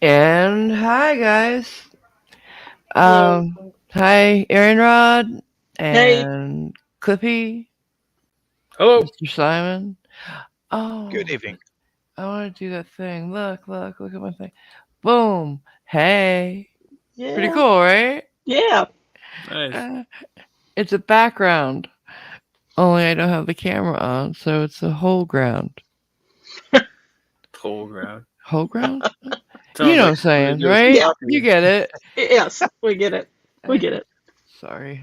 And hi guys. Hello. Hi Aaron Rod Hey. and Clippy, Hello. Mr. Simon. Good Oh, evening. I want to do that thing. Look at my thing. Boom. Hey. Pretty Yeah. cool, right? Yeah. Nice. Uh, it's a background. Only I don't have the camera on, so it's a whole ground. Whole ground. Whole ground? You Sounds know what like I'm something to saying, do with right? Yeah. You coffee. get it. Yes. We get it. We Uh, get it. Sorry.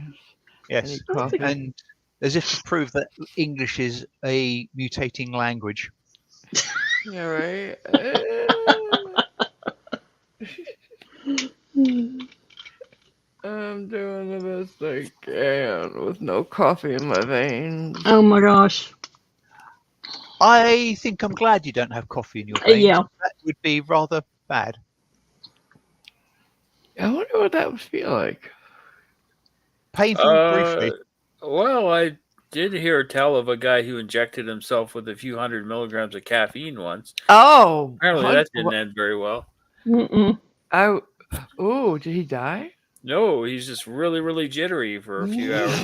I Yes. need That's okay. coffee. And as if to prove that English is a mutating language. Yeah, right? I'm doing the best I can with no coffee in my veins. Oh my gosh. I think I'm glad you don't have coffee in your veins. Yeah. That would be rather bad. I wonder what that would feel like. Painful Uh, briefly. Uh, well, I did hear tell of a guy who injected himself with a few hundred milligrams of caffeine once. Oh, Apparently, that didn't end very well. Mm-mm. I. Ooh, did he die? No, he's just really, really jittery for a few hours.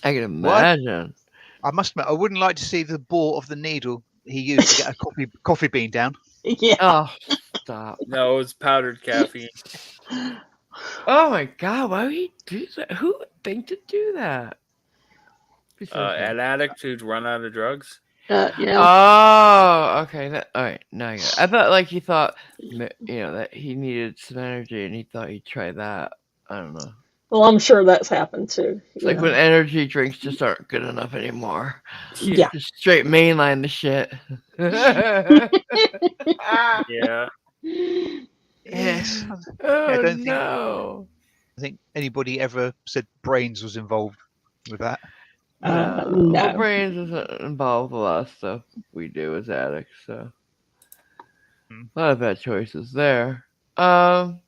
I can What? imagine. I must admit, I wouldn't like to see the bore of the needle he used to get a coffee bean down. Yeah. Oh, stop. No, it's powdered caffeine. Oh my god, why would he do that? Who would think to do that? Besides me. An addict who'd run out of drugs. Yeah. Oh, okay. Alright, now I get it. I thought like he thought, that he needed some energy and he thought he'd try that. I don't know. Well, I'm sure that's happened too. It's like when Yeah. energy drinks just aren't good enough anymore. Yeah. Yeah. Just straight mainline the shit. Yeah. Yes. Yeah, I Oh don't no. think anybody ever said brains was involved with that. No. Well, No. brains isn't involved with a lot of stuff we do as addicts, so Mm. a lot of bad choices there. Um,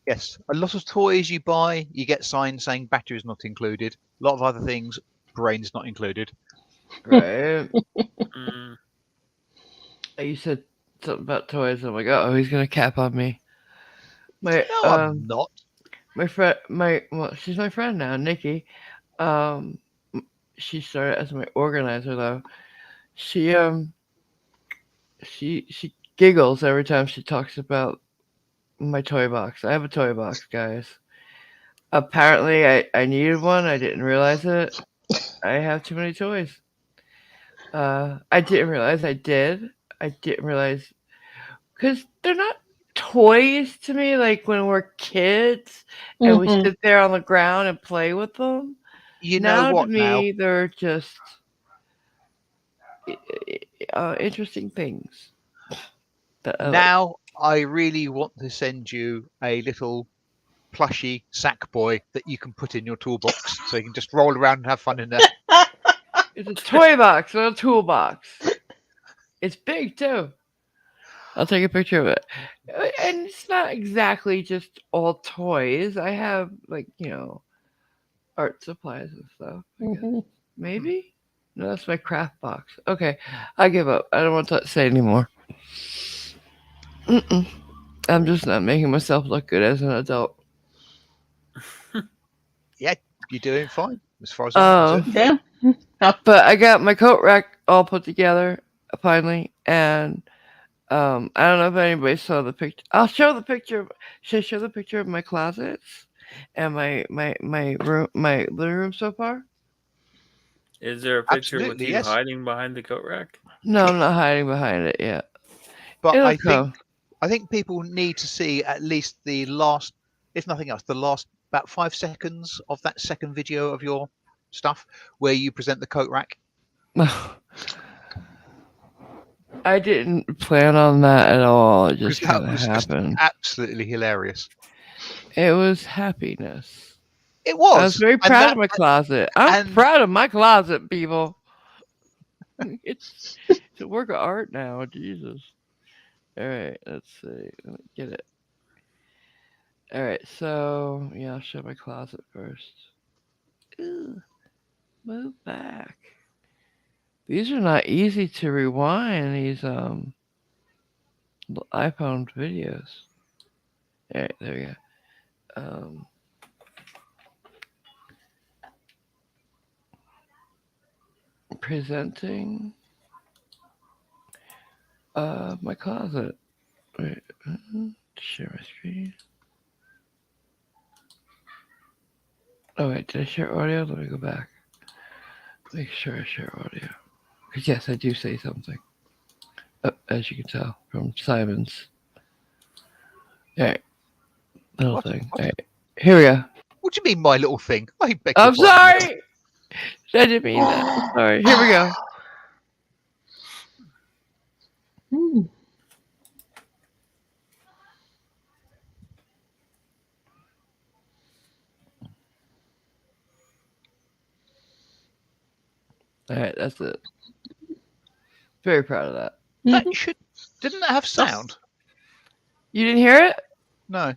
Yes, a lot of toys you buy, you get signs saying batteries not included. A lot of other things, brains not included. right. Mm. You said something about toys. I'm like, oh, he's gonna cap on me. My No, I'm not. my friend, she's my friend now, Nikki. Um, she started as my organizer though. She she giggles every time she talks about my toy box. I have a toy box, guys. Apparently, I needed one. I didn't realize it. I have too many toys. I didn't realize I did. I didn't realize because they're not toys to me. Like when we're kids and we Mm-hmm. sit there on the ground and play with them. You know Now to what now? me, they're just interesting things that I like. Now I really want to send you a little plushy sack boy that you can put in your toolbox so you can just roll around and have fun in there. It's a toy box, not a toolbox. It's big too. I'll take a picture of it. And it's not exactly just all toys. I have like, art supplies and stuff, I guess. Mm-hmm. Hmm. Maybe? No, that's my craft box. Okay, I give up. I don't want to say anymore. Mm-mm. I'm just not making myself look good as an adult. Yeah, you're doing fine as far as I'm Um, concerned. Yeah. Oh, but I got my coat rack all put together finally, and I don't know if anybody saw the picture. I'll show the picture. Should I show the picture of my closets and my room, my living room so far? Is there a picture with Absolutely, you yes. hiding behind the coat rack? No, I'm not hiding behind it yet. But It'll I think come. I think people need to see at least the last, if nothing else, the last about 5 seconds of that second video of your stuff where you present the coat rack. I didn't plan on that at all. It Because just that kind of was just happened. absolutely hilarious. It was happiness. It I was was, very and proud of my closet. I'm and proud of my closet, people. It's a work of art now. Jesus. All right, let's see. Let me get it. All right, so yeah, I'll show my closet first. Ooh, move back. These are not easy to rewind. These. iPhone videos. All right, there we go. Presenting my closet. Wait, share my screen. Oh wait, did I share audio? Let me go back. Make sure I share audio. Because yes, I do say something. As you can tell from Simon's. Alright, little What? thing. What? Alright, here we go. What do you mean, my little thing? I beg your I'm pardon. sorry! I didn't mean that. I'm sorry. Here we go. Hmm. Alright, that's it. Very proud of that. That Mhm. should. Didn't that have sound? You didn't hear it? No.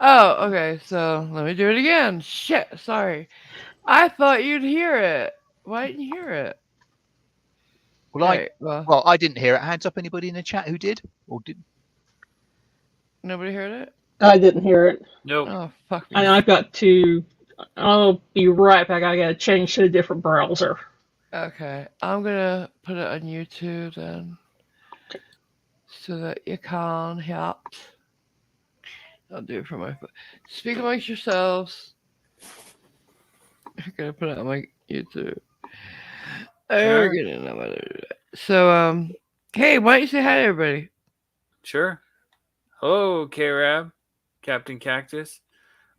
Oh, okay, so let me do it again. Shit, sorry. I thought you'd hear it. Why didn't you hear it? Well, Alright, well, I didn't hear it. Hands up, anybody in the chat who did or did? nobody heard it? I didn't hear it. Nope. Oh, fuck me. And I've got to. I'll be right back. I got to change to a different browser. Okay, I'm gonna put it on YouTube then, so that you can help. I'll do it from my phone. Speak amongst yourselves. I'm gonna put it on my YouTube. Alright. So, hey, why don't you say hi to everybody? Sure. Hello, K-Rab, Captain Cactus,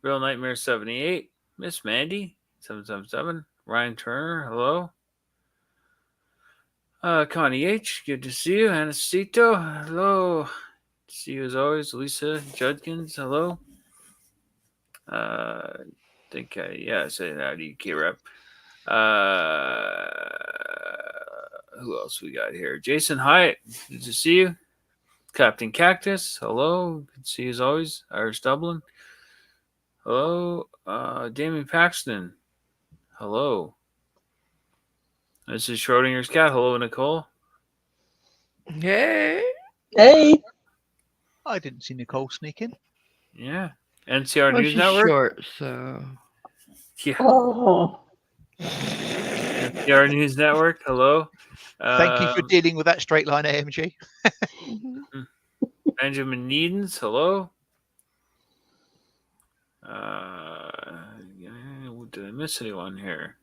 Real Nightmare 78, Miss Mandy 777, Ryan Turner, hello. Connie H, good to see you. Anacito, hello. See you as always. Lisa Judkins, hello. I say that to you, K-Rab. Who else we got here? Jason Hyatt, good to see you. Captain Cactus, hello. Good to see you as always. Irish Dublin, hello. Damien Paxton, hello. This is Schrodinger's cat. Hello, Nicole. Hey. Hey. I didn't see Nicole sneak in. Yeah. NCR Well, News she's Network. short, so. Yeah. Oh. NCR News Network. Hello. Thank you for dealing with that straight line AMG. Benjamin Needens. Hello. Did I miss anyone here?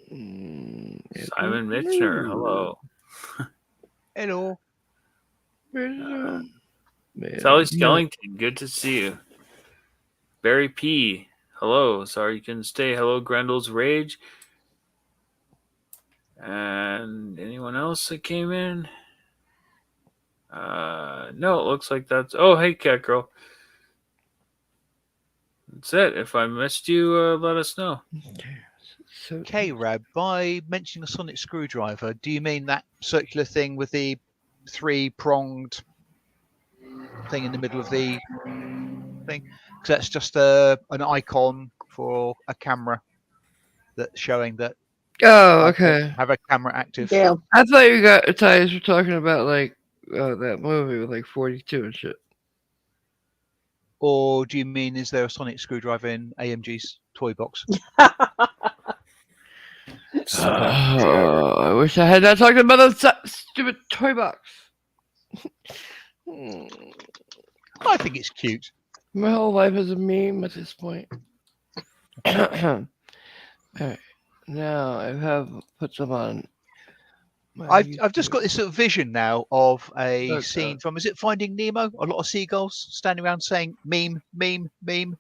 Simon Mitchner. Hello. Hello. Sally Skellington. Good to see you. Barry P. Hello. Sorry you couldn't stay. Hello, Grendel's Rage. And anyone else that came in? No, it looks like that's. Oh, hey, Cat Girl. That's it. If I missed you, let us know. So, K-Rab, by mentioning a sonic screwdriver, do you mean that circular thing with the 3-pronged thing in the middle of the thing? Because that's just an icon for a camera that's showing that oh, okay. have a camera active. Yeah. I thought you guys were talking about like that movie with like 42 and shit. Or do you mean, is there a sonic screwdriver in AMG's toy box? I wish I had not talked about that stupid toy box. I think it's cute. My whole life is a meme at this point. Alright. Now I have put some on. I've just got this sort of vision now of a Okay. scene from, is it Finding Nemo? A lot of seagulls standing around saying meme, meme, meme.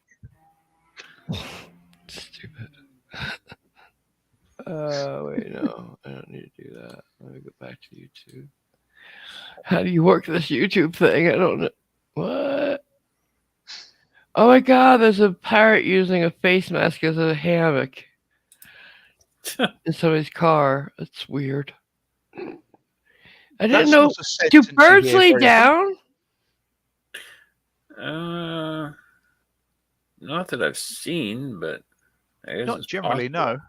Stupid. Wait, no, I don't need to do that. Let me go back to YouTube. How do you work this YouTube thing? I don't know. What? Oh my god, there's a parrot using a face mask as a hammock in somebody's car. That's weird. I didn't That's know. not a sentence Do you birds hear lay very often. down? Not that I've seen, but I guess Not it's generally, possible.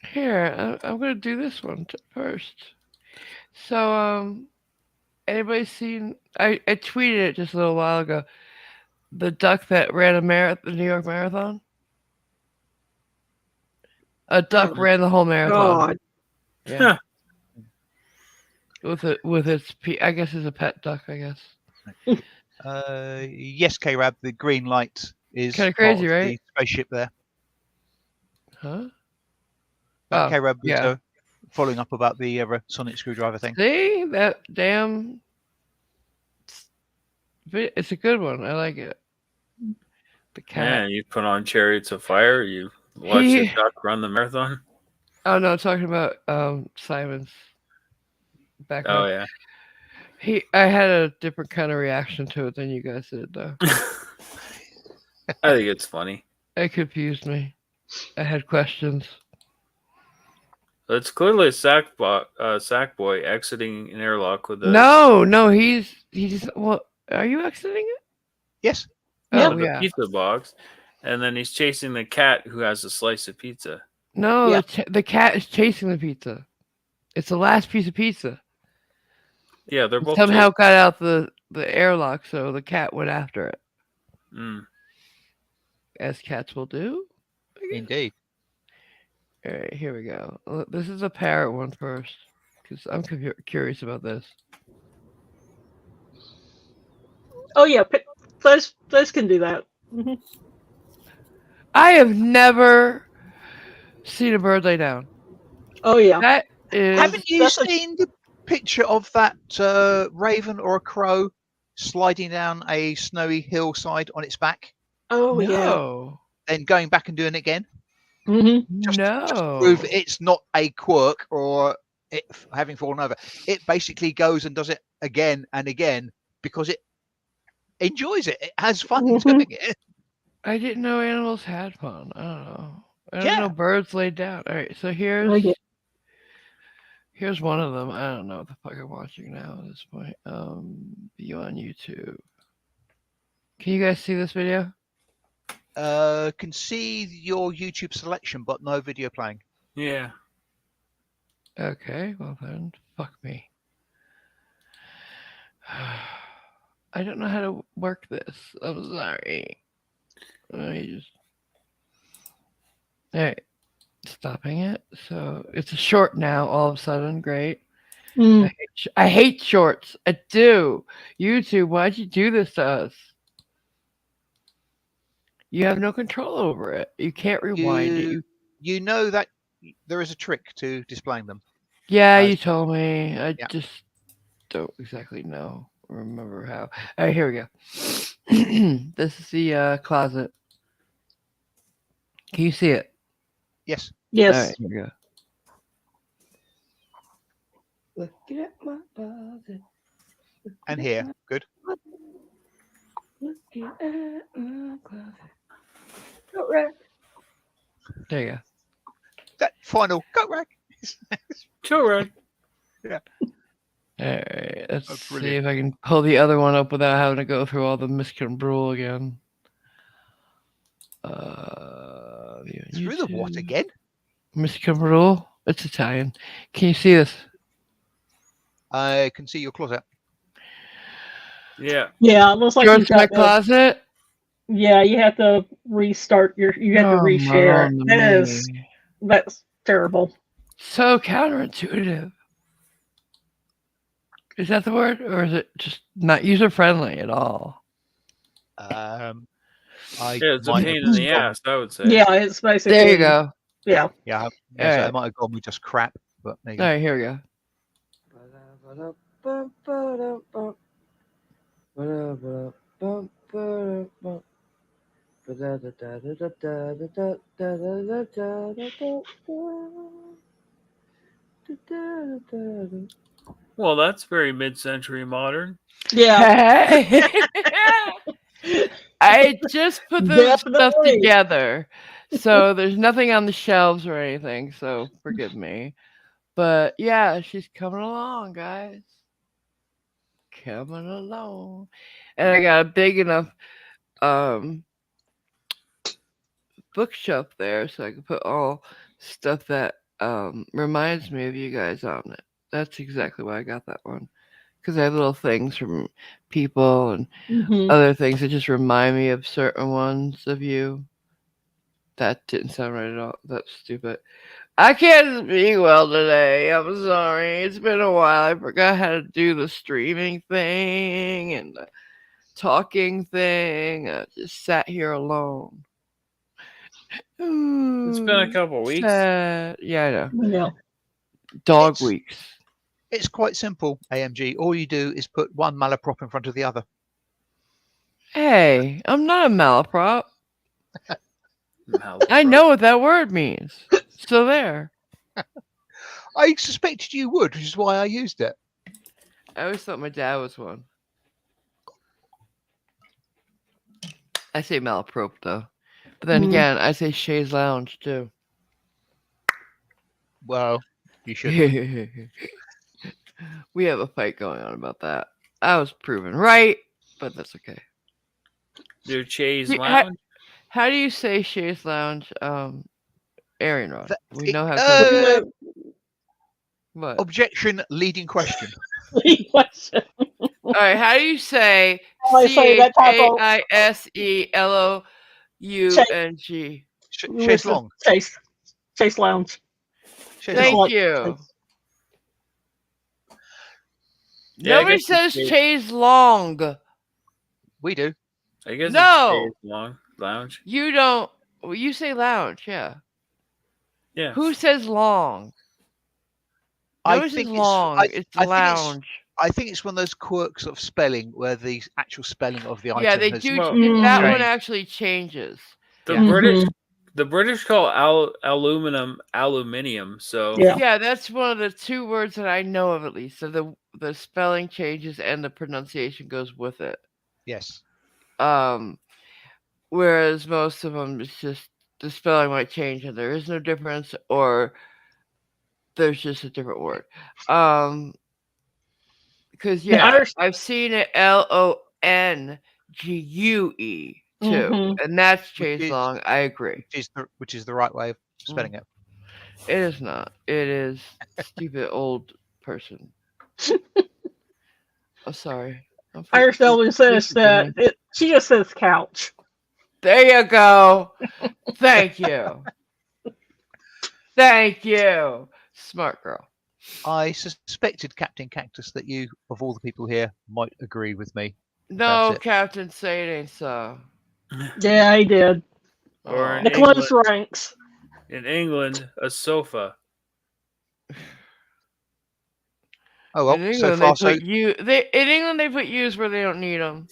no. Here, I'm gonna do this one first. So, Anybody seen? I tweeted it just a little while ago. The duck that ran the New York Marathon. A duck Oh, ran the whole marathon. God. Yeah, with its I guess it's a pet duck. I guess. Yes, K-Rab, the green light is Kinda part crazy, of right? the spaceship there. Huh? That Oh, K-Rab was yeah. following up about the sonic screwdriver thing. See that damn. It's a good one. I like it. The cat. Yeah, you put on Chariots of Fire. You watch the duck run the marathon. Oh no, talking about Simon's background. Oh yeah. I had a different kind of reaction to it than you guys did, though. I think it's funny. It confused me. I had questions. It's clearly a sack boy exiting an airlock with a No, he's what? Are you exiting it? Yes. Oh with a yeah. pizza box, and then he's chasing the cat who has a slice of pizza. No, Yeah. the cat is chasing the pizza. It's the last piece of pizza. Yeah, they're both Somehow got out the airlock, so the cat went after it, as cats will do. Indeed. All right, here we go. This is a parrot one first, because I'm curious about this. Oh yeah, those can do that. Mhm. I have never seen a bird lay down. Oh yeah. That is. Haven't you that's a- seen the picture of that raven or a crow sliding down a snowy hillside on its back, Oh yeah. No. then going back and doing it again? Mm-hmm. Just No. to prove it's not a quirk or it having fallen over. It basically goes and does it again and again because it enjoys it. It has fun Mhm. doing it. I didn't know animals had fun. I don't know. I didn't Yeah. know birds laid down. All right, so here's Oh, yeah. here's one of them. I don't know what the fuck I'm watching now at this point. View on YouTube. Can you guys see this video? Can see your YouTube selection, but no video playing. Yeah. Okay, well then, fuck me. I don't know how to work this. I'm sorry. Let me just. All right, stopping it. So it's a short now. All of a sudden, great. Mm. I hate shorts. I do. YouTube, why'd you do this to us? You have no control over it. You can't rewind it. You know that there is a trick to displaying them. Yeah, as- you told me. I Yeah. just don't exactly know. Remember how. All right, here we go. This is the closet. Can you see it? Yes. Yes. All right, here we go. Looking at my closet. And here. Good. Looking at my closet. Go rack. There you go. That final go rack. Correct. All right, let's Oh, see brilliant. if I can pull the other one up without having to go through all the misconbrule again. Through the what again? Misconbrule? It's Italian. Can you see this? I can see your closet. Yeah. Yeah, it looks like George you've in my got to, closet? yeah, you have to restart you have to reshare it. That's terrible. So counterintuitive. Is that the word? Or is it just not user friendly at all? I Yeah, it's a might pain have in the gone- ass, I would say. Yeah, it's basically There you go. Yeah. Yeah, so Alright. I might have gone with just crap, but there you go. All right, here we go. Well, that's very mid-century modern. Yeah. I just put this stuff Definitely. together. So there's nothing on the shelves or anything, so forgive me. But yeah, she's coming along, guys. Coming along. And I got a big enough bookshelf there so I can put all stuff that reminds me of you guys on it. That's exactly why I got that one. because I have little things from people and Mhm. other things that just remind me of certain ones of you. That didn't sound right at all. That's stupid. I can't speak well today. I'm sorry. It's been a while. I forgot how to do the streaming thing and the talking thing. I just sat here alone. It's been a couple weeks. Sad. Yeah, I know. Yeah. Dog It's- weeks. It's quite simple, AMG. All you do is put one malaprop in front of the other. Hey, I'm not a malaprop. I Malaprop. know what that word means. So there. I suspected you would, which is why I used it. I always thought my dad was one. I say malaprop though. But then again, I say Chaise Lounge too. Well, you should. We have a fight going on about that. I was proven right, but that's okay. Your Chaise You- Lounge? How do you say Chaise Lounge, Arian Rod? We know how Uh, what? Objection, leading question. Question. All right, how do you say I say that type of- CHAISELOUNG? Chase long. Chase Lounge. Chase Thank long. you. Yeah, I Nobody guess it's says Chaise Long. We do. I guess No. it's Chaise Lounge. You don't. Well, you say lounge, yeah. Yeah. Who says long? I Nobody says think long. I It's think it's- lounge. I think it's one of those quirks of spelling where the actual spelling of the item Yeah, they has do. Well- That one changed. actually changes. The Yeah. British call aluminium. So Yeah. Yeah, that's one of the two words that I know of at least. So the spelling changes and the pronunciation goes with it. Yes. Whereas most of them, it's just the spelling might change and there is no difference, or there's just a different word. Because I've seen it LONGUE too, and that's Chaise Long. I agree. Which is the right way of spelling it. It is not. It is stupid old person. I'm sorry. Irish Delvin says that she just says couch. There you go. Thank you. Thank you. Smart girl. I suspected, Captain Cactus, that you, of all the people here, might agree with me. No, it. Captain, say it ain't so. Yeah, he did. Or The close ranks. In England, a sofa. Oh well, in England, so far they put in England they put U's where they don't need them.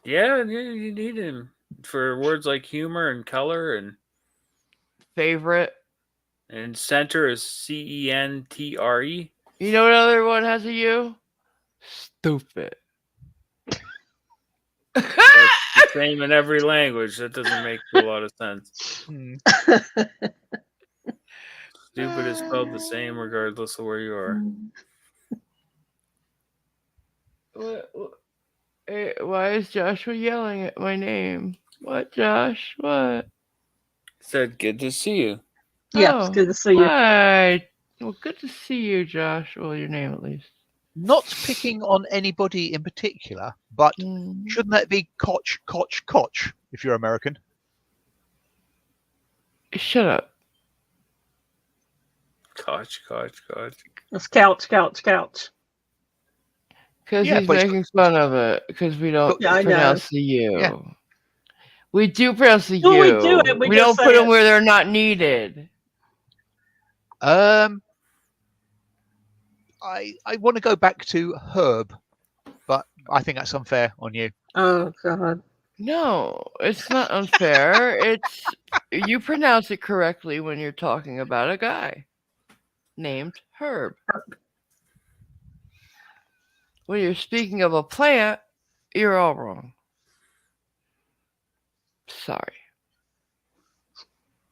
Yeah, you need him for words like humor and color and favorite. And center is CENTRE. You know what other one has a U? Stupid. That's the same in every language. That doesn't make a lot of sense. Stupid is spelled the same regardless of where you are. Why is Joshua yelling at my name? What, Josh? What? Said good to see you. Yeah, it's good to see you. Right. Well, good to see you, Josh. Well, your name at least. Not picking on anybody in particular, but shouldn't that be Koch, Koch, Koch if you're American? Shut up. Koch. It's couch. Because he's making fun of it. Because we don't pronounce the U. Yeah. We do pronounce the U. We do it. We don't put them where they're not needed. I want to go back to herb, but I think that's unfair on you. Oh God. No, it's not unfair. It's you pronounce it correctly when you're talking about a guy named Herb. When you're speaking of a plant, you're all wrong. Sorry.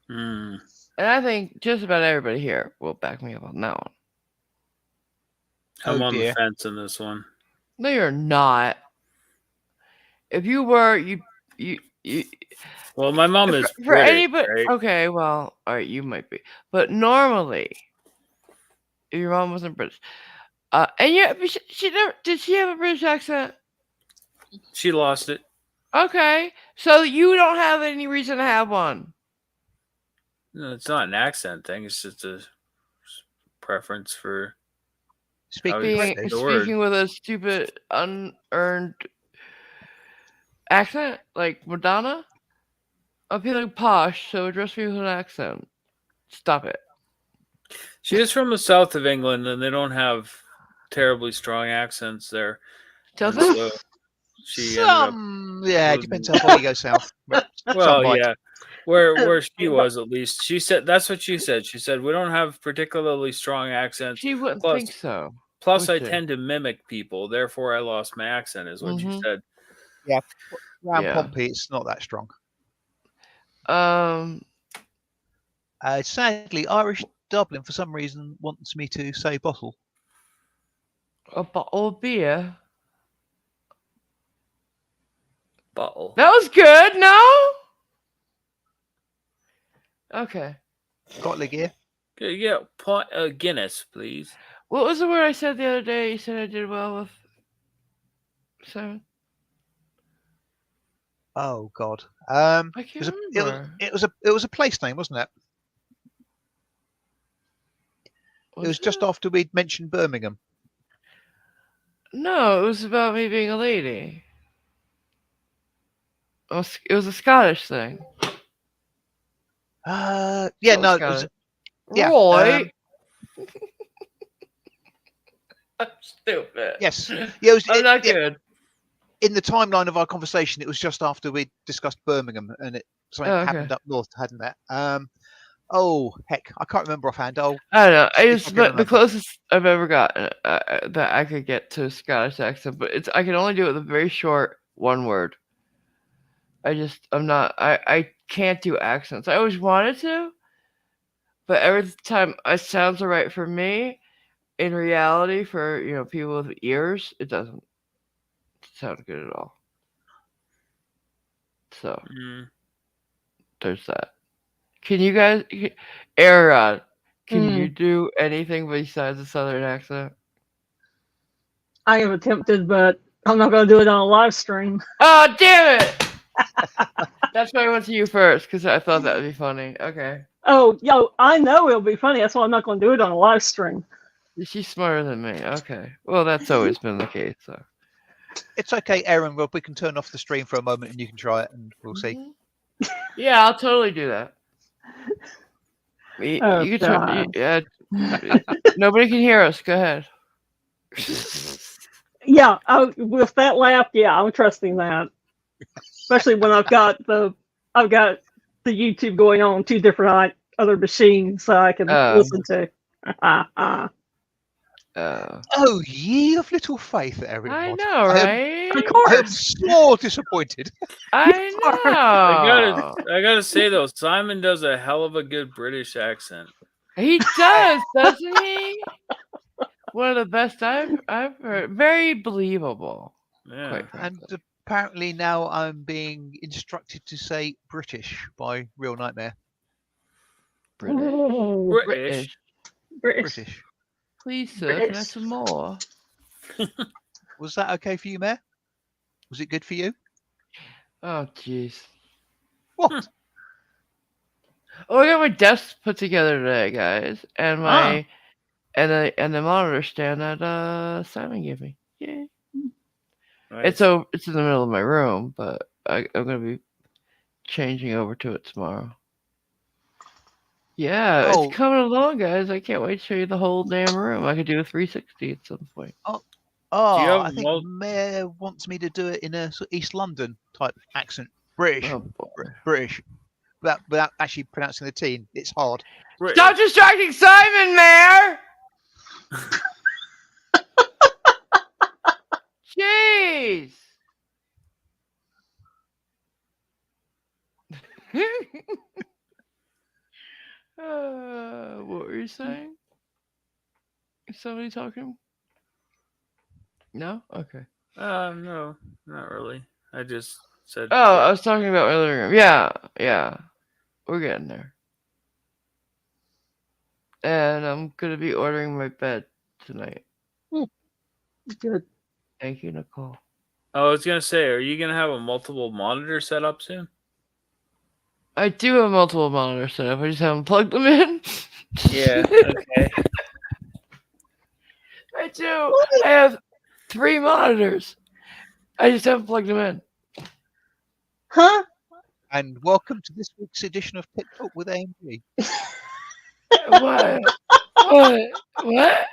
And I think just about everybody here will back me up on that one. I'm on the fence in this one. No, you're not. If you were, you. Well, my mom is for British, anybody. right? Okay, well, all right, you might be, but normally, if your mom wasn't British, And yeah, she never did. She have a British accent? She lost it. Okay, so you don't have any reason to have one. No, it's not an accent thing. It's just a preference for Speaking Speaking with a stupid, unearned accent like Madonna. I'm feeling posh, so address me with an accent. Stop it. She is from the south of England, and they don't have terribly strong accents there. Does And it? so she it depends how far you go south. But well, some might. yeah. Where she was, at least, she said that's what she said. She said we don't have particularly strong accents. She wouldn't Plus- think so. Plus, would I she? tend to mimic people, therefore I lost my accent. Is what she Mhm. said. Around Yeah. Pompey, it's not that strong. Sadly, Irish Dublin, for some reason, wants me to say bottle. A bottle of beer. Bottle. That was good. No. Okay. Got the gear? Yeah, Guinness, please. What was the word I said the other day? You said I did well with 7. Oh God. I can't remember. It was a place name, wasn't it? It was just after we'd mentioned Birmingham. No, it was about me being a lady. It was a Scottish thing. Yeah, It no, was it was, Scottish. yeah, Roy. I'm stupid. yes. Yeah, it was, I'm not good. In the timeline of our conversation, it was just after we discussed Birmingham, and something happened up north, hadn't it? Oh heck, I can't remember offhand. I don't know. see if I can The remember. closest I've ever gotten that I could get to a Scottish accent, but I can only do it with a very short one word. I can't do accents. I always wanted to, but every time it sounds alright for me, in reality, for people with ears, it doesn't sound good at all. So there's that. Can you guys, Aaron? Can you do anything besides a southern accent? I have attempted, but I'm not going to do it on a live stream. Oh, damn it! That's why I went to you first, because I thought that would be funny. Okay. Oh, I know it'll be funny. That's why I'm not going to do it on a live stream. She's smarter than me. Okay. Well, that's always been the case. So. It's okay, Aaron. Rob, we can turn off the stream for a moment, and you can try it, and we'll see. Yeah, I'll totally do that. You can turn. Nobody can hear us. Go ahead. Yeah, with that laugh, yeah, I'm trusting that. Especially when I've got the YouTube going on 2 different other machines, so I can listen to. Oh, ye of little faith, Aaron. I know, right? Of course. I am so disappointed. I know. I gotta say though, Simon does a hell of a good British accent. He does, doesn't he? One of the best I've heard. Very believable. Yeah. And apparently now I'm being instructed to say British by Real Nightmare. British. Please, sir, can I have some more? Was that okay for you, Mayor? Was it good for you? Oh, jeez. What? Oh, I got my desk put together today, guys, and my and the monitor stand that Simon gave me. Yeah. Nice. It's in the middle of my room, but I'm gonna be changing over to it tomorrow. Yeah, it's coming along, guys. I can't wait to show you the whole damn room. I could do a 360 at some point. I think Mayor wants me to do it in a sort of East London type accent. British. British. Without actually pronouncing the T. It's hard. British. Stop distracting Simon, Mayor! Jeez! What were you saying? Is somebody talking? No? Okay. No, not really. I just said. Oh, I was talking about my living room. Yeah. We're getting there. And I'm gonna be ordering my bed tonight. Good. Thank you, Nicole. I was gonna say, are you gonna have a multiple monitor set up soon? I do have multiple monitors set up. I just haven't plugged them in. Yeah. Okay. I do. I have 3 monitors. I just haven't plugged them in. Huh? And welcome to this week's edition of Tech Talk with AMG. What? What? What?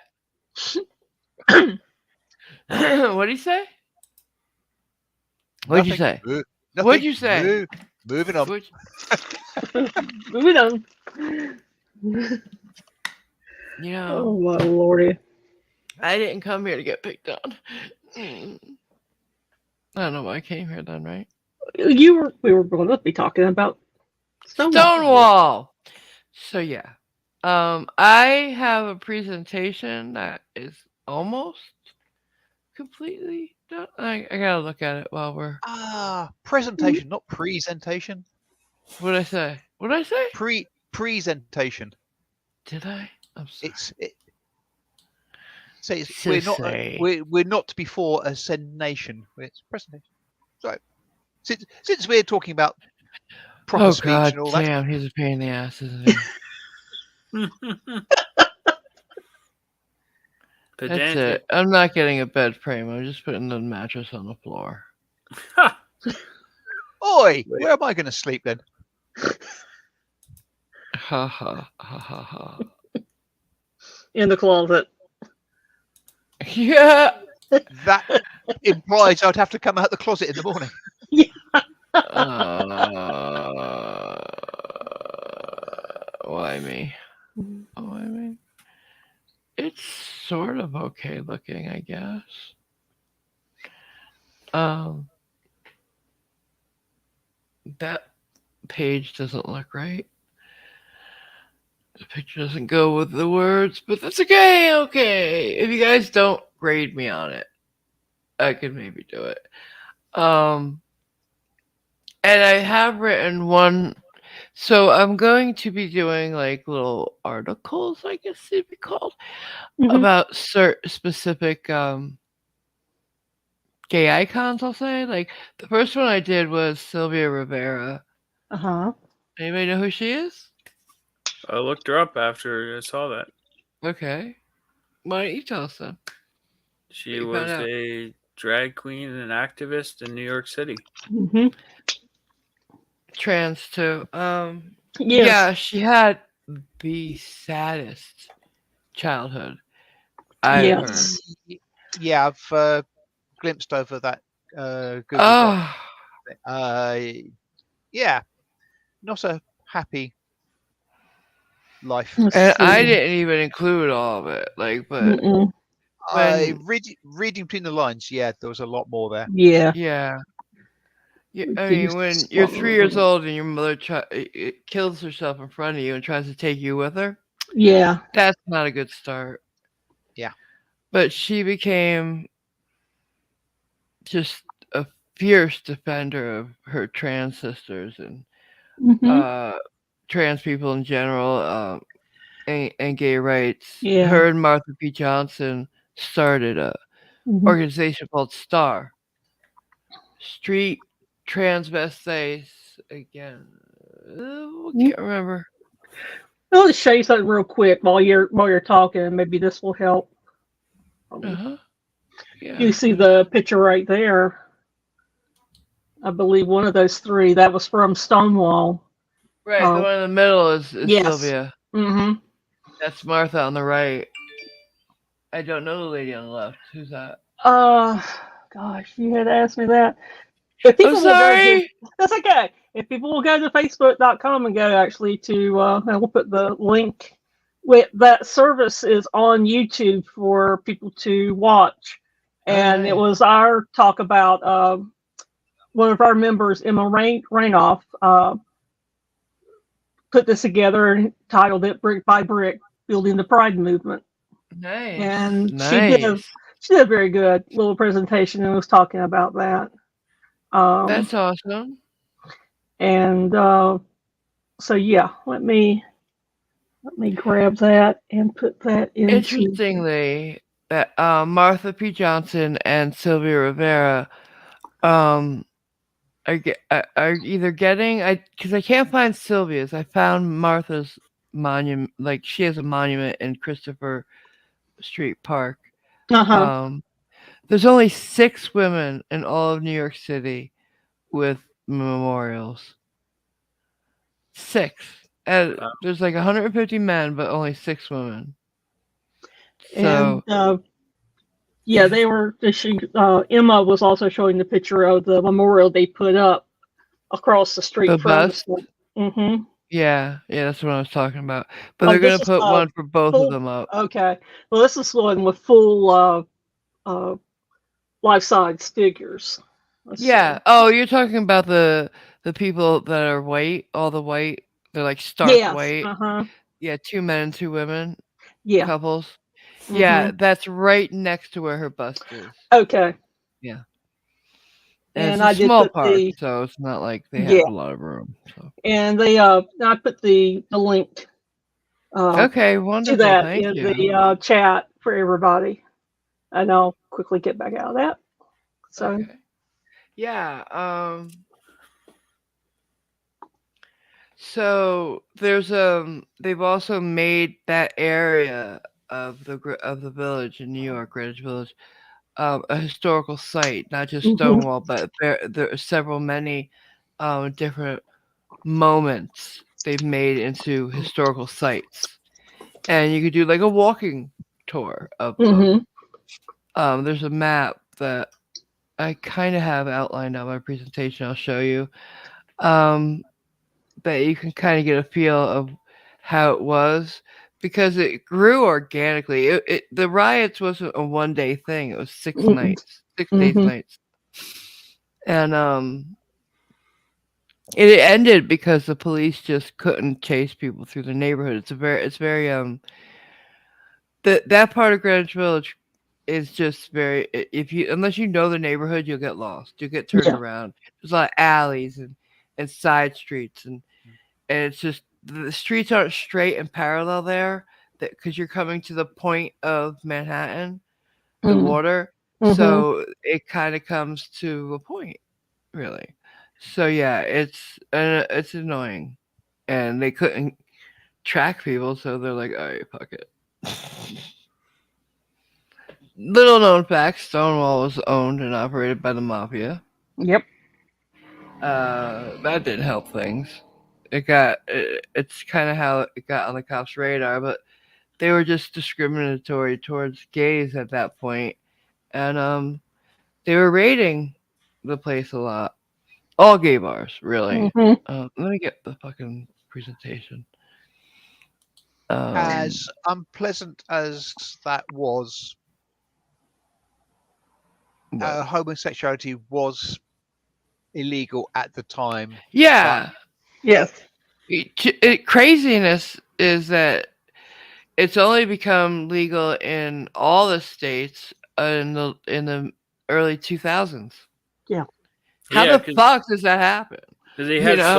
What'd you say? What'd you say? What'd you say? Moving on. Moving on. You Oh know, my lordy. I didn't come here to get picked on. I don't know why I came here then, right? We were going to be talking about Stonewall. So yeah. I have a presentation that is almost completely done. I gotta look at it while we're. Presentation, not presentation. What'd I say? What'd I say? Presentation. Did I? I'm sorry. We're not before a nation. It's presentation. So since we're talking about proper speech God and all damn, he's a pain in the ass, isn't he? That's it. I'm not getting a bed frame. I'm just putting the mattress on the floor. Oi, where am I going to sleep then? Ha ha ha ha ha. in the closet. Yeah. That implies I'd have to come out the closet in the morning. Why me? Why me? It's sort of okay looking, I guess. That page doesn't look right. The picture doesn't go with the words, but that's okay. Okay. If you guys don't grade me on it, I could maybe do it. And I have written one. So I'm going to be doing like little articles, I guess they'd be called, about specific gay icons, I'll say. Like the first one I did was Sylvia Rivera. Anybody know who she is? I looked her up after I saw that. Okay. Why don't you tell us then? She was a drag queen and an activist in New York City. Trans too. Yes. Yeah, she had the saddest childhood I've heard. Yeah, I've glimpsed over that Google Doc. Yeah, not a happy life. And I didn't even include all of it. Like, but reading between the lines, yeah, there was a lot more there. Yeah. I mean, when you're 3 years old and your mother kills herself in front of you and tries to take you with her, that's not a good start. Yeah. But she became just a fierce defender of her trans sisters and trans people in general, and gay rights. Her and Martha P. Johnson started a organization called STAR. Street Transvestites again. Can't remember. I'll just show you something real quick while you're talking. Maybe this will help. Yeah. You see the picture right there. I believe one of those 3 that was from Stonewall. Right, the one in the middle is Sylvia. That's Martha on the right. I don't know the lady on the left. Who's that? Gosh, you had asked me that. If people sorry. That's okay. If people will go to facebook.com and go actually to, and we'll put the link. That service is on YouTube for people to watch. And it was our talk about one of our members, Emma Rainoff, put this together and titled it Brick by Brick, Building the Pride Movement. Nice. And she did a very good little presentation and was talking about that. That's awesome. And so yeah, let me grab that and put that into. Interestingly, that Martha P. Johnson and Sylvia Rivera um, are either getting because I can't find Sylvia's. I found Martha's monument. Like she has a monument in Christopher Street Park. Uh-huh. There's only 6 women in all of New York City with memorials. 6. And Wow. there's like 150 men, but only 6 women. And So yeah, they were. Emma was also showing the picture of the memorial they put up across the street the from bust, us. Mm-hmm. yeah, that's what I was talking about. But Oh, they're this gonna is put one for both of full. them up. Okay. Well, this is one with full life-size figures. Let's Yeah. see. Oh, you're talking about the people that are white, all the white. They're like stark Yes. white. Uh-huh. Yeah, 2 men and 2 women Yeah. couples. Mm-hmm. Yeah, that's right next to where her bust is. Okay. Yeah. And it's And a I did small put park, the so it's not like they yeah, have a lot of room. So and I put the link okay, to wonderful. that Thank in you. the chat for everybody, and I'll quickly get back out of that. So Okay. Yeah. So there's they've also made that area of the village in New York, Greenwich Village, a historical site. Not just mhm, Stonewall, but there are several many different moments they've made into historical sites, and you could do like a walking tour of them. mhm, There's a map that I kind of have outlined on my presentation. I'll show you. That you can kind of get a feel of how it was because it grew organically. The riots wasn't a 1 day thing. It was 6 mhm, nights, 6 days mhm, nights, and it ended because the police just couldn't chase people through the neighborhood. It's very that part of Greenwich Village is just very if you unless you know the neighborhood, you'll get lost. You'll get turned yeah, around. There's a lot of alleys and side streets and it's just the streets aren't straight and parallel there because you're coming to the point of Manhattan, the mhm, water. mhm, So it kind of comes to a point, really. So yeah, it's annoying, and they couldn't track people, so they're like, all right, fuck it. Little known fact: Stonewall was owned and operated by the mafia. yep, That didn't help things. It's kind of how it got on the cops' radar, but they were just discriminatory towards gays at that point, and they were raiding the place a lot. All gay bars, really. mhm, Let me get the fucking presentation. As unpleasant as that was, But homosexuality was illegal at the time. yeah, yes, craziness is that it's only become legal in all the states in the early 2000s. yeah, How Yeah, the fuck does that happen? because they You had know,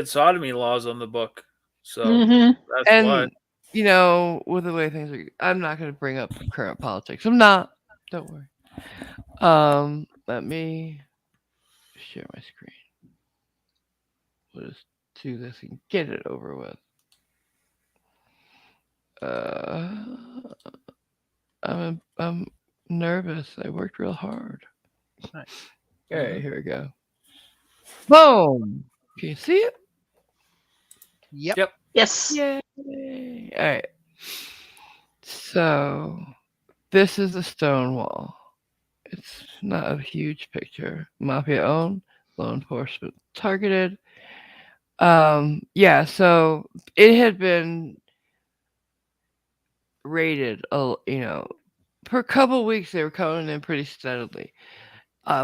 sodomy laws on the book, so mhm, that's why. and with the way things are, I'm not going to bring up current politics. I'm not. Don't worry. Let me share my screen. We'll just do this and get it over with. I'm nervous. I worked real hard. Right. All right, here we go. Boom. Can you see it? Yep. Yep. yes, Yay! All right. So this is the Stonewall. It's not a huge picture. Mafia owned, law enforcement targeted. Yeah. So it had been raided. For a couple weeks they were coming in pretty steadily.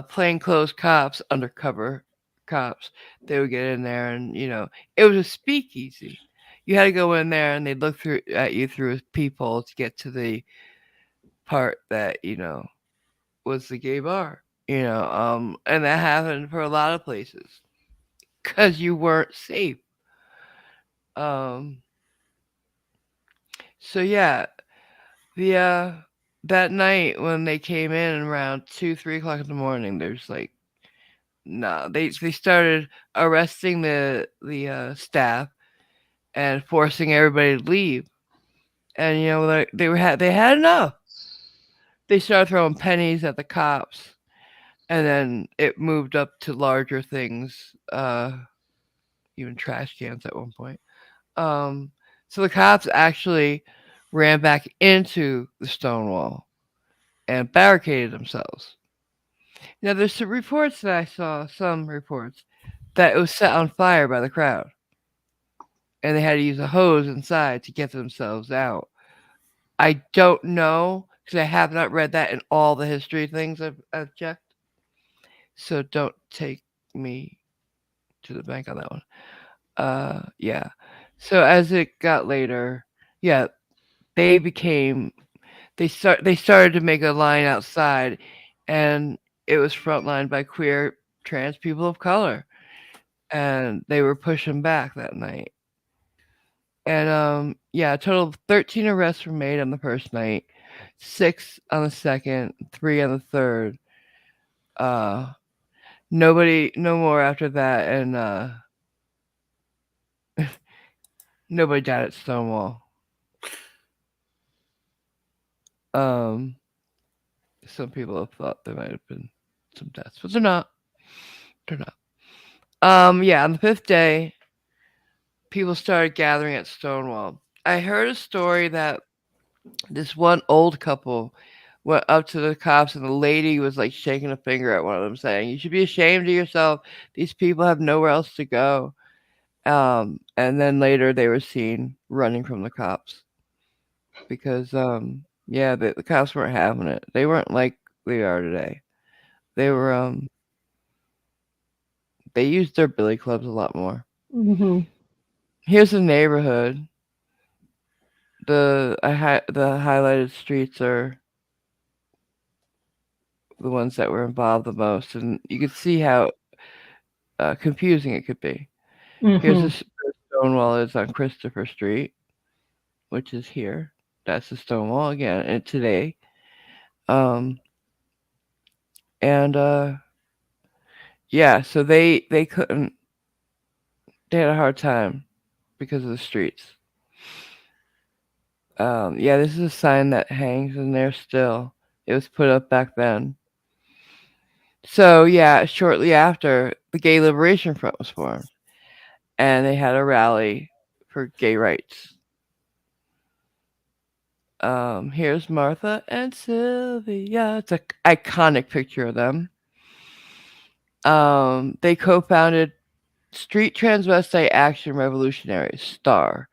Plainclothes cops, undercover cops, they would get in there, and it was a speakeasy. You had to go in there, and they'd look through at you through a peephole to get to the part that was the gay bar. And that happened for a lot of places because you weren't safe. Um, so yeah, the that night when they came in around 2, 3 o'clock in the morning, there's like, no, they started arresting the staff and forcing everybody to leave. And they had enough. They started throwing pennies at the cops, and then it moved up to larger things, even trash cans at one point. So the cops actually ran back into the Stonewall and barricaded themselves. Now, there's some reports that I saw, some reports, that it was set on fire by the crowd, and they had to use a hose inside to get themselves out. I don't know, because I have not read that in all the history things I've checked. So don't take me to the bank on that one. Yeah. So as it got later, yeah, they started to make a line outside, and it was frontlined by queer trans people of color, and they were pushing back that night. And yeah, a total of 13 arrests were made on the first night, 6 on the second, 3 on the third. No more after that, and nobody died at Stonewall. Some people have thought there might have been some deaths, but they're not. They're not. Yeah, on the 5th day, people started gathering at Stonewall. I heard a story that this one old couple went up to the cops, and the lady was like shaking a finger at one of them, saying, "You should be ashamed of yourself. These people have nowhere else to go." And then later they were seen running from the cops because, yeah, the cops weren't having it. They weren't like they are today. They were, they used their billy clubs a lot more. Mm-hmm. Here's the neighborhood. The highlighted streets are the ones that were involved the most, and you could see how confusing it could be. Here's Mm-hmm. the Stonewall is on Christopher Street, which is here. That's the Stonewall again, and today. Um, and yeah, so they couldn't. They had a hard time because of the streets. Yeah, this is a sign that hangs in there still. It was put up back then. So yeah, shortly after, the Gay Liberation Front was formed, and they had a rally for gay rights. Here's Martha and Sylvia. It's an iconic picture of them. They co-founded Street Transvestite Action Revolutionaries, STAR.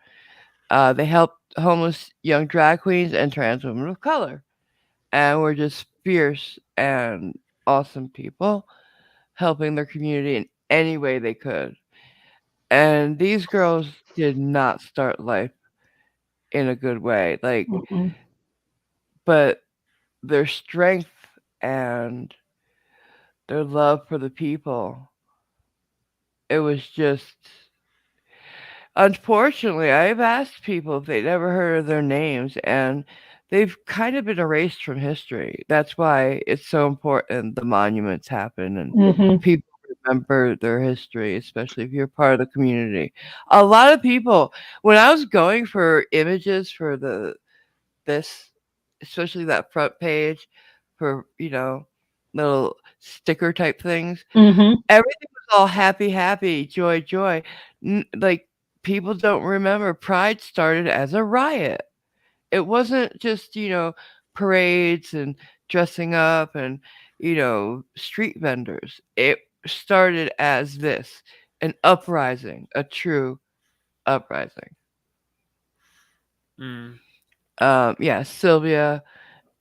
They helped homeless young drag queens and trans women of color, and were just fierce and awesome people, helping their community in any way they could. And these girls did not start life in a good way, like, Mm-hmm. but their strength and their love for the people, it was just, unfortunately, I've asked people if they'd ever heard of their names, and they've kind of been erased from history. That's why it's so important the monuments happen and Mm-hmm. people remember their history, especially if you're part of the community. A lot of people, when I was going for images for this, especially that front page for, little sticker type things, Mm-hmm. everything was all happy, happy, joy, joy. Like, people don't remember Pride started as a riot. It wasn't just, parades and dressing up and, street vendors. It started as this, an uprising, a true uprising. Mm. Yeah, Sylvia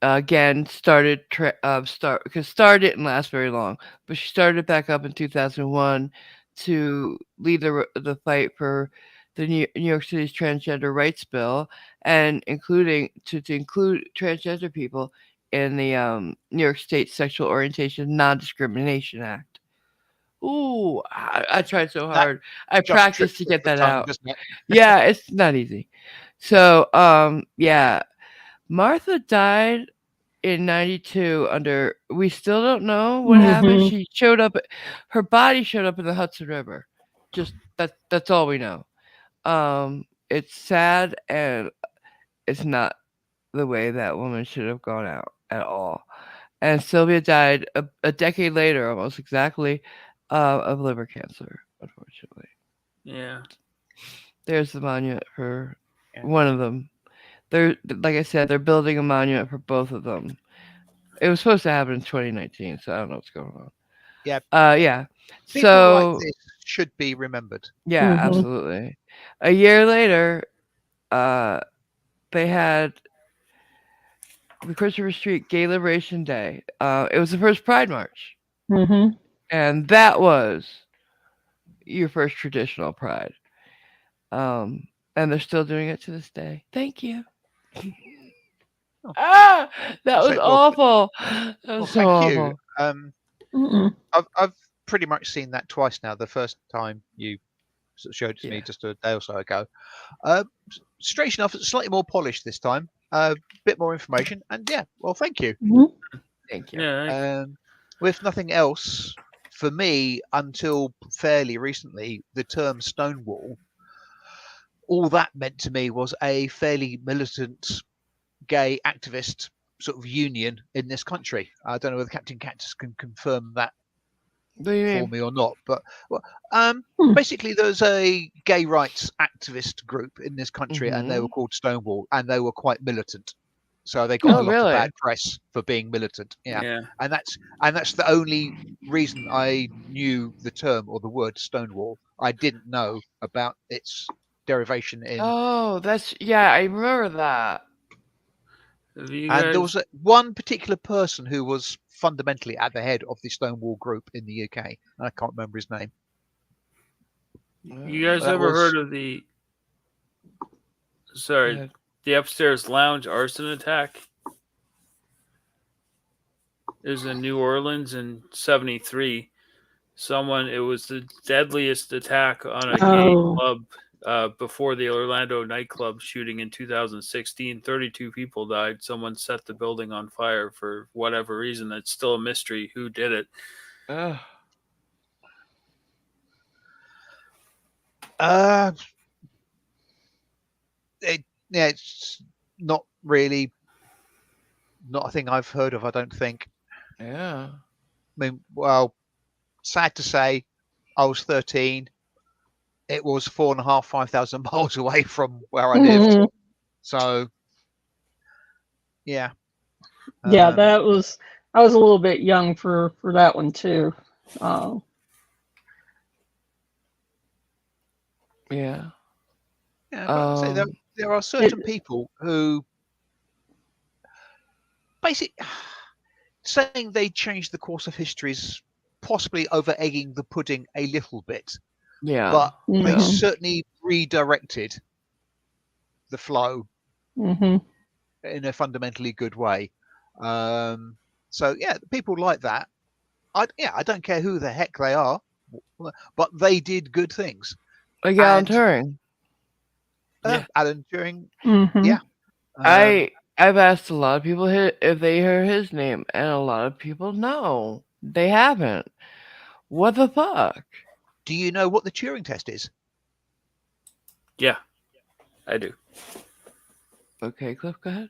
again started because Star didn't last very long, but she started back up in 2001 to lead the fight for the New York City's transgender rights bill, and including to include transgender people in the New York State Sexual Orientation Non-Discrimination Act. Ooh, I tried so That hard. I just practiced to trips get the that tongue, out. doesn't it? Yeah, it's not easy. So, yeah, Martha died in '92 under. We still don't know what happened. Mhm. She showed up. Her body showed up in the Hudson River. Just that's all we know. It's sad, and it's not the way that woman should have gone out at all. And Sylvia died a decade later, almost exactly, of liver cancer. Unfortunately, Yeah. there's the monument for Yeah. one of them. They're like I said, they're building a monument for both of them. It was supposed to happen in 2019, so I don't know what's going on. Yeah. Yeah. People like So this should be remembered. yeah, Mhm. absolutely. A year later, they had the Christopher Street Gay Liberation Day. It was the first Pride March, Mhm. and that was your first traditional Pride. And they're still doing it to this day. Thank you. Oh. Ah, that I'll was say, awful. That was well, so thank awful. you. Mhm. I've pretty much seen that twice now. The first time you sort of showed it to me Yeah. just a day or so ago. Strange enough, it's slightly more polished this time. A bit more information, and yeah, well, thank you. Mhm. Thank you. Yeah. With nothing else, for me, until fairly recently, the term Stonewall, all that meant to me was a fairly militant gay activist sort of union in this country. I don't know whether Captain Cactus can confirm that What do you for mean? me or not, but well, Hmm. basically there's a gay rights activist group in this country, and they were Mhm. called Stonewall, and they were quite militant. So they got Oh, a lot of really? bad press for being militant. Yeah, Yeah. and that's the only reason I knew the term or the word Stonewall. I didn't know about its derivation in. Oh, yeah. I remember that. Have you And there guys was one particular person who was fundamentally at the head of the Stonewall group in the UK. And I can't remember his name. you guys That ever was heard of the ahead. the upstairs lounge arson attack? It was in New Orleans in '73. It was the deadliest attack on a gay Oh. club before the Orlando nightclub shooting in 2016. 32 people died. Someone set the building on fire for whatever reason. It's still a mystery who did it. Ugh. it's not really not a thing I've heard of. I don't think. Yeah. I mean, well, sad to say, I was 13. It was 4,500 miles away from where I lived. Mhm. So, yeah. Yeah, Um, that was. I was a little bit young for that one too. Yeah. yeah, but say Um. there are certain people who basically saying they changed the course of history is possibly over egging the pudding a little bit, Yeah. but they Yeah. Mhm. certainly redirected the flow Mhm. in a fundamentally good way. So yeah, people like that. I don't care who the heck they are, but they did good things. Like Alan And Turing. Yeah. Alan Turing, Mhm. yeah. Um, I've asked a lot of people if they heard his name, and a lot of people no, they haven't. What the fuck? do you know what the Turing test is? Yeah, I do. Okay, Cliff, go ahead.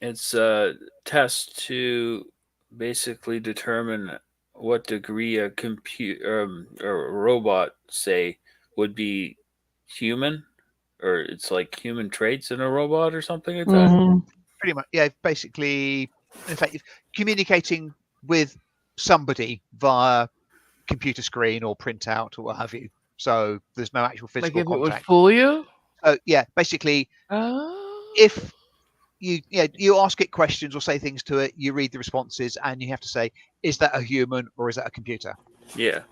It's a test to basically determine what degree a computer or a robot, say, would be human, or it's like human traits in a robot or something like that. Mhm. Pretty much, yeah. Basically, in fact, communicating with somebody via computer screen or printout or what have you. So there's no actual Like physical if it would contact. fool you? Yeah, basically, Oh. if you ask it questions or say things to it, you read the responses, and you have to say, is that a human or is that a computer? Yeah.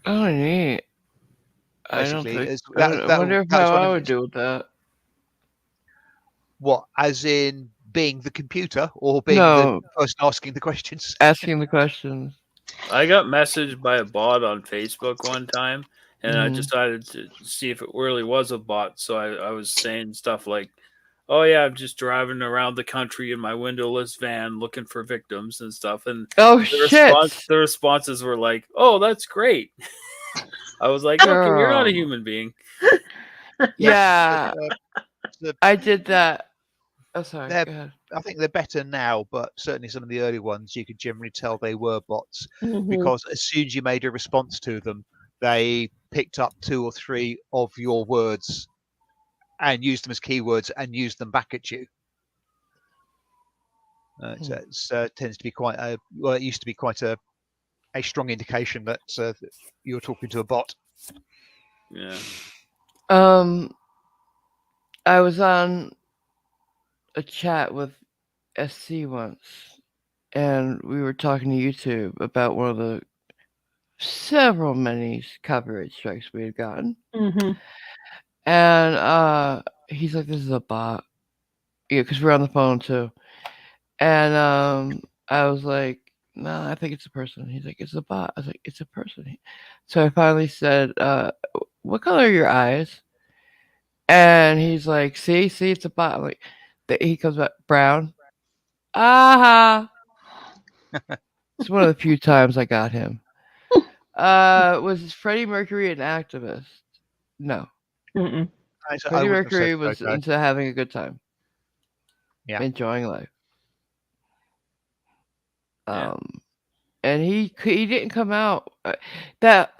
Oh, neat. I don't Basically, think. I wonder if that's how one I of would its, do with that. what, as in being the computer or being the No, person asking the questions? asking the questions. I got messaged by a bot on Facebook one time, and I Mhm. decided to see if it really was a bot. So I was saying stuff like, oh yeah, I'm just driving around the country in my windowless van looking for victims and stuff. And Oh shit, the responses were like, "Oh, that's great." I was like, "Okay, you're not a girl. human being." Yeah, The- I did that. Oh, sorry. they're, Go ahead. I think they're better now, but certainly some of the early ones, you could generally tell they were bots Mhm. because as soon as you made a response to them, they picked up 2 or 3 of your words and used them as keywords and used them back at you. It tends to be quite a well. It used to be quite a strong indication that you're talking to a bot. Yeah. I was on a chat with SC once, and we were talking to YouTube about one of the several many copyright strikes we had gotten. Mhm. And he's like, "This is a bot," yeah, because we're on the phone too. And I was like, "No, I think it's a person." He's like, "It's a bot." I was like, "It's a person." So I finally said, "What color are your eyes?" And he's like, "See, it's a bot." I'm like, he comes back, "Brown." Aha! It's one of the few times I got him. Was Freddie Mercury an activist? No. Mm-mm. I Freddie wouldn't have said Mercury so, was Joe. into having a good time, Yeah. enjoying life. Yeah. And he didn't come out. That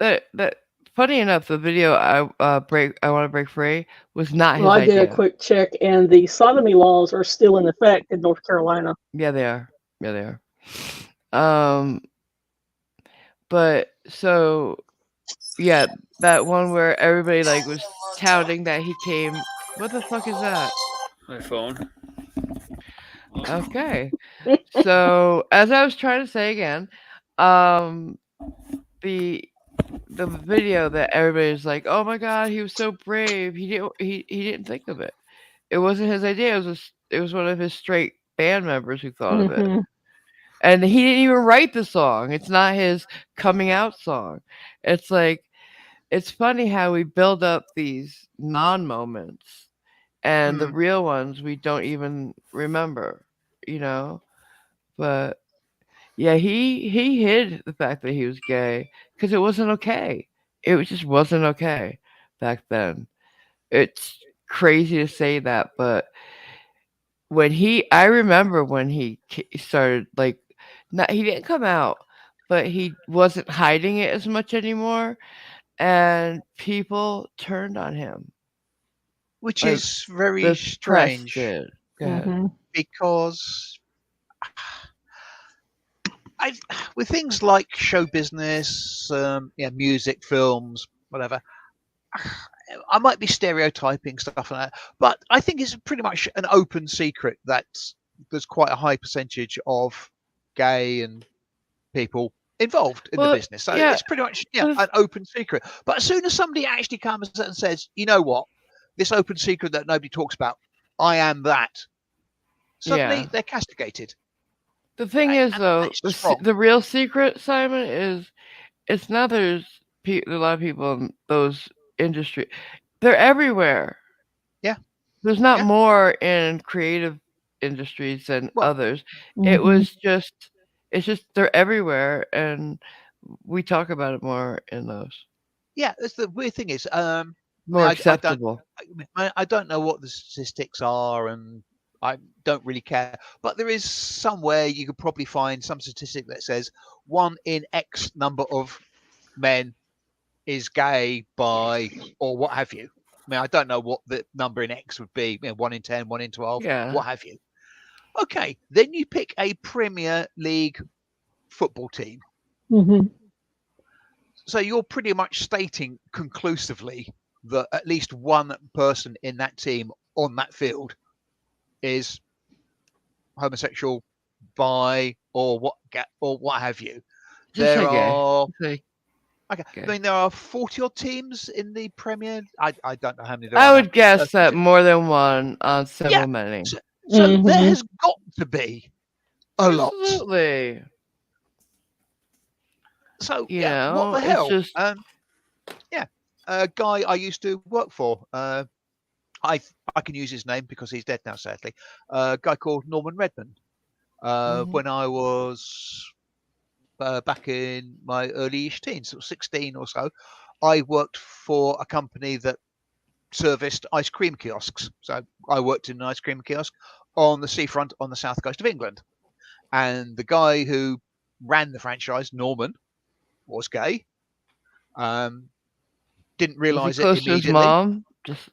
funny enough, the video I want to break free was not Well, his I did a idea. quick check, and the sodomy laws are still in effect in North Carolina. Yeah, they are. Yeah, they are. But so yeah, that one where everybody like was touting that he came. What the fuck is that? My phone. Okay. So as I was trying to say again, um, the video that everybody's like, "Oh my god, he was so brave. He didn't think of it. It wasn't his idea. It was one of his straight band members who thought of it." Mhm. And he didn't even write the song. It's not his coming out song. It's like it's funny how we build up these non moments and the real ones we don't even remember, you know? But yeah, he hid the fact that he was gay because it wasn't okay. Just wasn't okay back then. It's crazy to say that, but I remember when he started like, not he didn't come out, but he wasn't hiding it as much anymore, and people turned on him. Which Like is very the press strange did. Go ahead. Mhm. because with things like show business, music, films, whatever, I might be stereotyping stuff like that, but I think it's pretty much an open secret that there's quite a high percentage of gay and people involved in the Well, business. So yeah, it's pretty much but an open secret. But as soon as somebody actually comes and says, you know what, this open secret that nobody talks about, I am that, yeah. suddenly they're castigated. The thing is, And though, that's just wrong. the real secret, Simon, is it's not there's a lot of people in those industry. They're everywhere. Yeah. There's not Yeah. more in creative industries than Well, others. It Mhm. was just, it's just they're everywhere, and we talk about it more in those. yeah, that's the weird thing is, More I don't acceptable. I don't know what the statistics are, and I don't really care. But there is somewhere you could probably find some statistic that says 1 in X number of men is gay by or what have you. I mean, I don't know what the number in X would be. 1 in 10, 1 in 12, Yeah. what have you. Okay, then you pick a Premier League football team. Mhm. So you're pretty much stating conclusively that at least one person in that team on that field is homosexual, bi, or what have you. Just There say gay. are Say okay. gay. I mean, there are 40 odd teams in the Premier. I don't know how many there I are now. would guess that 40. more than one on Yeah. several many. So there Mhm. has got to be a lot. Absolutely. So You yeah, what know, the it's hell? just Yeah, a guy I used to work for I can use his name because he's dead now, sadly. A guy called Norman Redmond. When I was back in my early-ish teens, sort of 16 or so, I worked for a company that serviced ice cream kiosks. So I worked in an ice cream kiosk on the seafront on the south coast of England. And the guy who ran the franchise, Norman, was gay. Didn't Was he realise it close to his immediately. mom? Just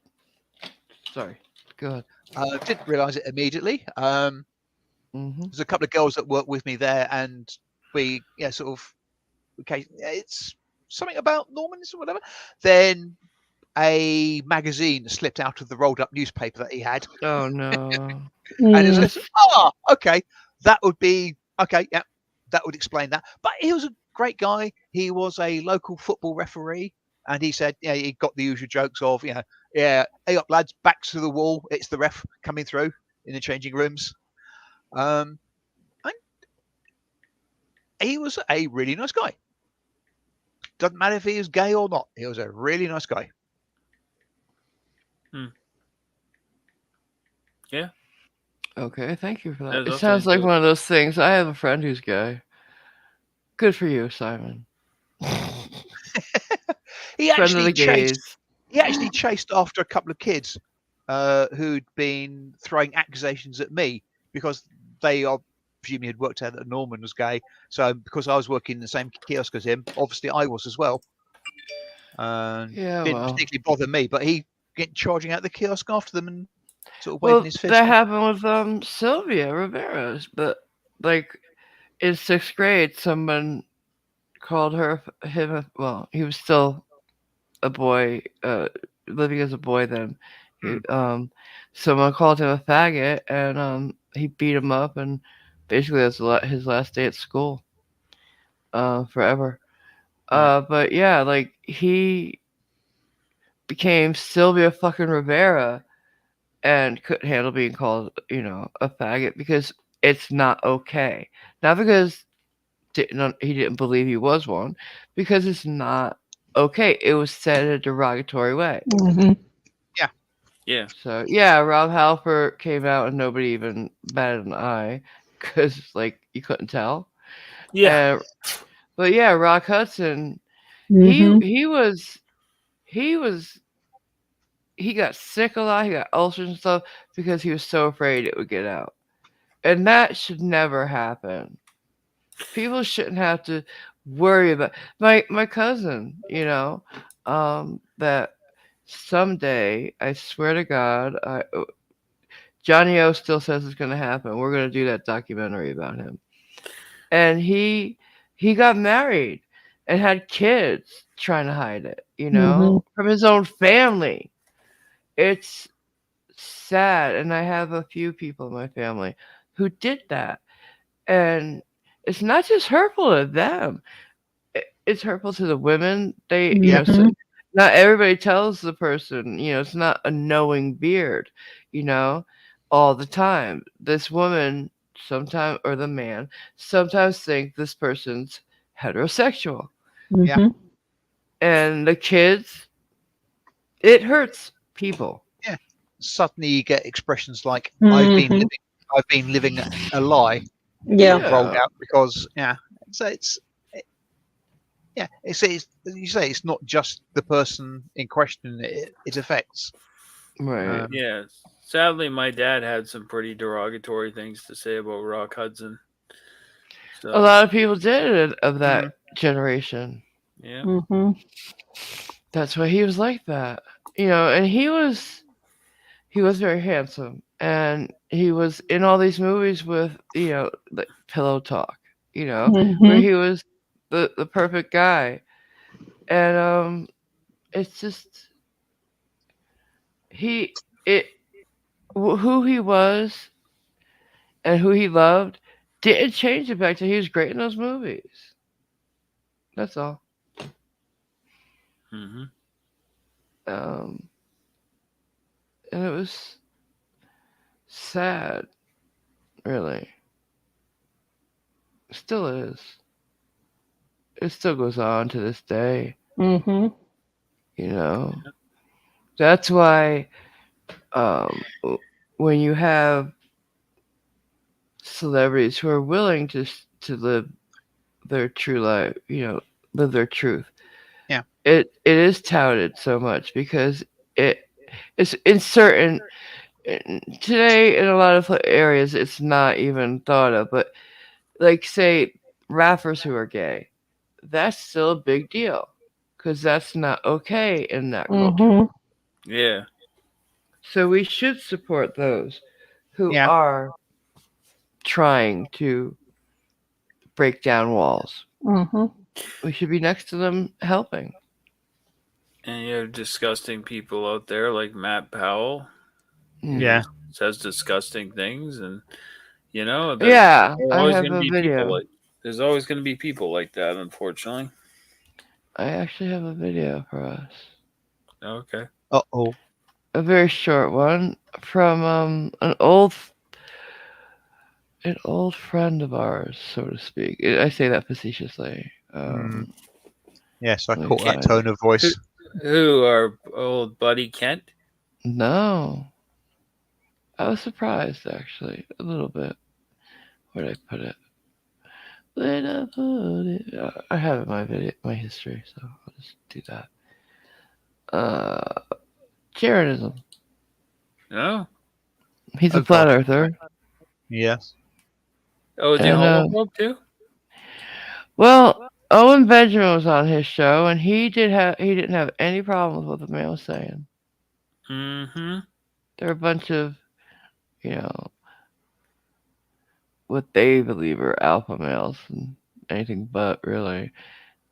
sorry. Go ahead. Didn't realise it immediately. Mm-hmm. There's a couple of girls that work with me there, and we, sort of, okay, it's something about Normans or whatever. Then a magazine slipped out of the rolled up newspaper that he had, Oh no. and it was okay, that would be okay, yeah, that would explain that. But he was a great guy. He was a local football referee, and he said, yeah, he got the usual jokes of, hey up lads, backs to the wall, it's the ref coming through in the changing rooms. And he was a really nice guy. Doesn't matter if he was gay or not. He was a really nice guy. Yeah. Okay, thank you for that. That was It also sounds like enjoyable. one of those things. I have a friend who's gay. Good for you, Simon. He Friend of actually the gays. chased after a couple of kids who'd been throwing accusations at me because they are presumably had worked out that Norman was gay. So because I was working in the same kiosk as him, obviously I was as well. Yeah, Didn't well. particularly bother me, but he get charging out the kiosk after them and sort of waving Well, his fist. that happened with Sylvia Rivera. But like in 6th grade, someone called him. Well, he was still a boy, living as a boy then. Someone called him a faggot, and he beat him up, and basically that's his last day at school. Forever. Right. But yeah, like he became Sylvia fucking Rivera and couldn't handle being called, a faggot because it's not okay. Not because he didn't believe he was one, because it's not okay. It was said in a derogatory way. Mm-hmm. Yeah. So yeah, Rob Halford came out and nobody even batted an eye because like you couldn't tell. Yeah. But yeah, Rock Hudson, Mm-hmm. he got sick a lot. He got ulcers and stuff because he was so afraid it would get out, and that should never happen. People shouldn't have to worry about my cousin. That someday, I swear to God, Johnny O still says it's going to happen. We're going to do that documentary about him. And he got married and had kids trying to hide it, from his own family. It's sad. And I have a few people in my family who did that. And it's not just hurtful to them. It's hurtful to the women. Not everybody tells the person, it's not a knowing beard, all the time. This woman sometimes, or the man, sometimes think this person's heterosexual. Yeah. And the kids, it hurts people. Yeah. Suddenly you get expressions like Mhm. I've been living a lie Yeah. rolled out because so it's you say it's not just the person in question it affects. Right. Yeah. Sadly, my dad had some pretty derogatory things to say about Rock Hudson. So, A lot of people did of that generation. yeah. Mm-hmm. That's why he was like that. And he was very handsome, and he was in all these movies with, like Pillow Talk, where he was the perfect guy. And it's just who he was and who he loved didn't change the fact that he was great in those movies. That's all. Mm-hmm. And it was sad, really. It still is. It still goes on to this day. Mm-hmm. That's why um, when you have celebrities who are willing to live their true life, live their truth. Yeah. It is touted so much because it's in certain today in a lot of areas it's not even thought of, but like say rappers who are gay, that's still a big deal because that's not okay in that culture. Mm-hmm. Yeah. So we should support those who Yeah. are trying to break down walls. Mm-hmm. We should be next to them helping. And you have disgusting people out there like Matt Powell, Yeah. says disgusting things, and there's Yeah, I always have going to a be video. people like there's always going to be people like that, unfortunately. I actually have a video for us. Okay. Uh-oh. A very short one from an old friend of ours, so to speak. I say that facetiously. Yes, I let me caught that find tone of voice. Who, our old buddy Kent? No. I was surprised actually, a little bit. Where'd I put it? Where'd I put it? I have it in my history, so I'll just do that. Jaronism. No. He's Oh, a flat God. earther. Yes. Oh, is he And, homophobe too? Well, Owen Benjamin was on his show, and he didn't have any problems with what the man was saying. Mm-hmm. They're a bunch of, what they believe are alpha males and anything but really.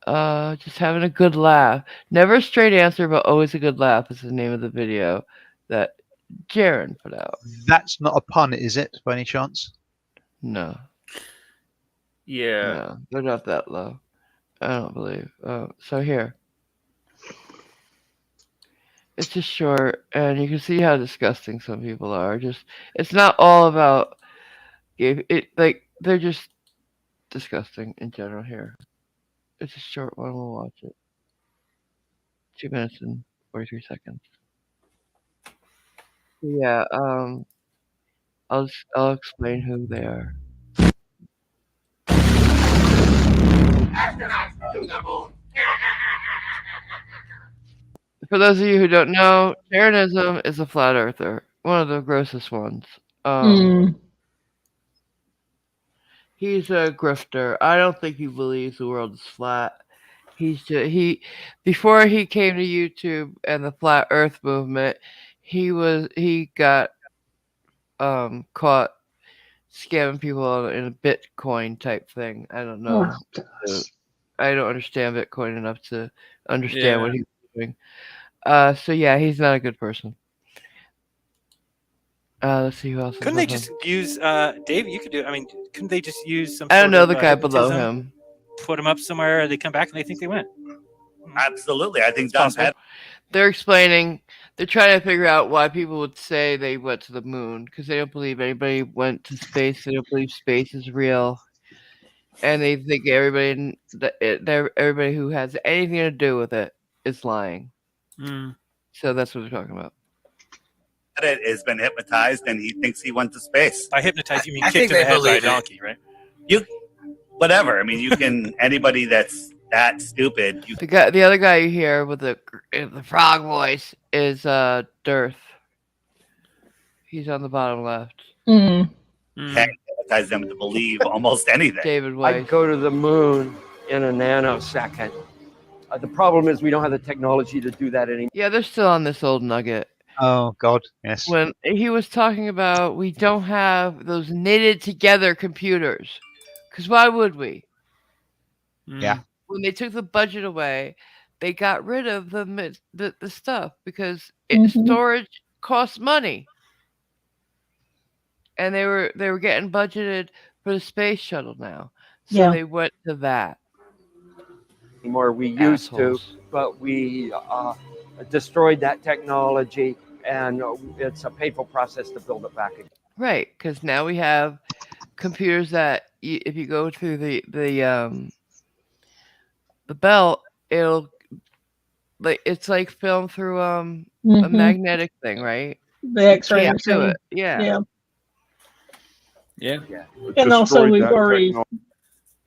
Just having a good laugh. Never a straight answer, but always a good laugh is the name of the video that Jaron put out. That's not a pun, is it, by any chance? No, Yeah. no, they're not that low. I don't believe. So here. It's just short, and you can see how disgusting some people are. It's not all about they're just disgusting in general. Here, it's a short one. We'll watch it. 2 minutes and 43 seconds. Yeah. I'll explain who they are. For those of you who don't know, Terranism is a flat earther, one of the grossest ones. He's a grifter. I don't think he believes the world is flat. Before he came to YouTube and the flat Earth movement, he got caught scamming people in a Bitcoin type thing. I don't know. I don't understand Bitcoin enough to understand what he's doing. So yeah, he's not a good person. Let's see who else. Couldn't they just use Dave? You could do. I mean, couldn't they just use some? I don't know sort the of, guy below hypnotism, him. Put them up somewhere. They come back and they think they went. Absolutely, I think It's possible. They're explaining. They're trying to figure out why people would say they went to the moon because they don't believe anybody went to space. They don't believe space is real, and they think everybody who has anything to do with it is lying. So that's what they're talking about. It has been hypnotized, and he thinks he went to space. By hypnotized, you mean I kicked think in the they head by a believe it. donkey, right? Whatever. I mean, you can anybody that's that stupid. The other guy you hear with the frog voice is Dearth. He's on the bottom left. Can hypnotize them to believe almost anything. David Weiss. I'd go to the moon in a nanosecond. The problem is we don't have the technology to do that anymore. Yeah, they're still on this old nugget. Oh, God, yes. When he was talking about we don't have those knitted together computers. Because why would we? Yeah. When they took the budget away, they got rid of the stuff because storage costs money. And they were getting budgeted for the space shuttle now. So they went to that. Anymore we used to, but we destroyed that technology, and it's a painful process to build it back again. Right, because now we have computers that if you go through the belt, it's like film through a magnetic thing, right? the X-ray Can't do machine. it. Yeah. Yeah. Yeah. And also Destroyed we've that already, technology.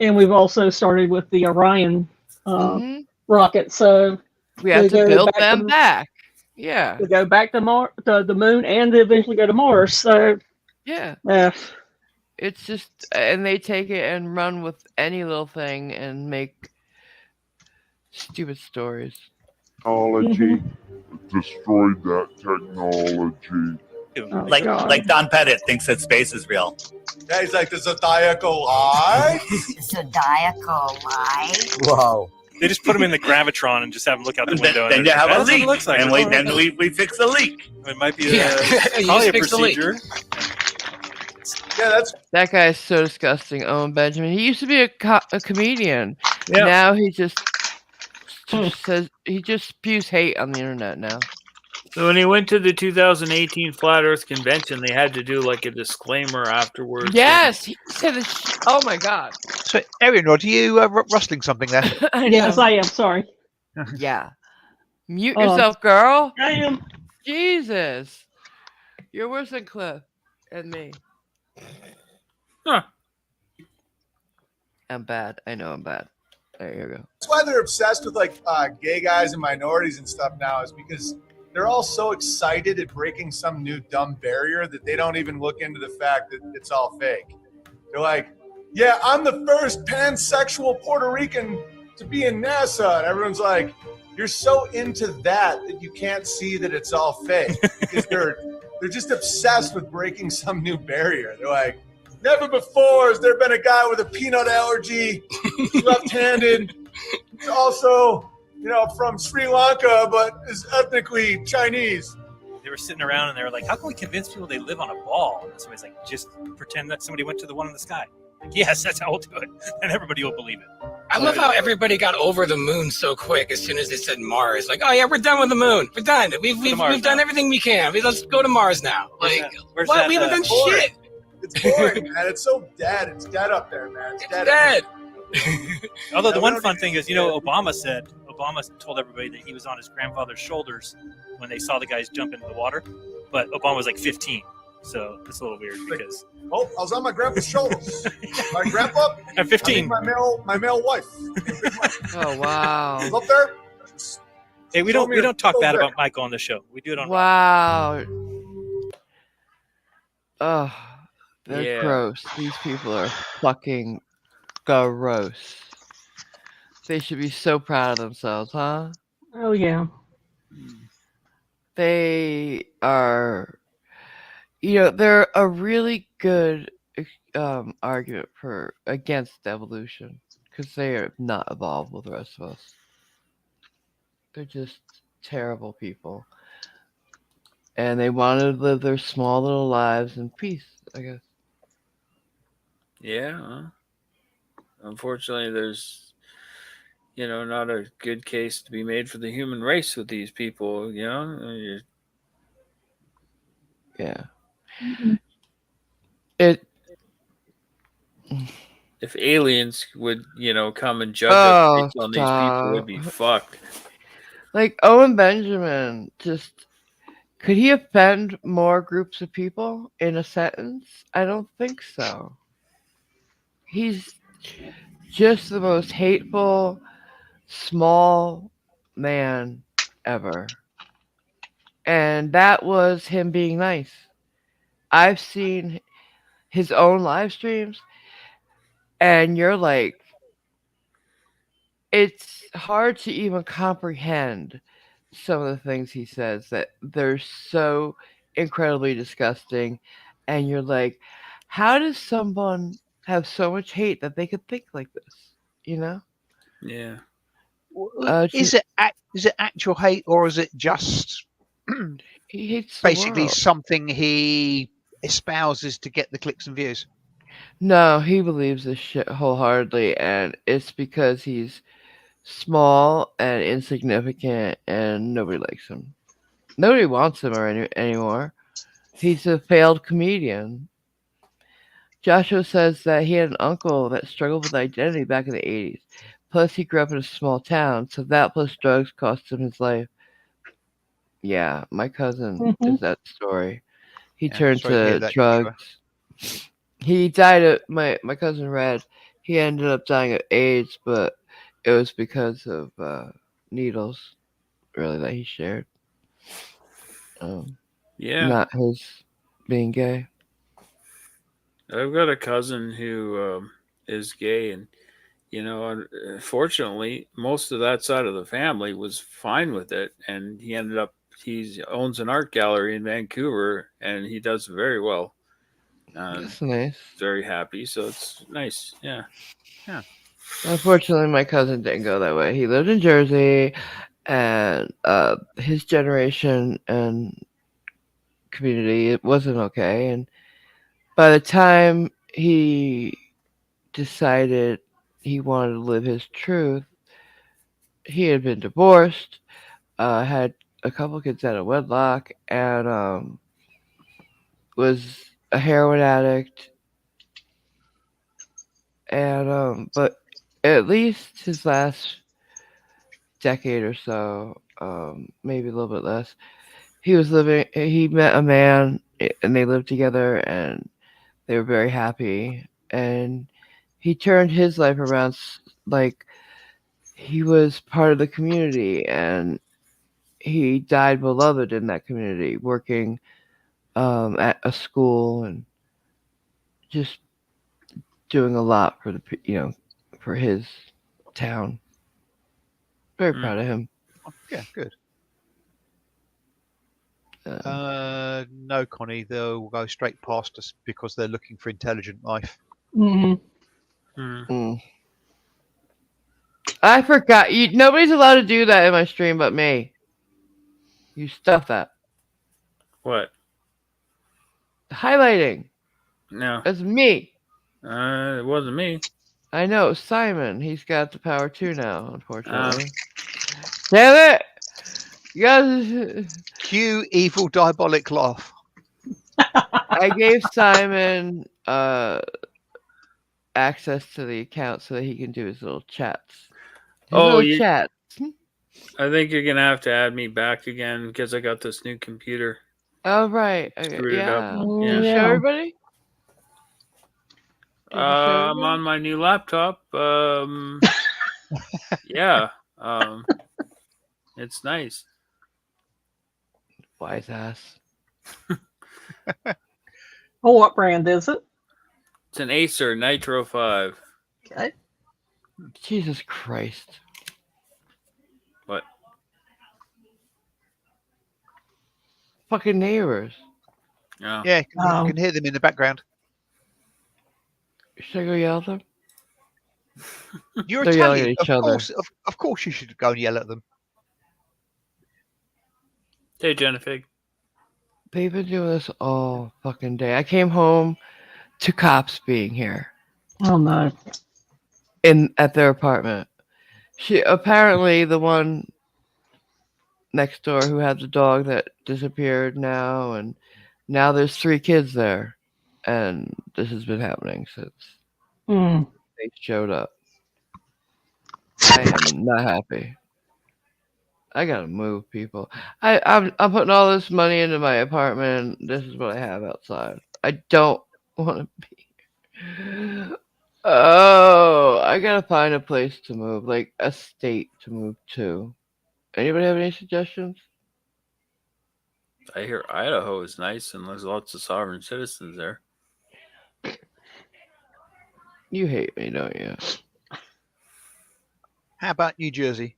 and we've also started with the Orion hmm rocket. So We have to go build back them to back. Yeah. to go back to the moon, and to eventually go to Mars. So Yeah. It's just, and they take it and run with any little thing and make stupid stories. Technology. Destroyed that technology. Oh, Like God. like Don Pettit thinks that space is real. Yeah, he's like the zodiacal lie. Zodiacal lie. Whoa. They just put him in the gravitron and just have him look out the window. Then and you have a that's what it leak, looks like. and we fix the leak. It might be Yeah. You probably a just fix the leak. procedure. Yeah, that's That guy is so disgusting, Owen Benjamin. He used to be a comedian. Yeah. Now he just says, he just spews hate on the internet now. So when he went to the 2018 Flat Earth Convention, they had to do like a disclaimer afterwards. Yes, he said this. Oh my God. So, Erin Rod, are you rustling something there? I Yes, know. I am. Saying. Yeah. Mute Oh. yourself, girl. I am. Jesus. You're worse than Cliff and me. Huh. I'm bad. I know I'm bad. There you go. that's why they're obsessed with like gay guys and minorities and stuff now, is because they're all so excited at breaking some new dumb barrier that they don't even look into the fact that it's all fake. They're like, yeah, I'm the first pansexual Puerto Rican to be in NASA. And everyone's like, you're so into that you can't see that it's all fake. Because they're just obsessed with breaking some new barrier. They're like, never before has there been a guy with a peanut allergy, left-handed, also, from Sri Lanka, but is ethnically Chinese. They were sitting around and they were like, how can we convince people they live on a ball? And somebody's like, just pretend that somebody went to the one in the sky. Like, yes, that's how we'll do it. And everybody will believe it. I love how everybody got over the moon so quick as soon as they said Mars. Like, oh yeah, we're done with the moon. We're done. We've done everything we can. Let's go to Mars now. Like, what? We haven't done shit. It's boring, man. It's so dead. It's dead up there, man. It's dead. Although the one fun thing is, Obama told everybody that he was on his grandfather's shoulders when they saw the guys jump into the water. But Obama was like 15. So it's a little weird because. Oh, I was on my grandpa's shoulders. My grandpa. At 15. My male wife. Oh wow. He's up there. Hey, we don't talk bad about Michael on the show. We do it on. Wow. Oh, they're Yeah. gross. These people are fucking gross. They should be so proud of themselves, huh? Oh yeah. They are, they're a really good argument against evolution, because they are not evolved with the rest of us. They're just terrible people, and they want to live their small little lives in peace, I guess. Yeah. Unfortunately, there's, not a good case to be made for the human race with these people, Yeah. If aliens would, come and judge Oh, us based on these people, would be fucked. Like Owen Benjamin, could he offend more groups of people in a sentence? I don't think so. He's just the most hateful, small man ever. And that was him being nice. I've seen his own live streams, and you're like, it's hard to even comprehend some of the things he says, that they're so incredibly disgusting. And you're like, how does someone have so much hate that they could think like this? Yeah. Is it actual hate, or is it just he hates the basically world. something he espouses to get the clicks and views? No, he believes this shit wholeheartedly, and it's because he's small and insignificant, and nobody likes him. Nobody wants him anymore. He's a failed comedian. Joshua says that he had an uncle that struggled with identity back in the 80s. Plus, he grew up in a small town, so that plus drugs cost him his life. Yeah, my cousin Mhm. is that story. He Yeah, turned sorry to hear to that, Joshua. drugs. He died of my cousin Red. He ended up dying of AIDS, but it was because of needles, really, that he shared. Yeah, Not his being gay. I've got a cousin who is gay, and unfortunately, most of that side of the family was fine with it, and he ended up he owns an art gallery in Vancouver, and he does very well. That's nice. Very happy, so it's nice. Yeah. Unfortunately, my cousin didn't go that way. He lived in Jersey, and his generation and community, it wasn't okay. And by the time he decided he wanted to live his truth, he had been divorced, had a couple kids out of wedlock, and was a heroin addict. And but at least his last decade or so, maybe a little bit less, he was living. He met a man, and they lived together, and they were very happy. And he turned his life around, like he was part of the community, and he died beloved in that community, working at a school and just doing a lot for for his town. Very proud of him. Yeah, good. Um, No, Connie, they'll go straight past us because they're looking for intelligent life. Mhm. I forgot. Nobody's allowed to do that in my stream but me. You stuff that. What? Highlighting. No. That's me. It wasn't me. I know, Simon. He's got the power too now, unfortunately. Damn it! You guys. Cue evil diabolic laugh. I gave Simon access to the account so that he can do his little chats. Chat. I think you're gonna have to add me back again because I got this new computer. Oh right. Okay. Screwed it up. Yeah. Did you show everybody? I'm on my new laptop. Yeah. It's nice. Wise ass. Oh, what brand is it? It's an Acer Nitro 5. Okay. Jesus Christ. What? Fucking neighbors. Yeah. Yeah, you can hear them in the background. Should I go yell at them? You're They're yelling Italian. at each other. Of course, you should go and yell at them. Hey, Jennifer. They've been doing this all fucking day. I came home to cops being here. Oh no. At their apartment. Apparently the one next door who had the dog that disappeared now, and now there's 3 kids there, and this has been happening since they showed up. I am not happy. I gotta move, people. I'm putting all this money into my apartment. This is what I have outside. I don't want to be. Oh, I gotta find a place to move, like a state to move to. Anybody have any suggestions? I hear Idaho is nice and there's lots of sovereign citizens there. You hate me, don't you? How about New Jersey?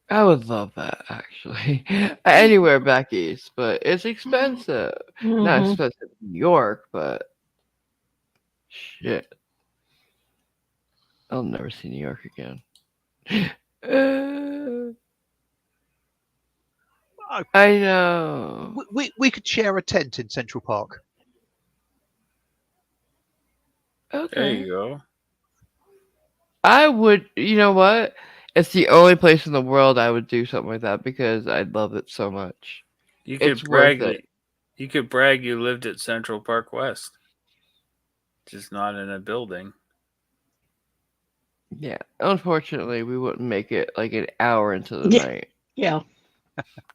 I would love that, actually. Anywhere back east, but it's expensive. Not expensive in New York, but shit. I'll never see New York again. I know. We could share a tent in Central Park. Okay. There you go. I would, you know what? It's the only place in the world I would do something like that because I love it so much. You could It's worth brag. it. You could brag you lived at Central Park West, just not in a building. Yeah. Unfortunately, we wouldn't make it like an hour into the night. Yeah.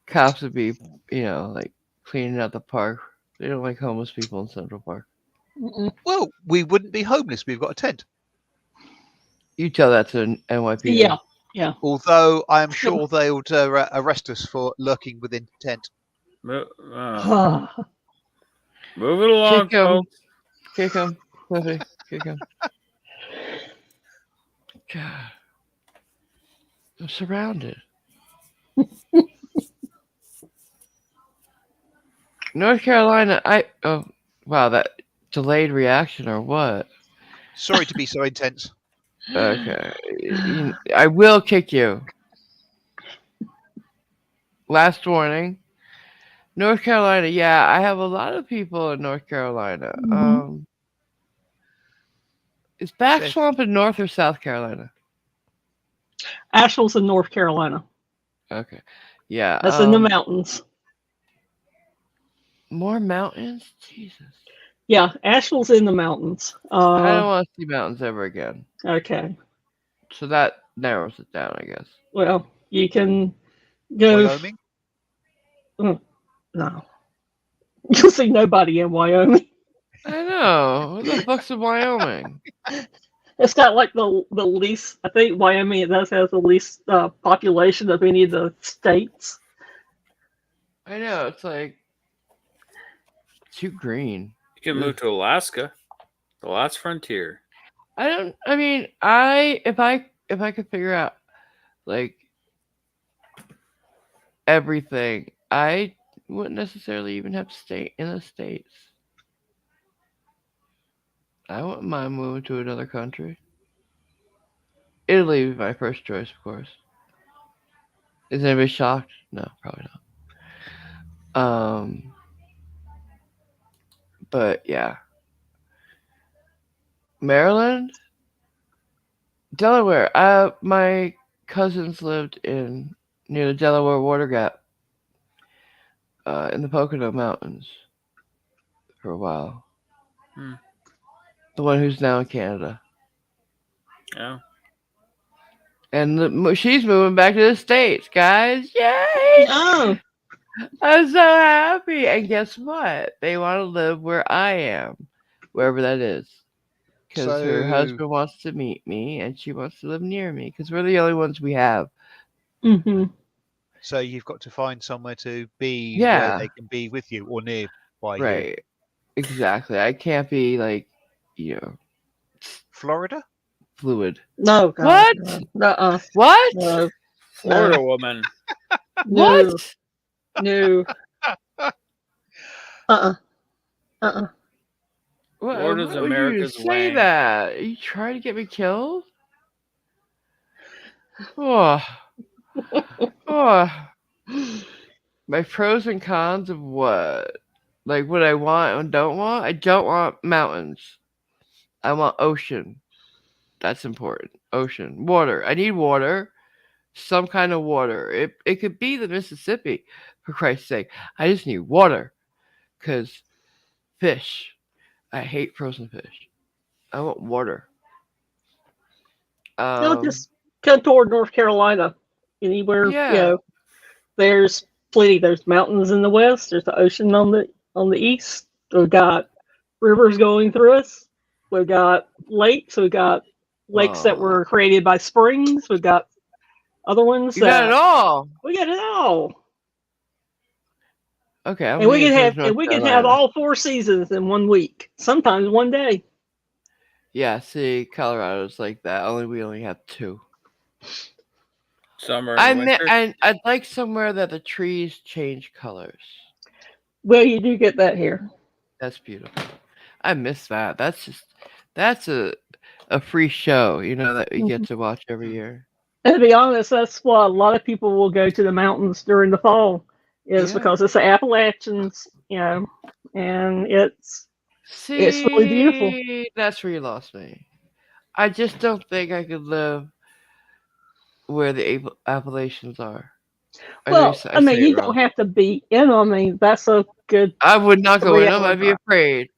cops would be, like cleaning out the park. They don't like homeless people in Central Park. Well, we wouldn't be homeless. We've got a tent. You tell that to NYPD. Yeah, yeah. Although I am sure they would arrest us for lurking within tent. Move it along, Kick him. folks. Kick him. Cliffy. Kick him. God. I'm surrounded. North Carolina, oh wow, that delayed reaction or what? Sorry to be so intense. Okay. I will kick you. Last warning. North Carolina, yeah, I have a lot of people in North Carolina. Is Back Swamp in North or South Carolina? Asheville's in North Carolina. Okay. Yeah. That's in the mountains. More mountains? Jesus. Yeah, Asheville's in the mountains. I don't want to see mountains ever again. Okay. So that narrows it down, I guess. Well, you can go. Wyoming? No. You'll see nobody in Wyoming. I know. What the fuck's in Wyoming? It's got like the least. I think Wyoming does have the least population of any of the states. I know. It's like too green. You can move to Alaska, the last frontier. If I could figure out like everything, I wouldn't necessarily even have to stay in the States. I wouldn't mind moving to another country. Italy would be my first choice, of course. Is anybody shocked? No, probably not. But yeah. Maryland? Delaware. My cousins lived near the Delaware Water Gap in the Pocono Mountains for a while. The one who's now in Canada. Yeah. And she's moving back to the States, guys. Yay! Oh. I'm so happy. And guess what? They want to live where I am, wherever that is. Because her husband wants to meet me, and she wants to live near me, because we're the only ones we have. Mm-hmm. So you've got to find somewhere to be where they can be with you or nearby you. Right. Exactly. I can't be like, Florida? Fluid. No. God, what? No. What? No. Florida woman. What? No. Florida's What America's would you say that? Are you trying to get me killed? Oh. My pros and cons of what? Like what I want and don't want? I don't want mountains. I want ocean. That's important. Ocean. Water. I need water. Some kind of water. It could be the Mississippi, for Christ's sake. I just need water. Because fish. I hate frozen fish. I want water. Just come toward North Carolina. Anywhere, there's plenty. There's mountains in the west. There's the ocean on the east. We've got rivers going through us. We've got lakes. We've got lakes that were created by springs. We've got other ones. You got it all. We got it all. Okay, and we can have all 4 seasons in 1 week. Sometimes 1 day. Yeah, see, Colorado's like that. We only have 2. Summer and winter. And I'd like somewhere that the trees change colors. Well, you do get that here. That's beautiful. I miss that. That's a free show, that we get to watch every year. And to be honest, that's why a lot of people will go to the mountains during the fall, because it's the Appalachians, and it's really beautiful. That's where you lost me. I just don't think I could live where the Appalachians are. Well, you don't have to be in them. That's a good. I would not go in them. I'd be afraid.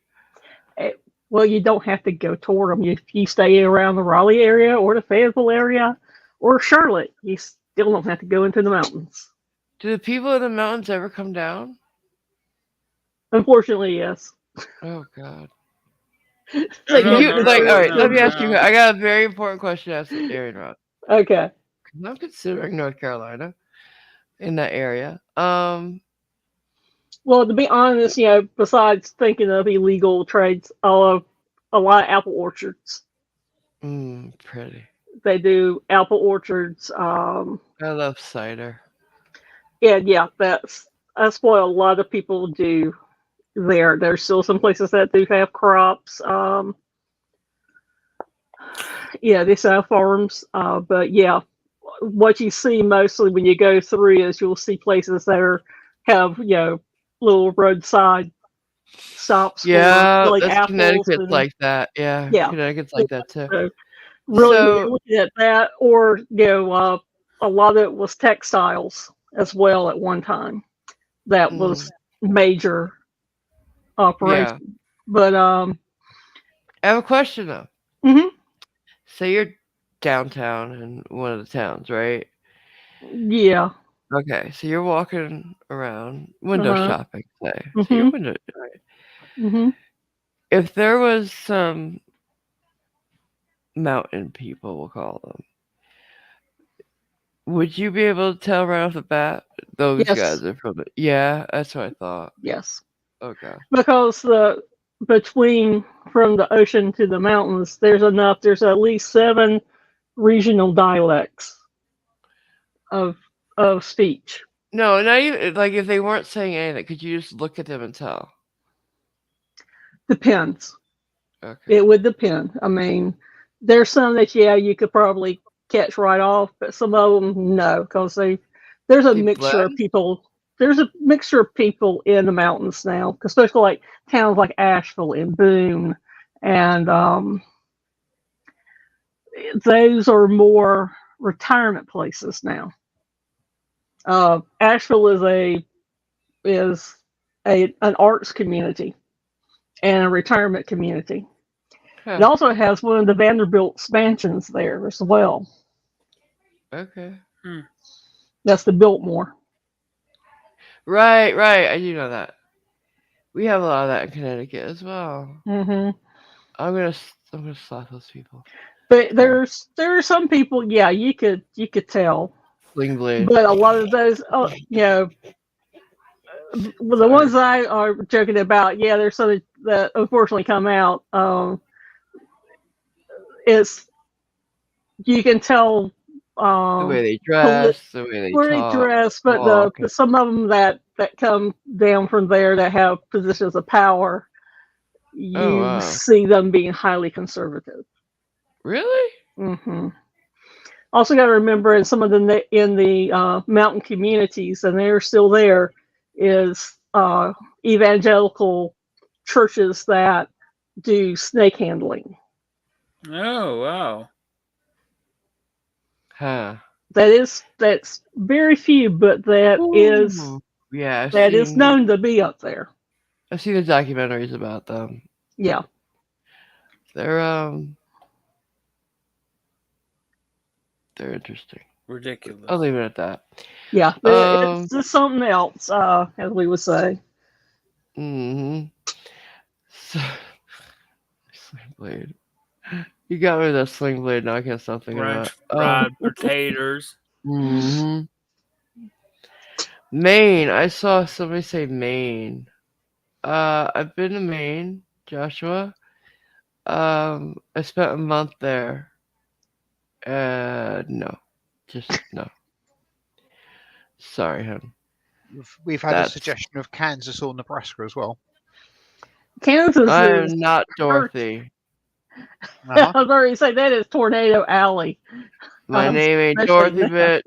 Well, you don't have to go toward them. If you stay around the Raleigh area or the Fayetteville area or Charlotte, you still don't have to go into the mountains. Do the people in the mountains ever come down? Unfortunately, yes. Oh God. They not You definitely like sure all still right? Let me still ask you. I got a very important question to ask Aaron Rod. okay. I'm considering North Carolina in that area. Well, to be honest, besides thinking of illegal trades, a lot of apple orchards. Pretty. They do apple orchards. I love cider. Yeah, that's what a lot of people do there. There's still some places that do have crops. Yeah, they sell farms. But yeah, what you see mostly when you go through is you'll see places that have little roadside stops Yeah, for like that's apples Connecticut's and like that. Yeah, yeah. Connecticut's like that too. So really, when you're So looking at that, or a lot of it was textiles as well at one time. That was major operation. yeah, But I have a question though. mhm. Say you're downtown in one of the towns, right? Yeah. Okay, so you're walking around window Uh-huh. shopping, say. So you're Mhm. window, right? Mhm. If there was some mountain people, we'll call them, would you be able to tell right off the bat those Yes. guys are from it? Yeah, that's what I thought. Yes. Okay. Because between from the ocean to the mountains, there's at least 7 regional dialects of speech. No, not even like if they weren't saying anything, could you just look at them and tell? Depends. Okay. It would depend. I mean, there's some that you could probably catch right off, but some of them no, because there's a They mixture of blend? people. There's a mixture of people in the mountains now, especially like towns like Asheville and Boone, and those are more retirement places now. Asheville is an arts community and a retirement community. Huh. It also has one of the Vanderbilt expansions there as well. Okay. That's the Biltmore. Right. I do know that. We have a lot of that in Connecticut as well. Mm-hmm. I'm gonna slap those people. But there are some people, you could tell. Sling blade. But a lot of those, the ones I are joking about, there's some that unfortunately come out. You can tell the way they dress, the way they talk. dress, but some of them that come down from there that have positions of power, you see them being highly conservative. Really? Mm-hmm. Also, got to remember in some of the mountain communities, and they're still there, is evangelical churches that do snake handling. Oh wow. Huh. That's very few, but that is is known to be up there. I've seen the documentaries about them. Yeah. They're interesting. Ridiculous. I'll leave it at that. Yeah. It's just something else, as we would say. Mm-hmm. Sling blade. You got me with that sling blade. Now I can't stop thinking about fried potatoes. Mm-hmm. Maine. I saw somebody say Maine. I've been to Maine, Joshua. I spent a month there. No. Just no. Sorry, hon. We've had a suggestion of Kansas or Nebraska as well. Kansas I'm is not Dorothy. I was already saying that is Tornado Alley. My name ain't Dorothy, bitch.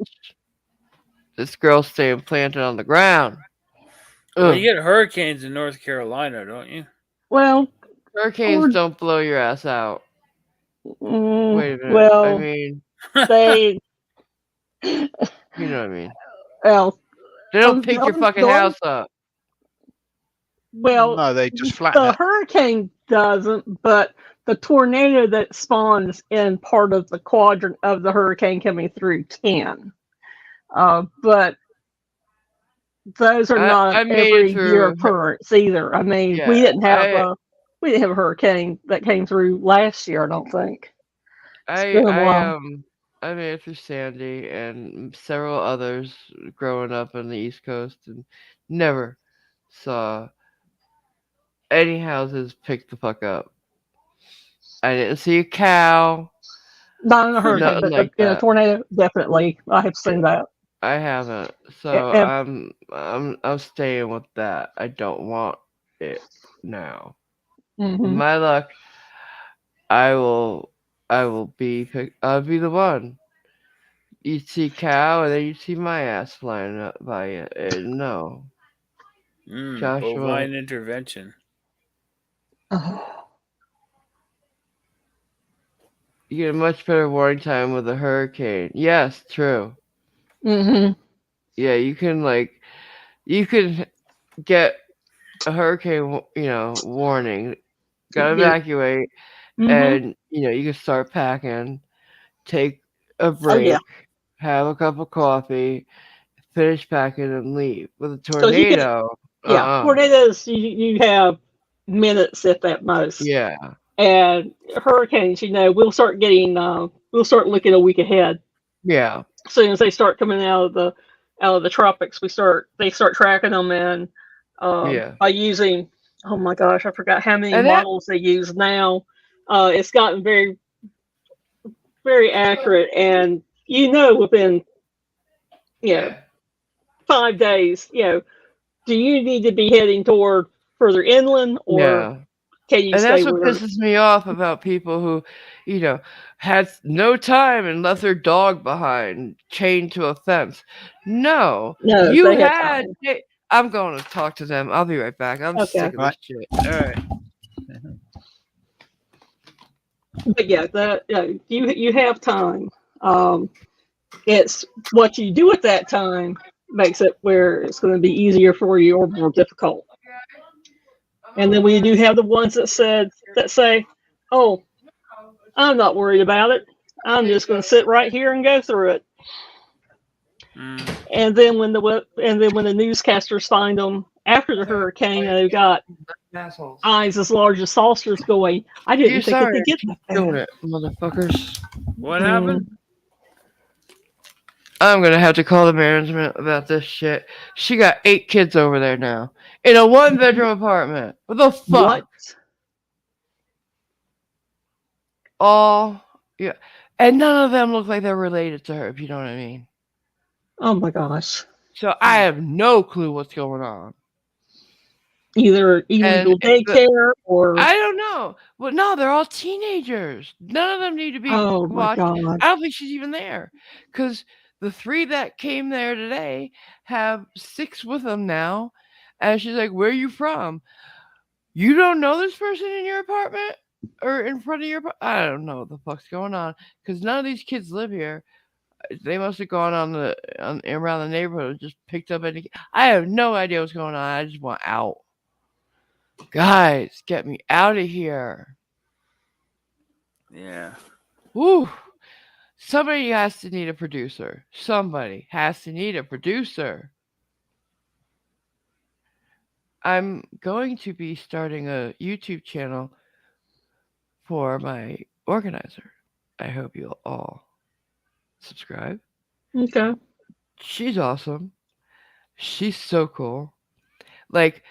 This girl's staying planted on the ground. Well, you get hurricanes in North Carolina, don't you? Well, hurricanes don't blow your ass out. Wait a minute. Well, I mean, they. You know what I mean? Well, they don't pick your fucking house up. Well, no, they just flatten the it. hurricane doesn't, but the tornado that spawns in part of the quadrant of the hurricane coming through can. But those are not I made every it year through. occurrence either. I mean, Yeah, we didn't have a hurricane that came through last year. I don't think. It's been a while. I made it through Sandy and several others growing up on the East Coast, and never saw any houses pick the fuck up. I didn't see a cow. Not in a hurricane, Nothing but like in a that. tornado, definitely. I have seen that. I haven't. So And, I'm staying with that. I don't want it now. mhm. My luck, I'll be I'll be the one. You'd see cow, and then you'd see my ass flying up by it. And no, Joshua, Bovine intervention. you get a much better warning time with a hurricane. Yes, true. Mhm. Yeah, you can get a hurricane, warning. Gotta Yeah. evacuate, Mhm. and you can start packing, take a Oh break, yeah. have a cup of coffee, finish packing, and leave. With a Because you can. tornado, Yeah, tornadoes. You have minutes at that most. yeah, And hurricanes, we'll start getting. We'll start looking a week ahead. yeah, As soon as they start coming out of the tropics, they start tracking them and yeah. by using, oh my gosh, I forgot how many And that, models they use now. It's gotten very, very accurate, and within yeah. 5 days, do you need to be heading toward further inland, or Yeah. can you And stay that's what where? pisses me off about people who, had no time and left their dog behind, chained to a fence. No, No, you they had had. time. I'm going to talk to them. I'll be right back. I'm Okay. sick of this shit. All right. But yeah, you have time. It's what you do at that time makes it where it's going to be easier for you or more difficult. And then we do have the ones that say, "Oh, I'm not worried about it. I'm just going to sit right here and go through it." And then when the newscasters find them after the hurricane, and they've got eyes as large as saucers going, "I didn't think it could get that bad." Doing it, motherfuckers. What happened? I'm gonna have to call the management about this shit. She got 8 kids over there now in a 1-bedroom apartment. What the fuck? What? All yeah, and none of them look like they're related to her. If you know what I mean. Oh my gosh. So I have no clue what's going on. Either illegal daycare or I don't know. Well, no, they're all teenagers. None of them need to be oh my watched. god. I don't think she's even there, because the 3 that came there today have 6 with them now, and she's like, "Where are you from? You don't know this person in your apartment or in front of your apartment?" I don't know what the fuck's going on, because none of these kids live here. They must have gone around the neighborhood and just picked up any. I have no idea what's going on. I just want out. Guys, get me out of here. Yeah. Woo. Somebody has to need a producer. Somebody has to need a producer. I'm going to be starting a YouTube channel for my organizer. I hope you'll all subscribe. Okay. She's awesome. She's so cool. Like,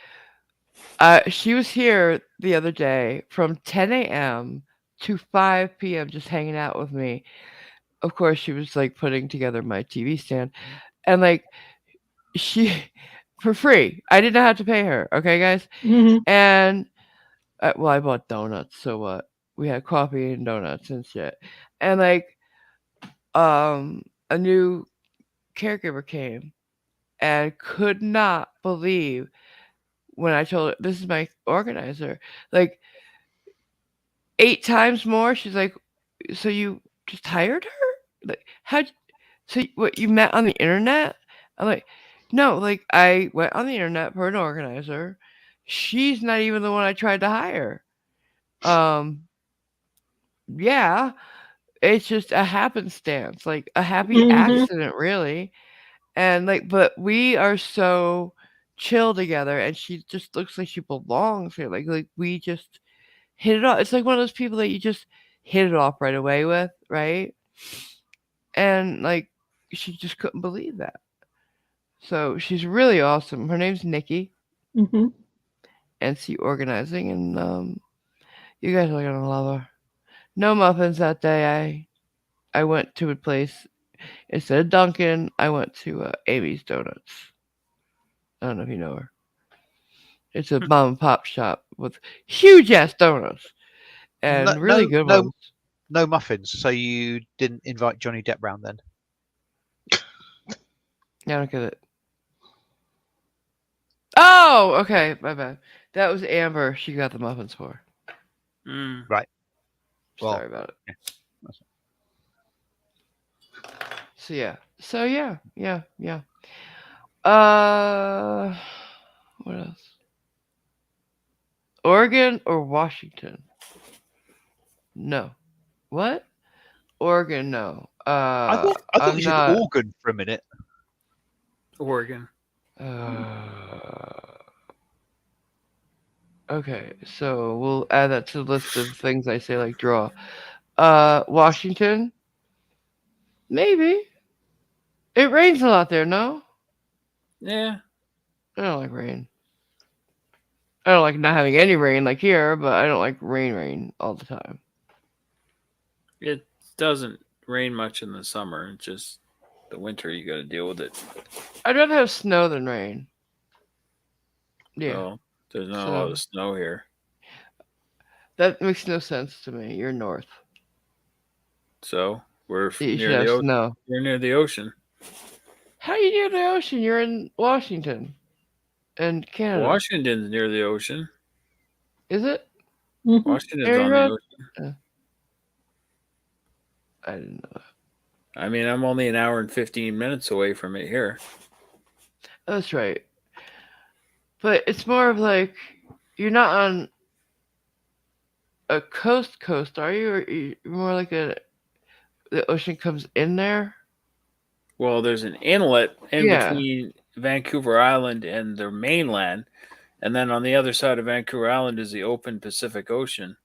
she was here the other day from 10 a.m. to 5 p.m. just hanging out with me. Of course, she was like putting together my TV stand, and like she for free. I did not have to pay her. Okay, guys. Mm-hmm. And well, I bought donuts, so what? We had coffee and donuts and shit. And like, a new caregiver came and could not believe when I told her this is my organizer. Like 8 times more. She's like, "So you just hired her? Like, so what, you met on the internet?" I'm like, "No, like I went on the internet for an organizer. She's not even the one I tried to hire." Yeah, it's just a happenstance, like a happy accident, really. And like, but we are so chill together, and she just looks like she belongs here. Like we just hit it off. It's like one of those people that you just hit it off right away with, right? And like, she just couldn't believe that. So she's really awesome. Her name's Nikki. Mm-hmm. NC Organizing, and you guys are gonna love her. No muffins that day. I went to a place instead of Dunkin'. I went to Amy's Donuts. I don't know if you know her. It's a mom and pop shop with huge ass donuts and really good ones. No muffins. So you didn't invite Johnny Depp round then? Yeah, I don't get it. Oh, okay, my bad. That was Amber. She got the muffins for. Right. Sorry about it. So yeah. What else? Oregon or Washington? No. What? Oregon? No. I thought you said Oregon for a minute. Oregon. Okay, so we'll add that to the list of things I say like draw. Washington? Maybe. It rains a lot there, no? Yeah. I don't like rain. I don't like not having any rain like here, but I don't like rain all the time. It doesn't rain much in the summer. It's just the winter you got to deal with it. I'd rather have snow than rain. Yeah. Well, there's not a lot of snow here. That makes no sense to me. You're north. So we're You near should have the snow. You're near the ocean. How are you near the ocean? You're in Washington and Canada. Washington's near the ocean. Is it? Mm-hmm. Washington's on the ocean. Yeah. I didn't know that. I mean, I'm only an hour and 15 minutes away from it here. That's right. But it's more of like, you're not on a coast, are you? Or you're more like the ocean comes in there? Well, there's an inlet in between Vancouver Island and the mainland. And then on the other side of Vancouver Island is the open Pacific Ocean.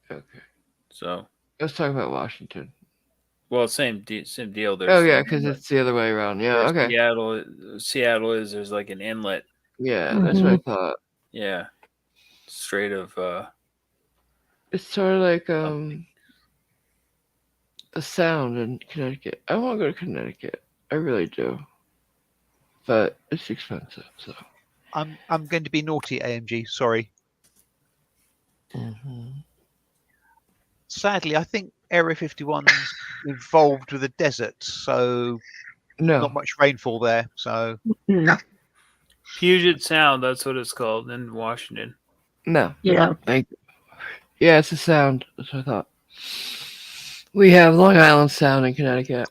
Okay. So let's talk about Washington. Well, same deal. There's because it's the other way around. Yeah, okay. Seattle is there's like an inlet. Yeah, that's what I thought. Yeah, straight of. It's sort of like a sound in Connecticut. I want to go to Connecticut. I really do, but it's expensive. So I'm going to be naughty, AMG. Sorry. Mm-hmm. Sadly, I think Area 51's involved with a desert, so not much rainfall there. So Puget Sound, that's what it's called in Washington. No. Yeah. Yeah, it's a sound. That's what I thought. We have Long Island Sound in Connecticut.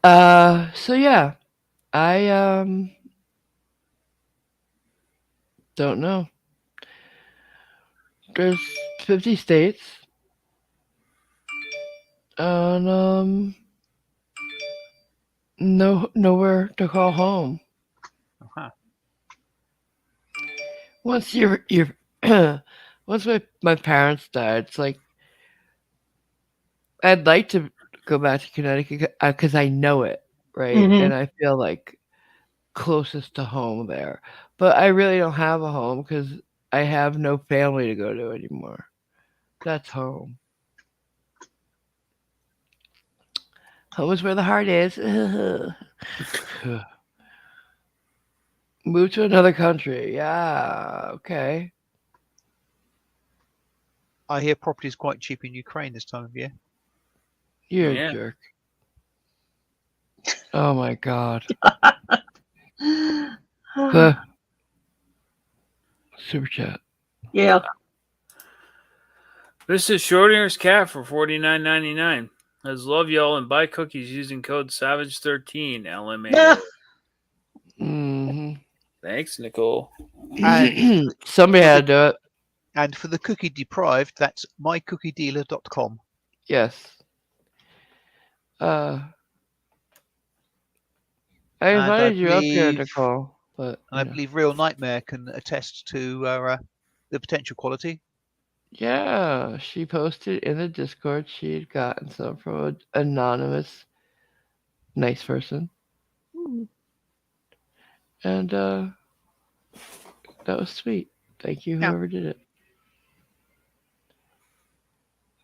So yeah, I don't know. There's 50 states. And nowhere to call home. Uh-huh. Once once my parents died, it's like I'd like to go back to Connecticut because I know it, right? Mm-hmm. And I feel like closest to home there. But I really don't have a home because I have no family to go to anymore. That's home. Home is where the heart is. Move to another country. Yeah, okay. I hear property is quite cheap in Ukraine this time of year. You're a jerk. Oh my God. Super chat. Yeah. This is Schrodinger's cat for $49.99. Says love y'all and buy cookies using code Savage13 LMA. Mm-hmm. Thanks, Nicole. Somebody had to do it. And for the cookie deprived, that's mycookiedealer.com. Yes. I And I invited you up here, believe- Nicole, but And I believe Real Nightmare can attest to the potential quality. yeah, she posted in the Discord she had gotten some from an anonymous nice person. And that was sweet. Thank you, Yeah. whoever did it.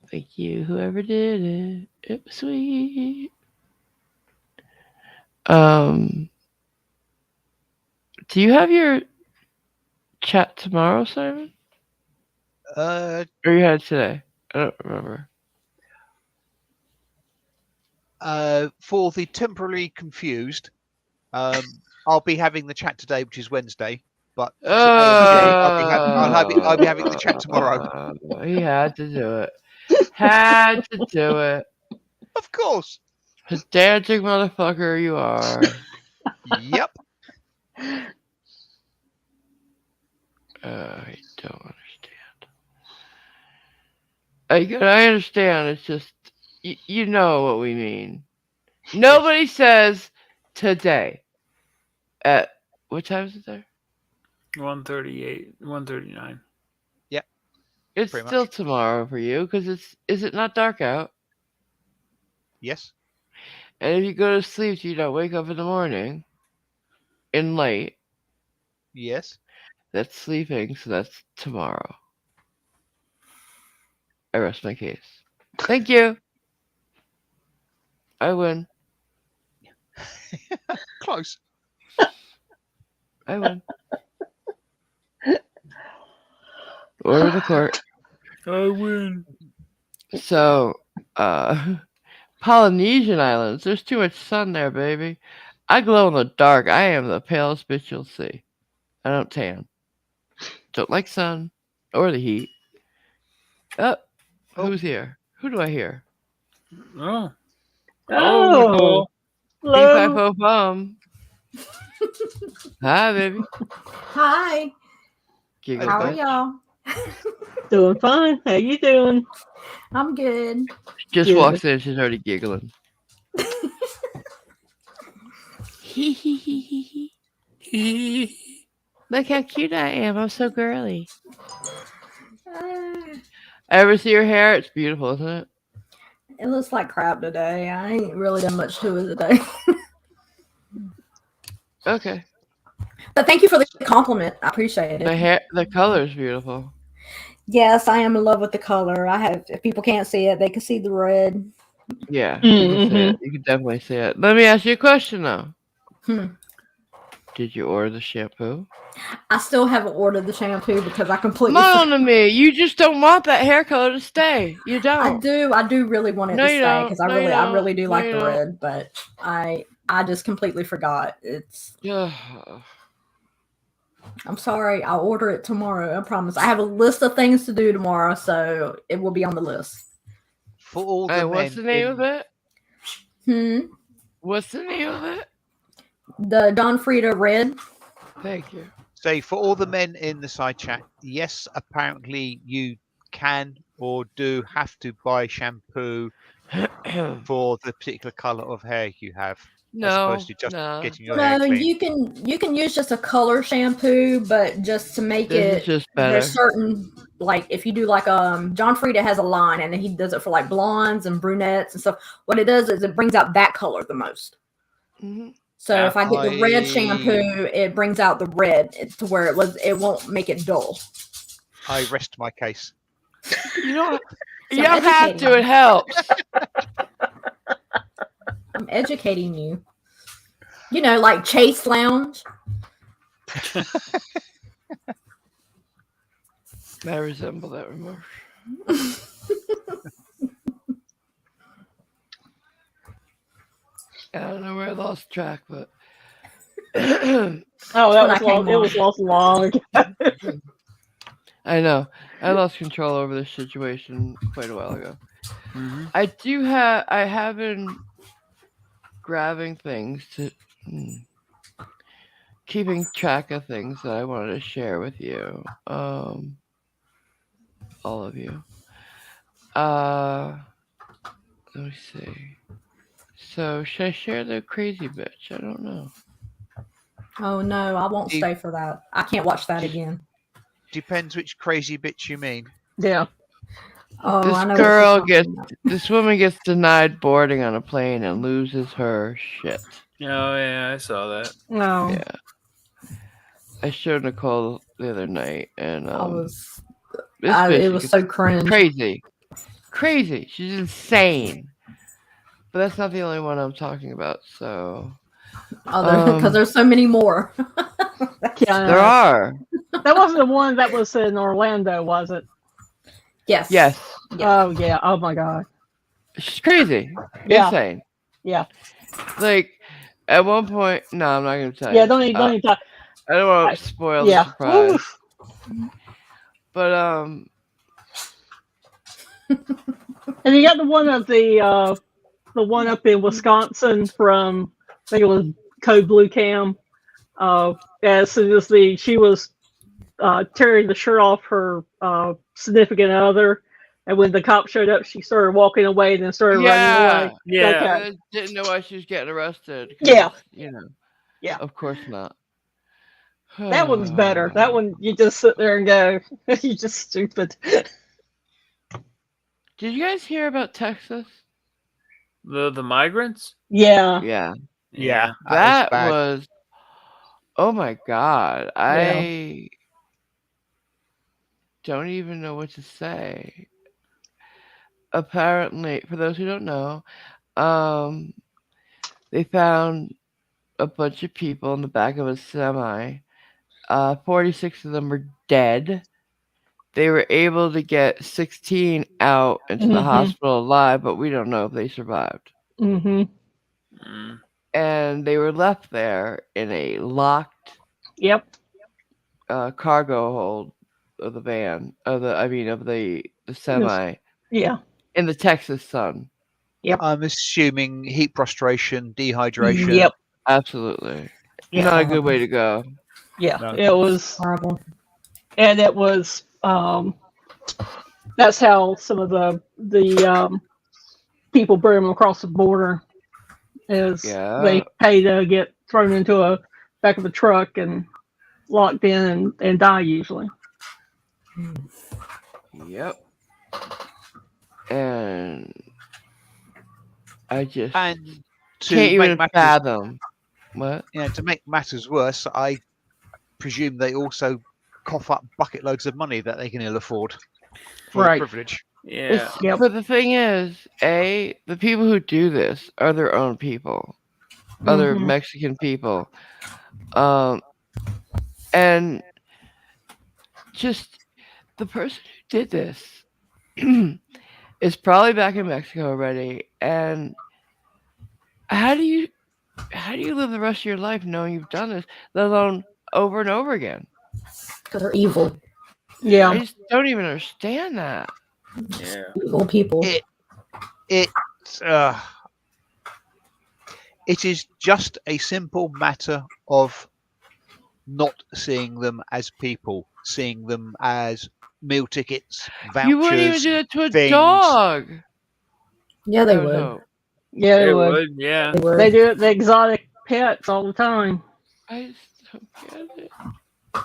Thank you, whoever did it. It was sweet. Do you have your chat tomorrow, Simon? Or you had it today? I don't remember. For the temporarily confused, I'll be having the chat today, which is Wednesday. But for I'll be having the chat tomorrow. He had to do it. Had to do it. Of course. Pedantic motherfucker you are. Yep. I don't understand. I understand. It's just, you know what we mean. Nobody says today. At what time is it there? 1:38, 1:39. Yeah. It's pretty still much. tomorrow for you because is it not dark out? Yes. And if you go to sleep, you don't wake up in the morning in light. Yes. That's sleeping, so that's tomorrow. I rest my case. Thank you. I win. Close. I win. Order the court. I win. So, Polynesian Islands. There's too much sun there, baby. I glow in the dark. I am the palest bitch you'll see. I don't tan. Don't like sun or the heat. Oh, who's here? Who do I hear? Oh. Oh, Nicole. hello. Bum. Hi, baby. Hi. Giggle How are bitch. y'all? Doing fine. How you doing? I'm good. Just Good. walks in. She's already giggling. Hee hee hee hee hee. Look how cute I am. I'm so girly. Ever see her hair? It's beautiful, isn't it? It looks like crap today. I ain't really done much to it today. Okay. But thank you for the compliment. I appreciate it. The color's beautiful. Yes, I am in love with the color. If people can't see it, they can see the red. Yeah, you can see it. You can definitely see it. Let me ask you a question though. Did you order the shampoo? I still haven't ordered the shampoo because I completely Come on to me. You just don't want that hair color to stay. You don't. I do really want it No, to you stay don't. because No, you I don't. really do No, like you the don't. red, but I just completely forgot. I'm sorry. I'll order it tomorrow. I promise. I have a list of things to do tomorrow, so it will be on the list. For all the Hey, men what's the name of it? What's the name of it? The Don Frida red. Thank you. So for all the men in the side chat, yes, apparently you can or do have to buy shampoo for the particular color of hair you have, as opposed to just getting your hair clean. You can use just a color shampoo, but just to make This is it just better. there's certain, like if you do like John Frieda has a line and he does it for like blondes and brunettes and stuff. What it does is it brings out that color the most. Mm-hmm. So if I get the red shampoo, it brings out the red to where it won't make it dull. I rest my case. You don't have to. It helps. I'm educating you. You know, like Chase Lounge. I resemble that remark. I don't know where I lost track, but It was lost long ago. I know. I lost control over this situation quite a while ago. Mm-hmm. I have been grabbing things to keeping track of things that I wanted to share with you. All of you. Let me see. So should I share the crazy bitch? I don't know. Oh no, I won't stay for that. I can't watch that again. Depends which crazy bitch you mean. Yeah. Oh, This I know. girl this woman gets denied boarding on a plane and loses her shit. Oh yeah, I saw that. No. Yeah. I showed Nicole the other night, and I was. this It bitch was is so cringe. crazy. She's insane. But that's not the only one I'm talking about. So, Because there's so many more. Yeah, there are. That wasn't the one that was in Orlando, was it? Yes. Yes. Oh yeah. Oh my god. She's crazy. Yeah. Insane. Yeah. Like, at one point, no, I'm not going to tell you. Yeah. Don't even talk. I don't want to spoil yeah. the surprise. Oof. But, And you got the one of the one up in Wisconsin from, I think it was Code Blue Cam. As soon as she was tearing the shirt off her significant other, and when the cop showed up, she started walking away and then started running away. Yeah. Okay. I didn't know why she was getting arrested. 'Cause, Yeah. You know. Yeah. Of course not. That one's better. That one, you just sit there and go, "You just stupid." Did you guys hear about Texas? The migrants? Yeah. Yeah. Yeah, That bad. was. Oh my god. I don't even know what to say. Apparently, for those who don't know, they found a bunch of people in the back of a semi. 46 of them were dead. They were able to get 16 out into the hospital alive, but we don't know if they survived. Mm-hmm. And they were left there in a locked cargo hold of the van, of the semi. Yeah. In the Texas sun. Yep. I'm assuming heat prostration, dehydration. Yep. Absolutely. Yeah. Not a good way to go. Yeah. No. It was horrible. And it was that's how some of the people bring them across the border is they pay to get thrown into a back of a truck and locked in and die usually. Yep. And I just And to can't even make matters, fathom. What? Yeah, to make matters worse, I presume they also cough up bucket loads of money that they can ill afford for Right. privilege. Yeah. But the thing is, the people who do this are their own people, other Mexican people, and just the person who did this is probably back in Mexico already. And how do you live the rest of your life knowing you've done this, let alone over and over again? Because they're evil. Yeah. I just don't even understand that. Yeah. Evil people. It is just a simple matter of not seeing them as people, seeing them as meal tickets, vouchers. You wouldn't even do that to a things. dog. Yeah, they I would would. hope. Yeah, They they would. would, yeah. They would. They do it. The exotic pets all the time. I just don't get it.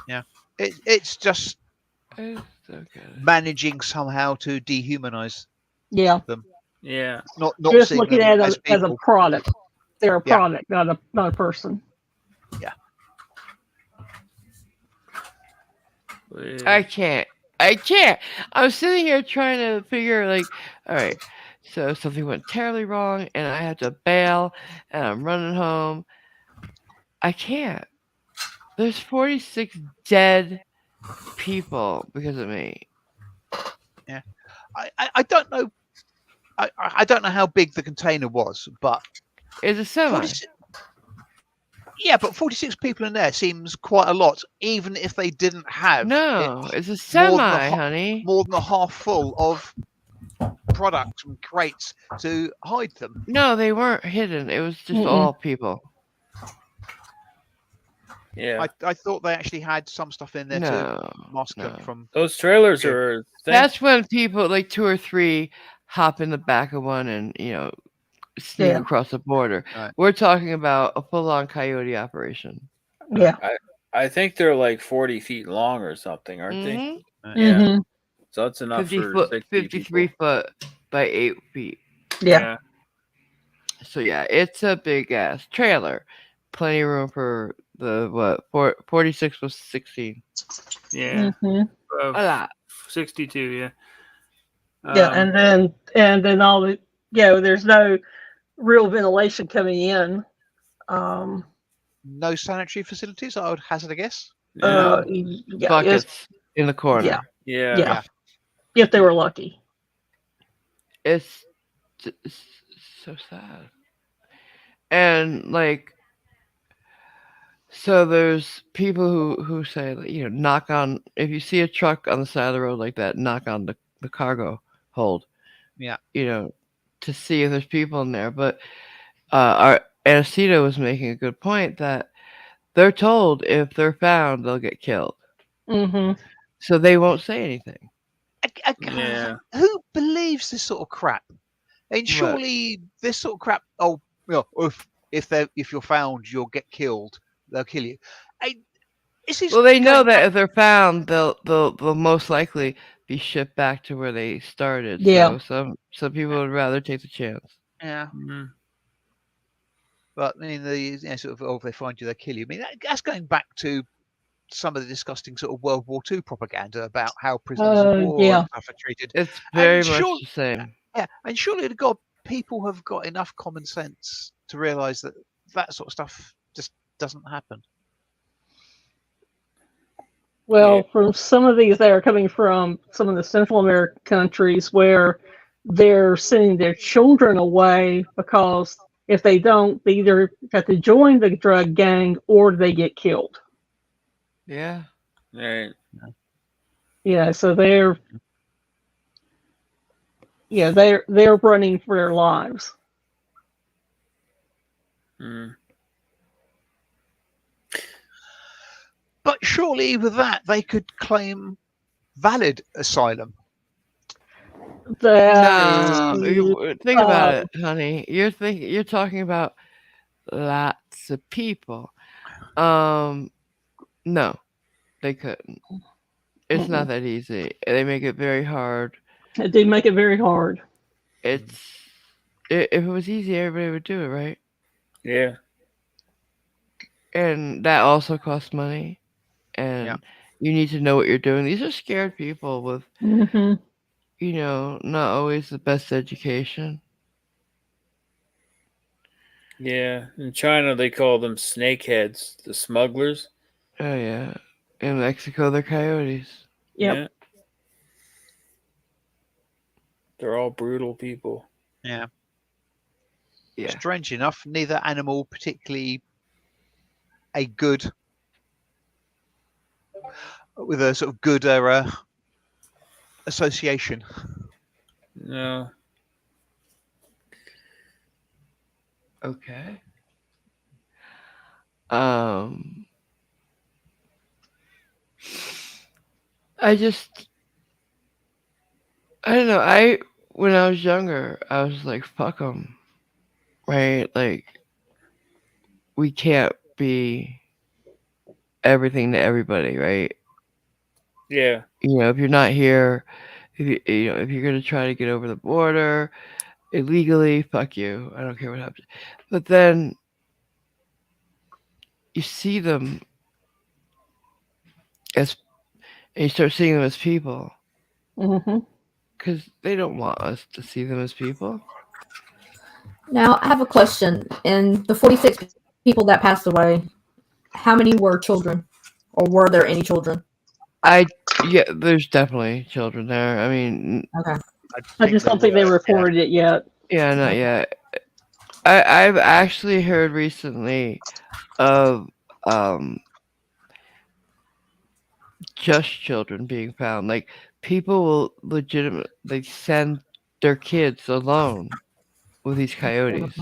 Yeah, it's just I just don't get it. managing somehow to dehumanize Yeah. them. Yeah. Not Just seeing looking them at as it as a people. product. They're a Yeah. product, not a person. I can't. I'm sitting here trying to figure, like, all right, so something went terribly wrong and I have to bail and I'm running home. I can't. There's 46 dead people because of me. Yeah, I don't know. I don't know how big the container was, but It's a semi. 46 yeah, but 46 people in there seems quite a lot, even if they didn't have No, it's a more semi, than a honey. more than a half full of products and crates to hide them. No, they weren't hidden. It was just all people. Yeah. I thought they actually had some stuff in there to mask them from. Those trailers are. That's when people, like 2 or 3, hop in the back of one and sneak Yeah. across the border. Right. We're talking about a full-on coyote operation. Yeah. I think they're like 40 feet long or something, aren't they? Mhm. Yeah. Mhm. So that's enough 50 for foot, 60 53 people. foot by 8 feet. Yeah. So yeah, it's a big ass trailer. Plenty of room for the 46 plus 16. Yeah. Mhm. A lot. 62, yeah. Yeah, and then all the there's no real ventilation coming in. No sanitary facilities, I would hazard a guess. Yeah. Yeah, Buckets in the corner. yeah, Yeah. if they were lucky. It's so sad. And like, so there's people who say that, knock on, if you see a truck on the side of the road like that, knock on the cargo hold, Yeah. to see if there's people in there. But our Anacita was making a good point that they're told if they're found, they'll get killed. Mm-hmm. So they won't say anything. Yeah. Who believes this sort of crap? And What? surely this sort of crap. If you're found, you'll get killed. They'll kill you. Well, they know that if they're found, they'll most likely be shipped back to where they started. Yeah. So some people would rather take the chance. Yeah. Mhm. But I mean, sort of, if they find you, they kill you. I mean, that's going back to some of the disgusting sort of World War II propaganda about how prisoners of war Yeah. and stuff are treated. It's very And much the same. Yeah, and surely to God, people have got enough common sense to realise that that sort of stuff just doesn't happen. Well, from some of these that are coming from some of the Central American countries where they're sending their children away because if they don't, they either have to join the drug gang or they get killed. Yeah. Right. Yeah, so they're running for their lives. Mm. But surely with that, they could claim valid asylum. No, think about it, honey. You're talking about lots of people. No, they couldn't. It's not that easy. They make it very hard. It did make it very hard. If it was easy, everybody would do it, right? Yeah. And that also costs money. And you need to know what you're doing. These are scared people with, not always the best education. Yeah. In China, they call them snakeheads, the smugglers. Oh, yeah. In Mexico, they're coyotes. Yep. Yeah. They're all brutal people. Yeah. Yeah. Strange enough, neither animal particularly a good, with a sort of good association. No. Okay. I don't know. When I was younger, I was like, fuck them. Right? Like, we can't be everything to everybody, right? Yeah. If you're not here, if you're going to try to get over the border illegally, fuck you. I don't care what happens. But then you see them and you start seeing them as people. Because they don't want us to see them as people. Now, I have a question. In the 46 people that passed away, how many were children? Or were there any children? There's definitely children there. I mean... Okay. I just don't think they reported it yet. Yeah, not yet. I've actually heard recently of just children being found. Like, people will legitimately send their kids alone with these coyotes.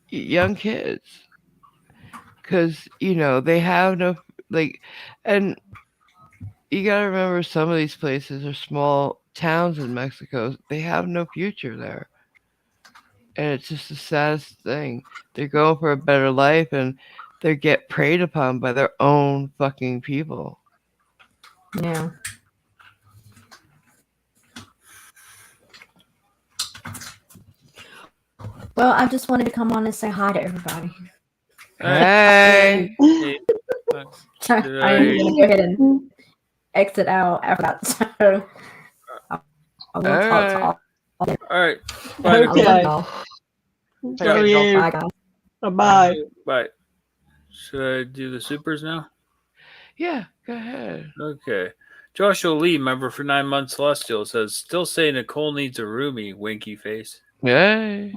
Young kids. Because, they have no... and you gotta remember some of these places are small towns in Mexico, they have no future there. And it's just the saddest thing. They're going for a better life, and they get preyed upon by their own fucking people. Yeah. Well, I just wanted to come on and say hi to everybody. Hey. I'm going to go ahead and exit out after that. So I will talk to all. All right. Bye, okay. Love you. Bye, guys. Bye. Bye. Should I do the supers now? Yeah, go ahead. Okay. Joshua Lee, member for 9 months Celestial, says, still say Nicole needs a roomie, winky face. Yay.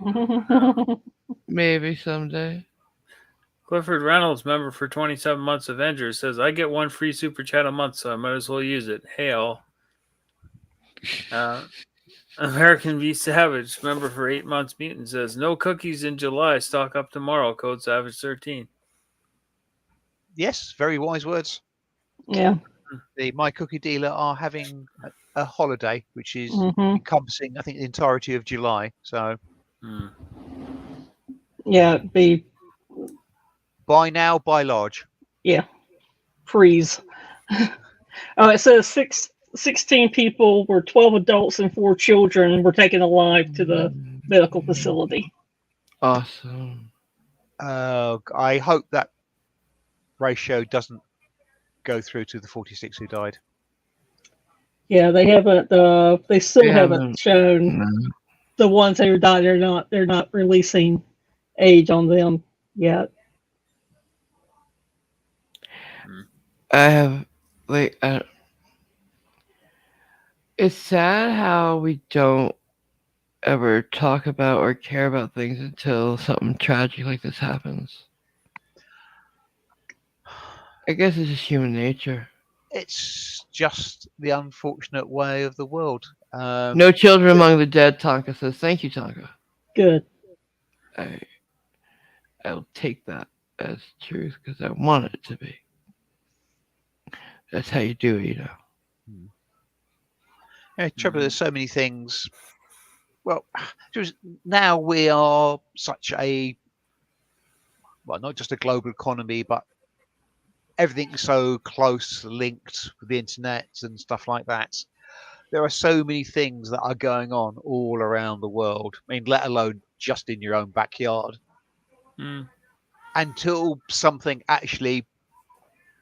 Maybe someday. Clifford Reynolds, member for 27 months Avengers, says, I get one free super chat a month, so I might as well use it. Hey, all. American V Savage, member for 8 months Mutant, says, no cookies in July. Stock up tomorrow. Code Savage 13. Yes, very wise words. Yeah. The My Cookie dealer are having a holiday, which is encompassing, I think, the entirety of July. So, yeah, be buy now, buy large. Yeah, freeze. It says 16 people, were 12 adults and 4 children were taken alive to the medical facility. Awesome. I hope that ratio doesn't go through to the 46 who died. Yeah, they haven't. They still haven't shown the ones who died. They're not releasing age on them yet. I have it's sad how we don't ever talk about or care about things until something tragic like this happens. I guess it's just human nature. It's just the unfortunate way of the world. No children among the dead, Tonka says. Thank you, Tonka. Good. I'll take that as truth because I want it to be. That's how you do it, you know. Yeah, trouble. There's so many things. Well, now we are such a not just a global economy, but everything's so close linked with the internet and stuff like that. There are so many things that are going on all around the world. I mean, let alone just in your own backyard. Until something actually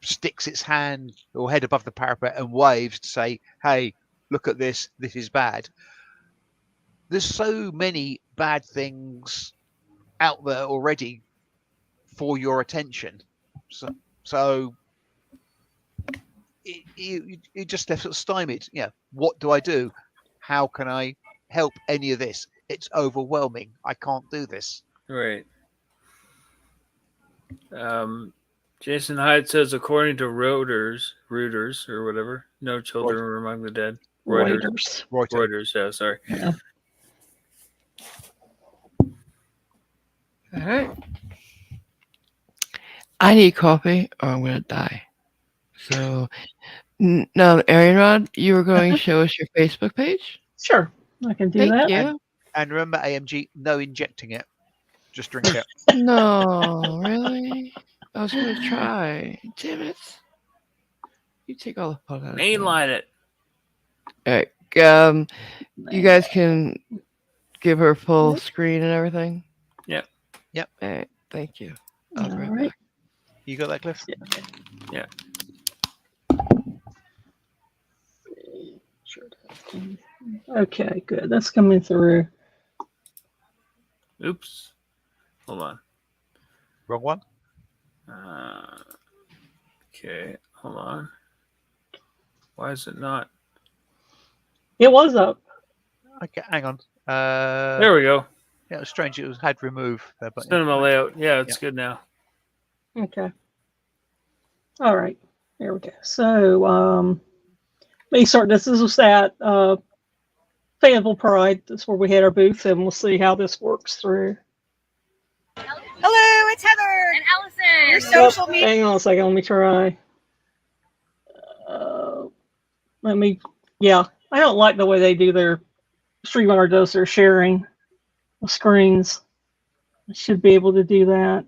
sticks its hand or head above the parapet and waves to say, hey, look at this, this is bad. There's so many bad things out there already for your attention. So it just left stymied. Yeah, what do I do? How can I help any of this? It's overwhelming. I can't do this. Right. Jason Hyde says, according to Reuters or whatever, no children were among the dead. Reuters. Yeah, sorry. Yeah. All right. I need coffee or I'm going to die. So, now, Arian Rod, you were going to show us your Facebook page? Sure. I can do that. Thank you. And remember, AMG, no injecting it. Just drink it. No, really? I was going to try. Damn it. You take all the fun out of it. Mainline it. All right. You guys can give her full screen and everything? Yep. All right. Thank you. I'll be right back. You got that, Cliff? Yeah. Okay, good. That's coming through. Oops. Hold on. Wrong one? Okay, hold on. Why is it not? It was up. Okay, hang on. There we go. Yeah, it was strange. It had remove there, but Cinema layout. Yeah, it's good now. Okay. All right. There we go. So, let me start this. This was at Fayetteville Pride. That's where we had our booth, and we'll see how this works through. Hello, it's Heather and Allison. Your social media. Hang on a second. Let me try. I don't like the way they do their StreamYard does their sharing of screens. I should be able to do that.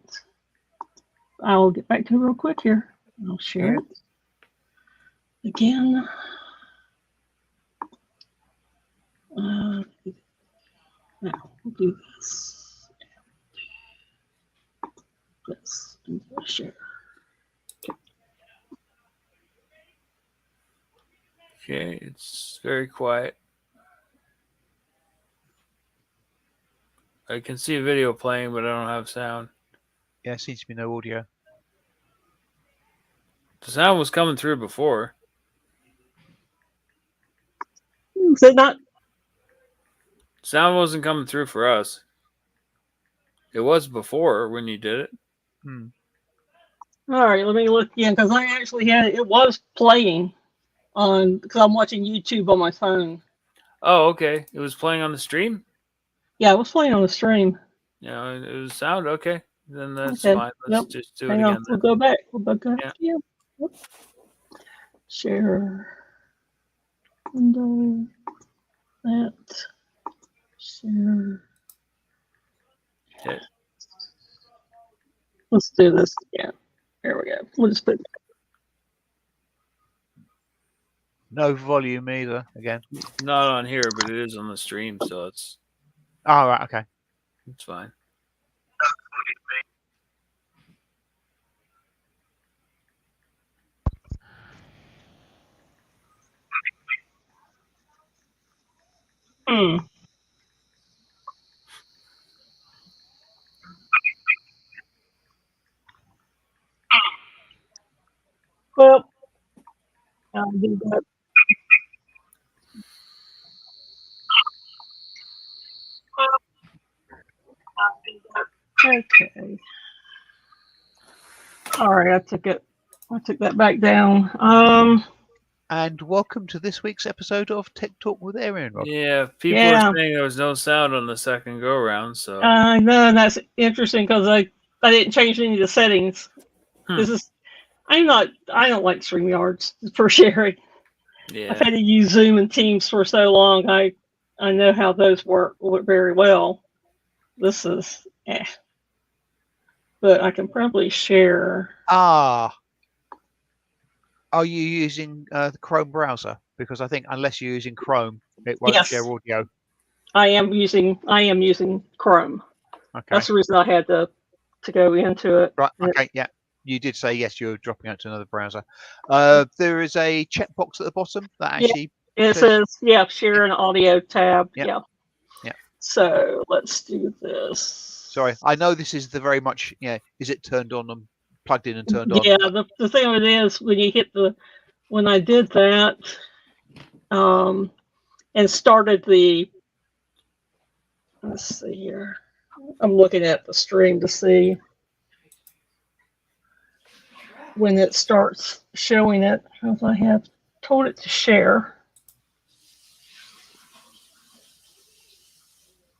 I'll get back to it real quick here. I'll share it again. Now we'll do this. This and share. Okay, it's very quiet. I can see a video playing, but I don't have sound. Yeah, seems to be no audio. The sound was coming through before. Is it not? Sound wasn't coming through for us. It was before when you did it. All right, let me look again because I actually had it was playing on because I'm watching YouTube on my phone. Oh, okay. It was playing on the stream? Yeah, it was playing on the stream. Yeah, it was sound. Okay. Then that's Okay, fine. Let's just do it Hang again. on, we'll go back. We'll go back. Yeah. Whoop. Share window. That. Share. Okay. Let's do this again. There we go. We'll just put. No volume either. Again. Not on here, but it is on the stream, so it's. Oh, right. Okay. It's fine. Well, I'll do that. Okay. All right, I took that back down. And welcome to this week's episode of Tech Talk with Aaron Rod. Yeah, people are saying there was no sound on the second go around, so I know, and that's interesting because I didn't change any of the settings. This is I don't like StreamYards for sharing. Yeah. I've had to use Zoom and Teams for so long. I know how those work very well. This is but I can probably share. Are you using the Chrome browser? Because I think unless you're using Chrome, it won't share audio. I am using Chrome. Okay. That's the reason I had to go into it. Right. Okay. Yeah. You did say yes. You're dropping out to another browser. There is a checkbox at the bottom that actually. It says share an audio tab. Yeah. So let's do this. Sorry, I know this is the very much. Is it turned on and plugged in and turned on? Yeah. The thing of it is when I did that, and started the. Let's see here. I'm looking at the stream to see when it starts showing it, as I have told it to share.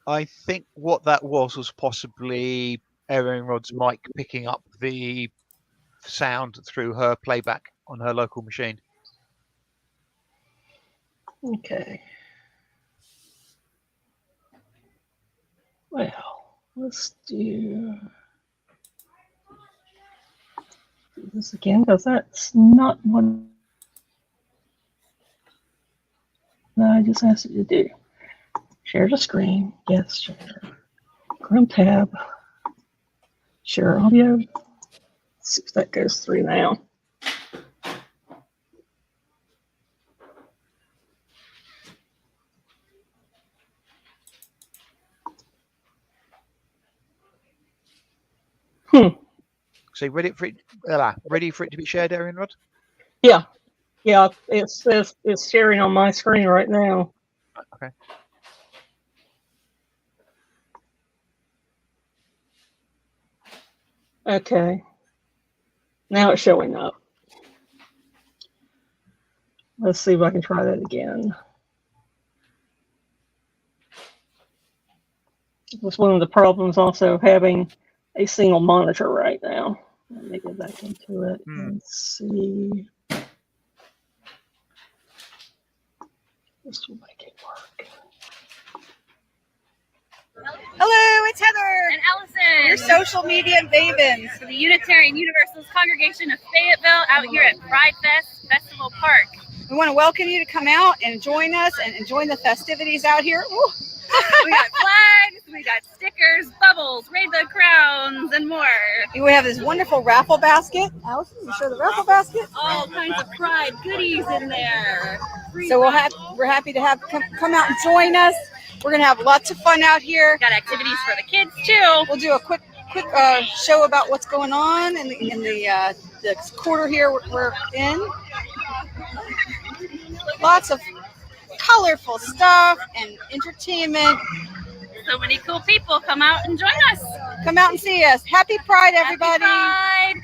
I think what that was possibly Erin Rod's mic picking up the sound through her playback on her local machine. Okay. Well, let's do this again because that's not what I just asked you to do. Share the screen. Yes, share. Chrome tab. Share audio. Let's see if that goes through now. So ready for it to be shared, Erin Rod? Yeah. It's sharing on my screen right now. Okay. Okay. Now it's showing up. Let's see if I can try that again. That's one of the problems also of having a single monitor right now. Let me go back into it and see. This will make it work. Hello, it's Heather and Allison, your social media mavens for the Unitarian Universalist Congregation of Fayetteville out here at Pride Fest Festival Park. We want to welcome you to come out and join us and join the festivities out here. We got flags, we got stickers, bubbles, rainbow crowns, and more. We have this wonderful raffle basket. Allison, you show the raffle basket? All kinds of Pride goodies in there. So we're happy to have come out and join us. We're gonna have lots of fun out here. Got activities for the kids too. We'll do a quick show about what's going on in the quarter here we're in. Lots of colorful stuff and entertainment. So many cool people. Come out and join us. Come out and see us. Happy Pride, everybody. Happy Pride.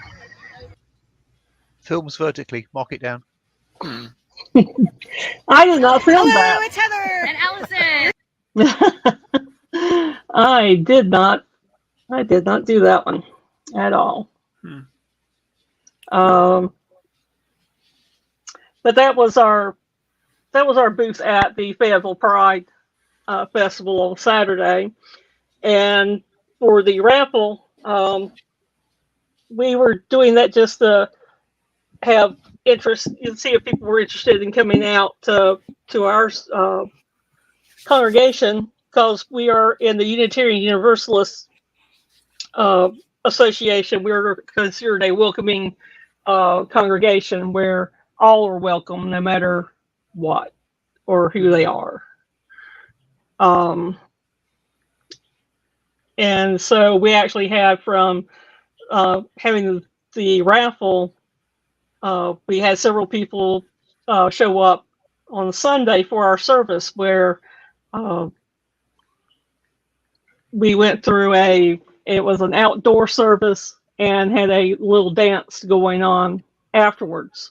Films vertically. Mark it down. I did not film that. Hello, it's Heather and Allison. I did not do that one at all. But that was our booth at the Fayetteville Pride Festival on Saturday, and for the raffle, we were doing that just to have interest and see if people were interested in coming out to our congregation, because we are in the Unitarian Universalist Association. We're considered a welcoming congregation where all are welcome, no matter what or who they are. And so we actually had, from having the raffle, we had several people show up on Sunday for our service, where we went through it was an outdoor service and had a little dance going on afterwards.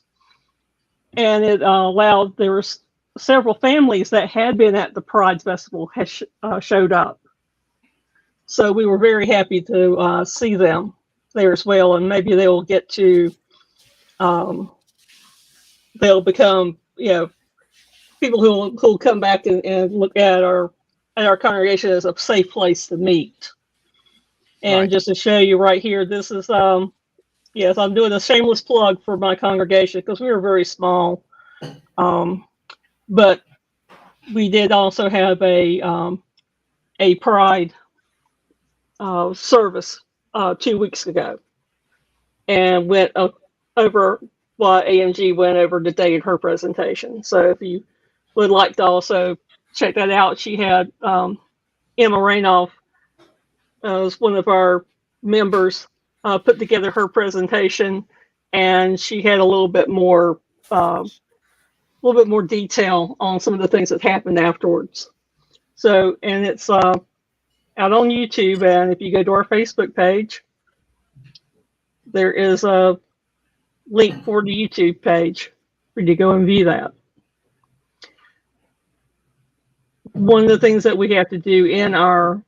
And it allowed, there was several families that had been at the Pride Festival showed up. So we were very happy to see them there as well. And maybe they'll get to, they'll become, people who'll come back and look at our congregation as a safe place to meet. And right. Just to show you right here, this is, yes, I'm doing a shameless plug for my congregation because we were very small. But we did also have a Pride service 2 weeks ago, and went over what AMG went over today in her presentation. So if you would like to also check that out, she had Emma Raynoff as one of our members put together her presentation, and she had a little bit more detail on some of the things that happened afterwards. So, and it's out on YouTube, and if you go to our Facebook page, there is a link for the YouTube page for you to go and view that. One of the things that we have to do in our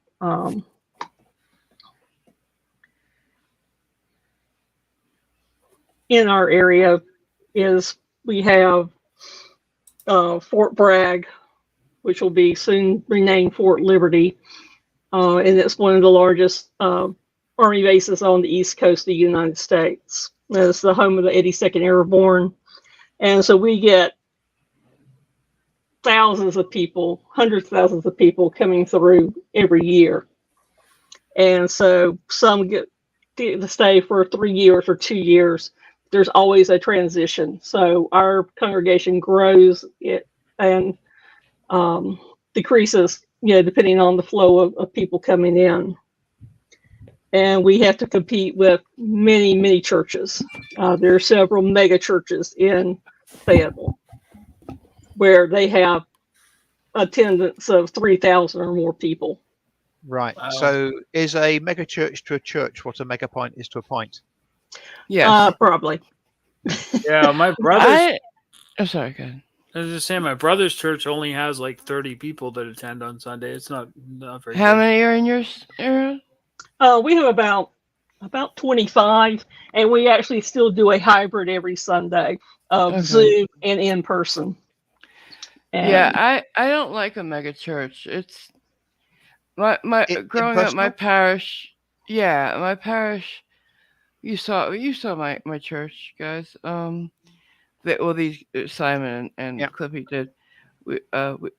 area is we have Fort Bragg, which will be soon renamed Fort Liberty, and it's one of the largest Army bases on the East Coast of the United States. It's the home of the 82nd Airborne, and so we get thousands of people, hundreds of thousands of people coming through every year. And so some get to stay for 3 years or 2 years. There's always a transition. So our congregation grows and decreases, depending on the flow of people coming in. And we have to compete with many, many churches. There are several mega churches in Fayetteville where they have attendance of 3,000 or more people. Right. Wow. So is a mega church to a church what a mega point is to a point? Yeah, probably. Yeah, my brother's. I'm sorry, go ahead. I was just saying, my brother's church only has like 30 people that attend on Sunday. It's not very. How many are in your area? We have about 25, and we actually still do a hybrid every Sunday of Zoom and in person. Yeah, I don't like a mega church. It's my growing up, my Impersonal? parish. Yeah, my parish. You saw my church, guys. These Simon and Yeah. Clippy did. We uh we,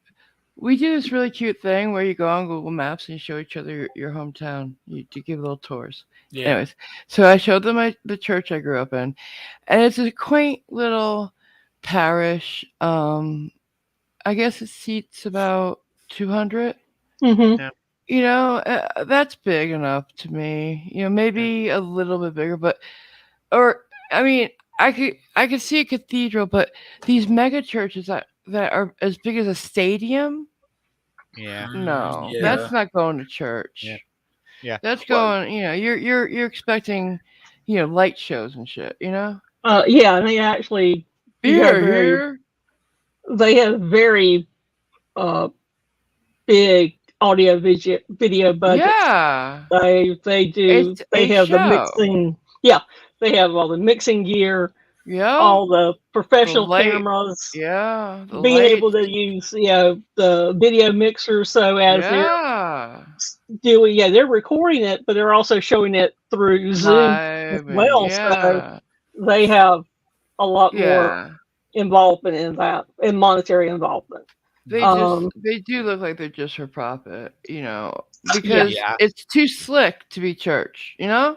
we do this really cute thing where you go on Google Maps and you show each other your hometown. You to give little tours. Yeah. Anyways, so I showed them the church I grew up in, and it's a quaint little parish. I guess it seats about 200. Mm-hmm. Yeah. You know, that's big enough to me. You know, maybe a little bit bigger, but or I mean, I could see a cathedral, but these mega churches that are as big as a stadium, Yeah. no, Yeah. that's not going to church. Yeah. Yeah. That's Well- going. You know, you're expecting, light shows and shit. You know, Yeah, and they actually here. they have very big audio video budgets. Yeah, They do. It's They a have the show. mixing. Yeah, they have all the mixing gear, yeah, all the professional light- cameras, yeah, the being lights. able to use the video mixer. So as Yeah, they're recording it, but they're also showing it through Zoom as live. well. So Yeah, they have a lot more yeah. involvement in that, in monetary involvement. They they do look like they're just for profit, because Yeah. it's too slick to be church, Yeah.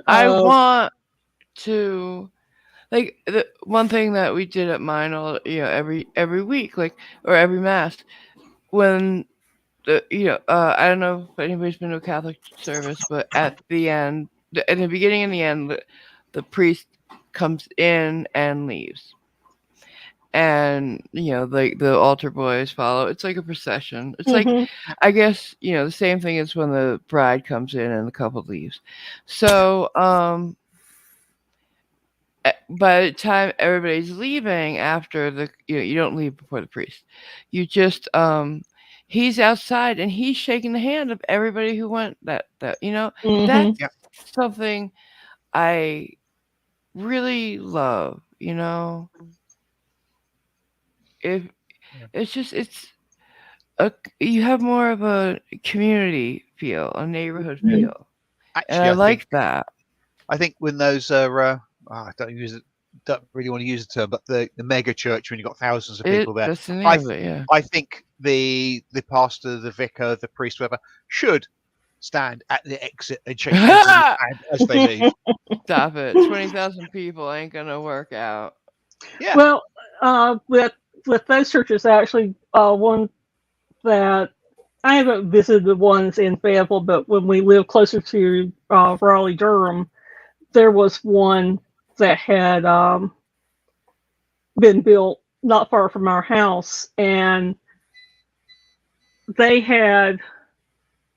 I want to, like, the one thing that we did at mine every week, like, or every mass, when I don't know if anybody's been to a Catholic service, but at the end, in the beginning and the end, the priest comes in and leaves. And the altar boys follow. It's like a procession. It's like, I guess, the same thing as when the bride comes in and the couple leaves. So by the time everybody's leaving, after you don't leave before the priest. You just he's outside and he's shaking the hand of everybody who went that's something I really love. You have more of a community feel, a neighborhood feel. Actually, And I like that. I think when those are, I don't really want to use the term, but the mega church, when you've got thousands of people there, That's the name of it, yeah. I think the pastor, the vicar, the priest, whoever, should stand at the exit and shake hands as they leave. Stop it. 20,000 people ain't gonna work out. Yeah. Well, with those churches, actually, one that I haven't visited the ones in Fayetteville, but when we lived closer to Raleigh, Durham, there was one that had been built not far from our house, and they had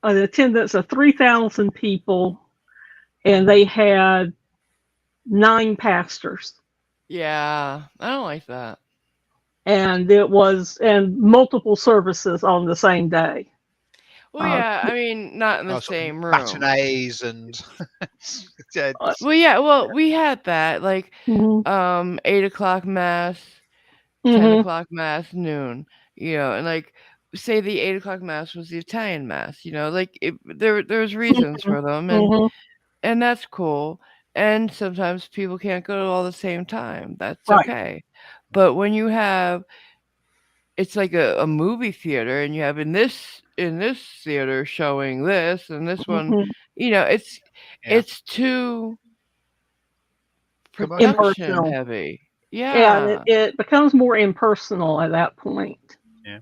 an attendance of 3,000 people, and they had 9 pastors. Yeah, I don't like that. And multiple services on the same day. Well, yeah, I mean, not in the same room. Matinees and well, we had that, like, 8 o'clock mass, 10 o'clock mass, noon, and like, say the 8 o'clock mass was the Italian mass, like there's reasons for them, and that's cool. And sometimes people can't go to all the same time. That's okay. But when you have, it's like a movie theater, and you have in this theater showing this, and this one, it's too production heavy. Yeah. And it becomes more impersonal at that point. Yeah.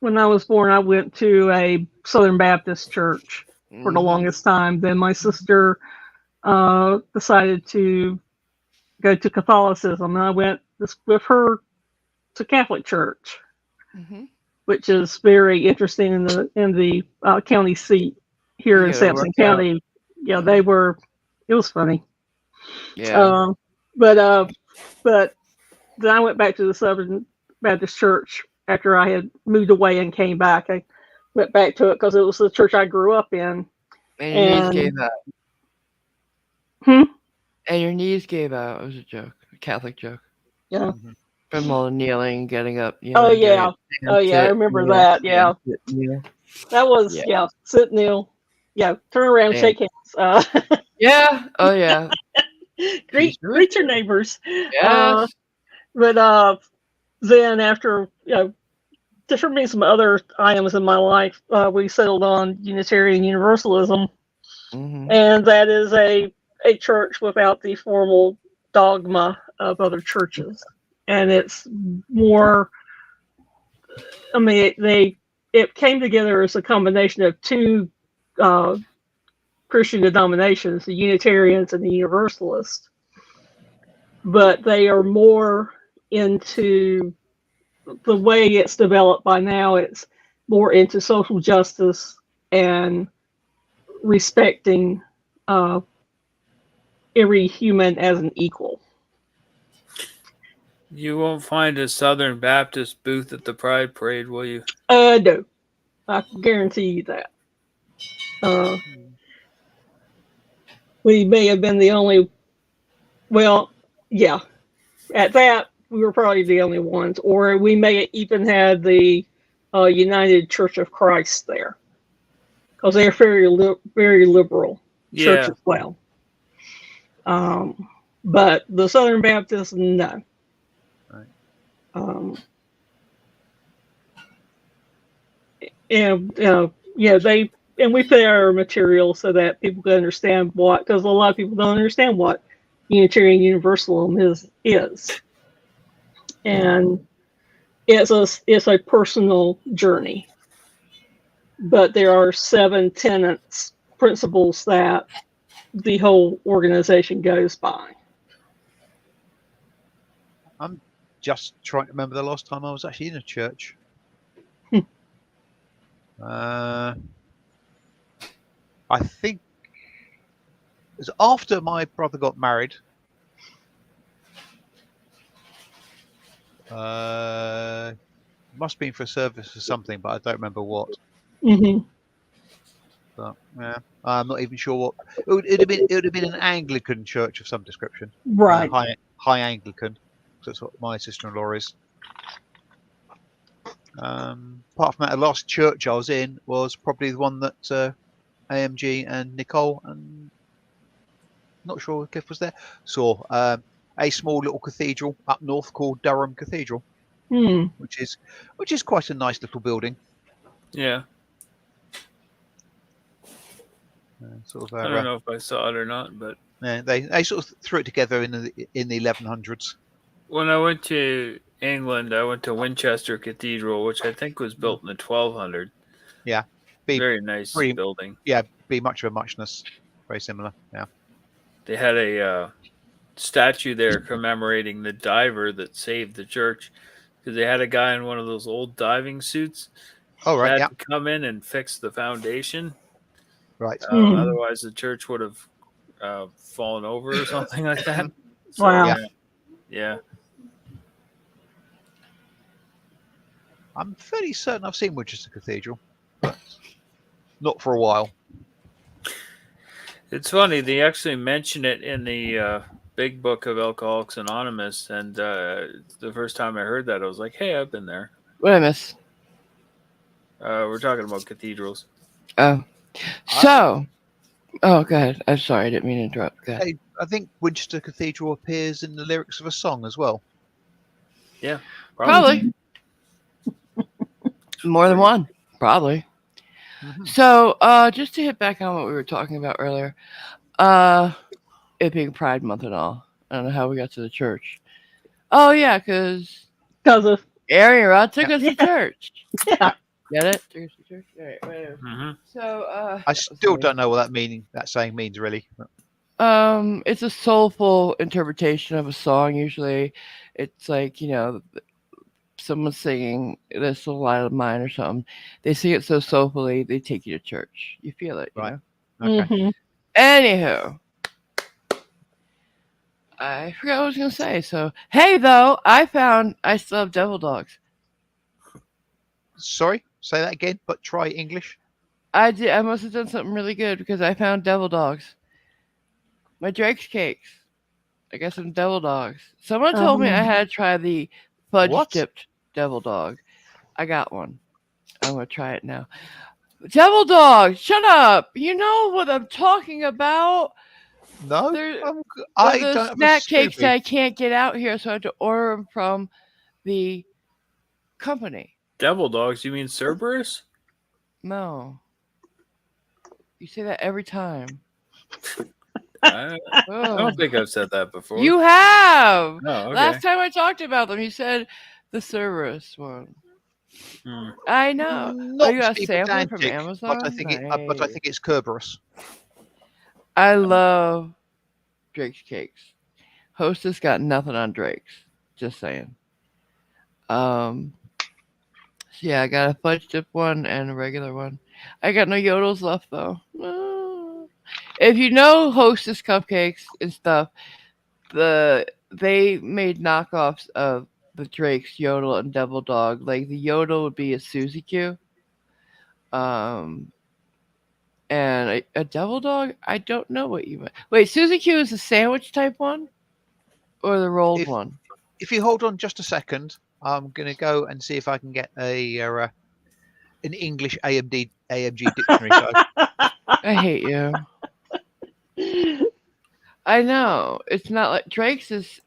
When I was born, I went to a Southern Baptist church for the longest time. Then my sister decided to go to Catholicism, and I went with her to Catholic church, which is very interesting in the county seat here in Sampson County. Yeah, it was funny. Yeah. But then I went back to the Southern Baptist church after I had moved away and came back. I went back to it because it was the church I grew up in. And you just gave that. Hmm? And your knees gave out. It was a joke, a Catholic joke. Yeah. From all the kneeling, getting up. You Oh know, yeah. Oh yeah. I remember that. Yeah. That was sit, kneel. Yeah. Turn around, Yeah. shake hands. Yeah. Oh yeah. greet your neighbors. Yes. But then after just being some other items in my life, we settled on Unitarian Universalism, and that is a church without the formal dogma of other churches, and it's more. I mean, it came together as a combination of two Christian denominations, the Unitarians and the Universalists, but they are more into the way it's developed by now. It's more into social justice and respecting every human as an equal. You won't find a Southern Baptist booth at the Pride Parade, will you? No, I can guarantee you that. We may have been the only. Well, yeah, at that we were probably the only ones, or we may even had the United Church of Christ there, because they're very liberal church as well. But the Southern Baptists, no. Right. And we put our material so that people can understand what, because a lot of people don't understand what Unitarian Universalism is. And it's a personal journey, but there are 7 tenets, principles that the whole organization goes by. I'm just trying to remember the last time I was actually in a church. I think it was after my brother got married. Must have been for a service or something, but I don't remember what. But yeah, I'm not even sure what. It would have been an Anglican church of some description, right? High Anglican. That's what my sister-in-law is. Apart from that, the last church I was in was probably the one that AMG and Nicole, and not sure if Cliff was there, saw a small little cathedral up north called Durham Cathedral, which is quite a nice little building. Yeah. Sort of, I don't know if I saw it or not, but yeah, they sort of threw it together in the 1100s. When I went to England, I went to Winchester Cathedral, which I think was built in the 1200s. Yeah, very nice building. Yeah, be much of a muchness. Very similar. Yeah, they had a statue there commemorating the diver that saved the church, because they had a guy in one of those old diving suits. Oh right, had to come in and fix the foundation. Right. Otherwise, the church would have fallen over or something like that. So, wow. Yeah. I'm fairly certain I've seen Winchester Cathedral, but not for a while. It's funny, they actually mention it in the big book of Alcoholics Anonymous, and the first time I heard that, I was like, hey, I've been there. What did I miss? We're talking about cathedrals. Oh. So, go ahead. I'm sorry, I didn't mean to interrupt. Go ahead. I think Winchester Cathedral appears in the lyrics of a song as well. Yeah, probably. More than one, probably. So, just to hit back on what we were talking about earlier, it being Pride Month and all. I don't know how we got to the church. Oh yeah, because of Aaron Rod took us to church. Yeah. Get it? Took us to church. All right, whatever. So, I still don't know what that saying means really. It's a soulful interpretation of a song. Usually, it's like someone's singing "This Little Light of Mine" or something. They sing it so soulfully, they take you to church. You feel it, right? Okay. Anywho, I forgot what I was gonna say. So, hey, though, I still have devil dogs. Sorry, say that again, but try English. I did. I must have done something really good because I found devil dogs. my Drake's cakes. I got some devil dogs. Someone told me I had to try the fudge dipped devil dog. I got one. I'm gonna try it now. Devil dog, shut up! You know what I'm talking about. No, I don't have snack cakes that I can't get out here, so I have to order them from the company. Devil dogs? You mean Cerberus? No. You say that every time. I don't think I've said that before. You have. Oh, okay. Last time I talked about them, you said the Cerberus one. I know. Not you got a sampler from pedantic, Amazon? but I think it's Kerberos. I love Drake's cakes. Hostess got nothing on Drake's. Just saying. So yeah, I got a fudge dip one and a regular one. I got no yodels left though. If you know Hostess cupcakes and stuff, they made knockoffs of the Drake's Yodel and Devil Dog. Like the Yodel would be a Suzy Q. And a Devil Dog, I don't know what you meant. Wait, Suzy Q is the sandwich type one? Or the rolled one? If you hold on just a second, I'm gonna go and see if I can get an English AMG dictionary. I hate you. I know. It's not like Drake's is,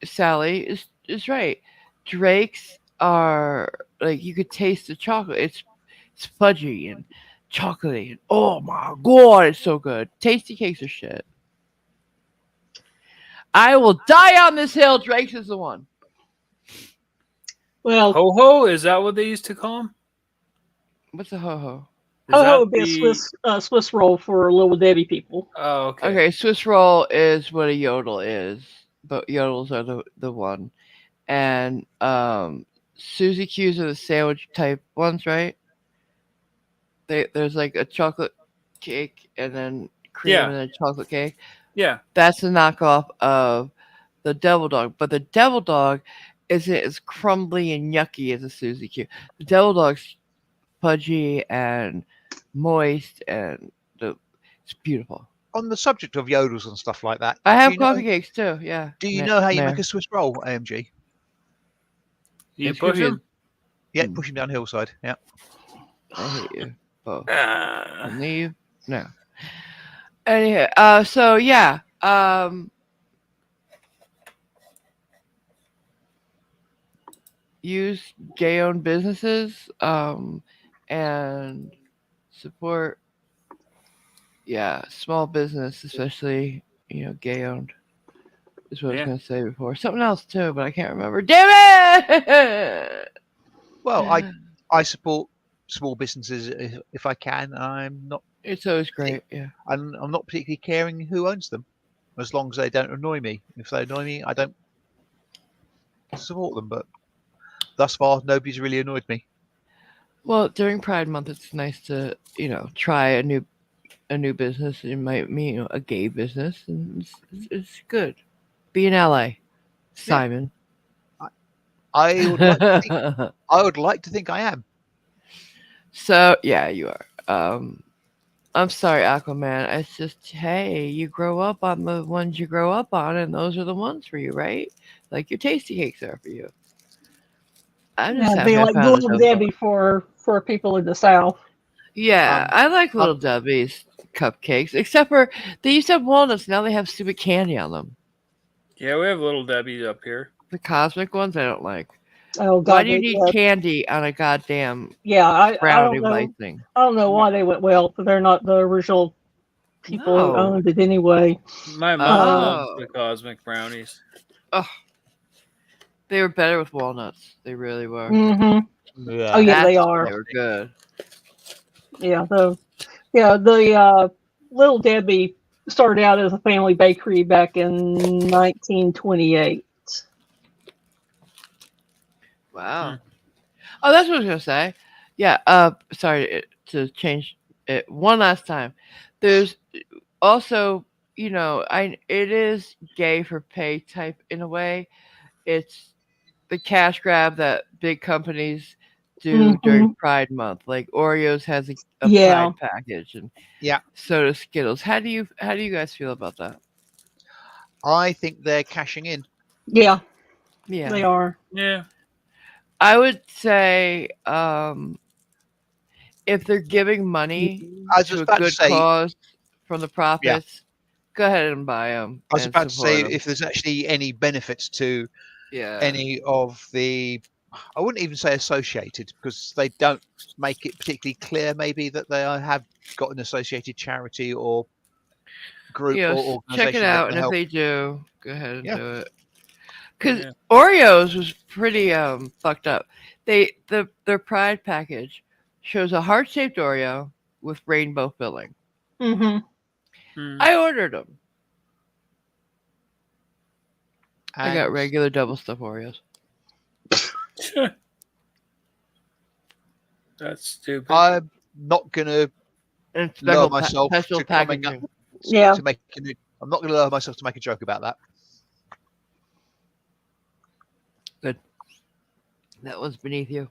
Sally is right. Drake's are like you could taste the chocolate. It's fudgy and chocolatey. And, oh my god, it's so good. Tasty cakes are shit. I will die on this hill. Drake's is the one. Well, ho ho, is that what they used to call them? What's a ho ho? Ho would be a Swiss roll for Little Debbie people. Oh, okay. Okay, Swiss roll is what a yodel is, but yodels are the one, and Suzy Q's are the sandwich type ones, right? There's like a chocolate cake and then cream and then chocolate cake. Yeah, that's a knockoff of the Devil Dog, but the Devil Dog isn't as crumbly and yucky as a Suzy Q. The Devil Dog's pudgy and moist, and it's beautiful. On the subject of yodels and stuff like that, I have coffee cakes too. Yeah. Do you know how you make a Swiss roll, AMG? You push him? Yeah, push him down hillside. Yeah. I hate you. Oh. Leave? No. Anyway, so yeah. Use gay-owned businesses and support small business, especially gay-owned is what I was going to say before. Something else too, but I can't remember. Damn it! Well, I support small businesses if I can. I'm not. It's always great. Yeah. I'm not particularly caring who owns them, as long as they don't annoy me. If they annoy me, I don't support them. But thus far, nobody's really annoyed me. Well, during Pride Month, it's nice to try a new business. It might mean a gay business, and it's good. Be an ally, Simon. I would like to think I am. So yeah, you are. I'm sorry, Aquaman. It's just, hey, you grow up on the ones you grow up on, and those are the ones for you, right? Like your tasty cakes are for you. I'm just happy they I like found Little a Debbie for people in the South. Yeah, I like Little Debbie's cupcakes, except for they used to have walnuts. Now they have stupid candy on them. Yeah, we have Little Debbie up here. The cosmic ones I don't like. Oh, God, why do you need candy on a goddamn brownie thing? I don't know why they went well, but they're not the original people who owned it anyway. My mom loves the cosmic brownies. Oh, they were better with walnuts. They really were. Mm-hmm. Yeah. Oh yeah, they are. They were good. Yeah, the Little Debbie started out as a family bakery back in 1928. Wow. Oh, that's what I was gonna say. Yeah. Sorry to change it one last time. There's also, it is gay for pay type in a way. It's the cash grab that big companies do during Pride Month. Like Oreos has a Pride package, and so does Skittles. How do you guys feel about that? I think they're cashing in. Yeah, Yeah, they are. Yeah, I would say if they're giving money to a good cause from the profits, go ahead and buy them. I was about to say if there's actually any benefits to any of the, I wouldn't even say associated, because they don't make it particularly clear maybe that they have got an associated charity or group or organization. Check it that out, can and if help. they do, go ahead and do it. Because Oreos was pretty fucked up. Their Pride package shows a heart-shaped Oreo with rainbow filling. I ordered them. I got regular double stuffed Oreos. That's stupid. I'm not gonna lower myself to coming up to make. I'm not gonna lower myself to make a joke about that. Good. That was beneath you.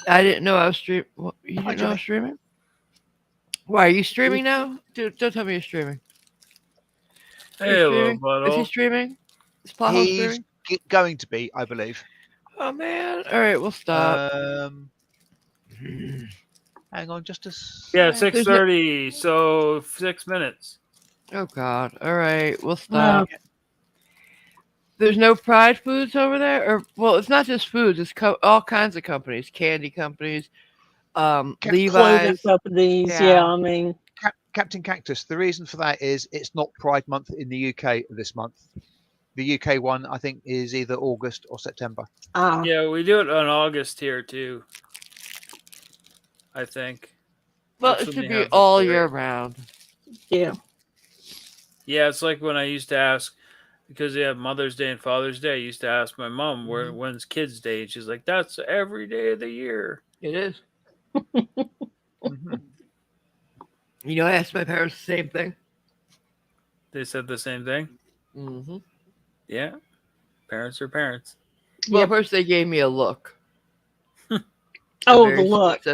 I didn't know I was streaming. You didn't know I was streaming? Why, are you streaming now? Dude, don't tell me you're streaming. Hey, little butthole. Is he streaming? Is Pothole streaming? He's going to be, I believe. Oh, man. All right, we'll stop. Hang on just a Yeah, 6:30, so 6 minutes. Oh, God. All right, we'll stop. There's no Pride Foods over there? Or well, it's not just foods. It's all kinds of companies. Candy companies, Levi's. Clothing companies, I mean. Captain Cactus, the reason for that is it's not Pride Month in the UK this month. The UK one, I think, is either August or September. Yeah, we do it on August here, too. I think. Well, it should be all year round. Yeah. Yeah, it's like when I used to ask, because they have Mother's Day and Father's Day, I used to ask my mom, when's Kids' Day? And she's like, that's every day of the year. It is. You know, I asked my parents the same thing. They said the same thing? Yeah. Parents are parents. Well, first they gave me a look. The look. Oh, look.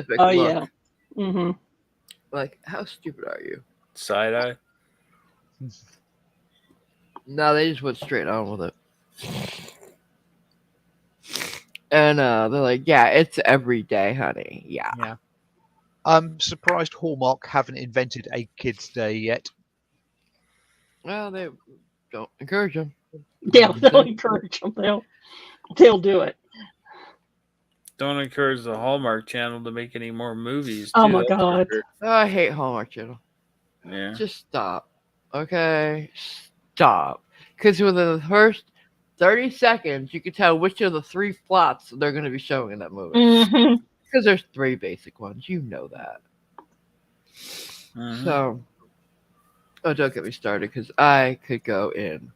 Yeah. Like, how stupid are you? Side eye. No, they just went straight on with it. And they're like, yeah, it's every day, honey. Yeah. I'm surprised Hallmark haven't invented a Kids' Day yet. Well, they don't encourage them. Yeah, they'll encourage them. They'll do it. Don't encourage the Hallmark Channel to make any more movies. Oh, my God. Oh, I hate Hallmark Channel. Yeah. Just stop. Okay? Stop. Because within the first 30 seconds, you can tell which of the 3 plots they're going to be showing in that movie. Because there's 3 basic ones. You know that. So, don't get me started, because I could go in.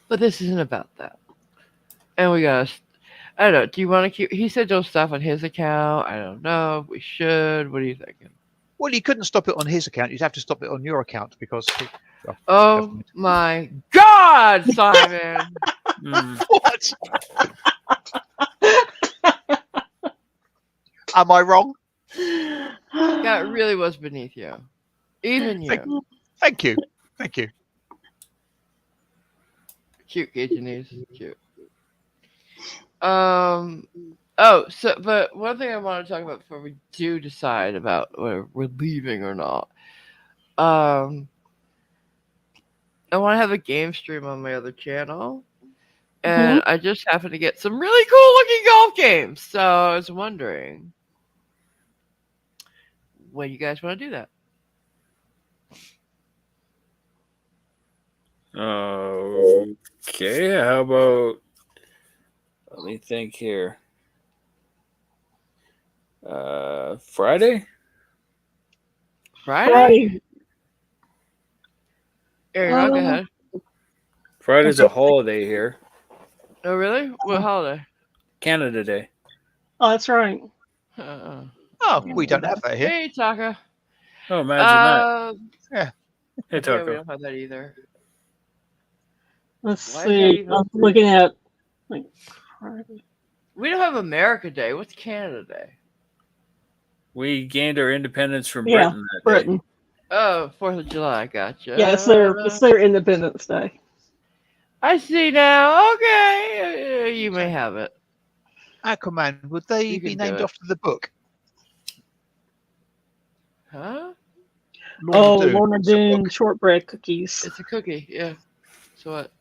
But this isn't about that. And we got to... I don't know. Do you want to keep... He said don't stop on his account. I don't know. We should. What are you thinking? Well, you couldn't stop it on his account. You'd have to stop it on your account because... Oh, my God, Simon. What? Am I wrong? That really was beneath you. Even you. Thank you. Thank you. Cute, Gajanese. Cute. But one thing I want to talk about before we do decide about whether we're leaving or not. I want to have a game stream on my other channel. And I just happened to get some really cool looking golf games. So I was wondering when you guys want to do that. Okay, how about... Let me think here. Friday? Friday? Aaron, go ahead. Friday's a holiday here. Oh, really? What holiday? Canada Day. Oh, that's right. Oh, we don't have that here. Hey, Taka. Oh, imagine that. Yeah. Hey, Yeah, we Taco. don't have that either. Let's see. I'm looking at We don't have America Day. What's Canada Day? We gained our independence from Yeah, Britain that day. Britain. Oh, 4th of July. Gotcha. Yeah, it's their Independence Day. I see now. Okay, you may have it. Aquaman, would they You be can do named it. after the book? Huh? Lorna Doone shortbread cookies. It's a cookie, yeah. So what?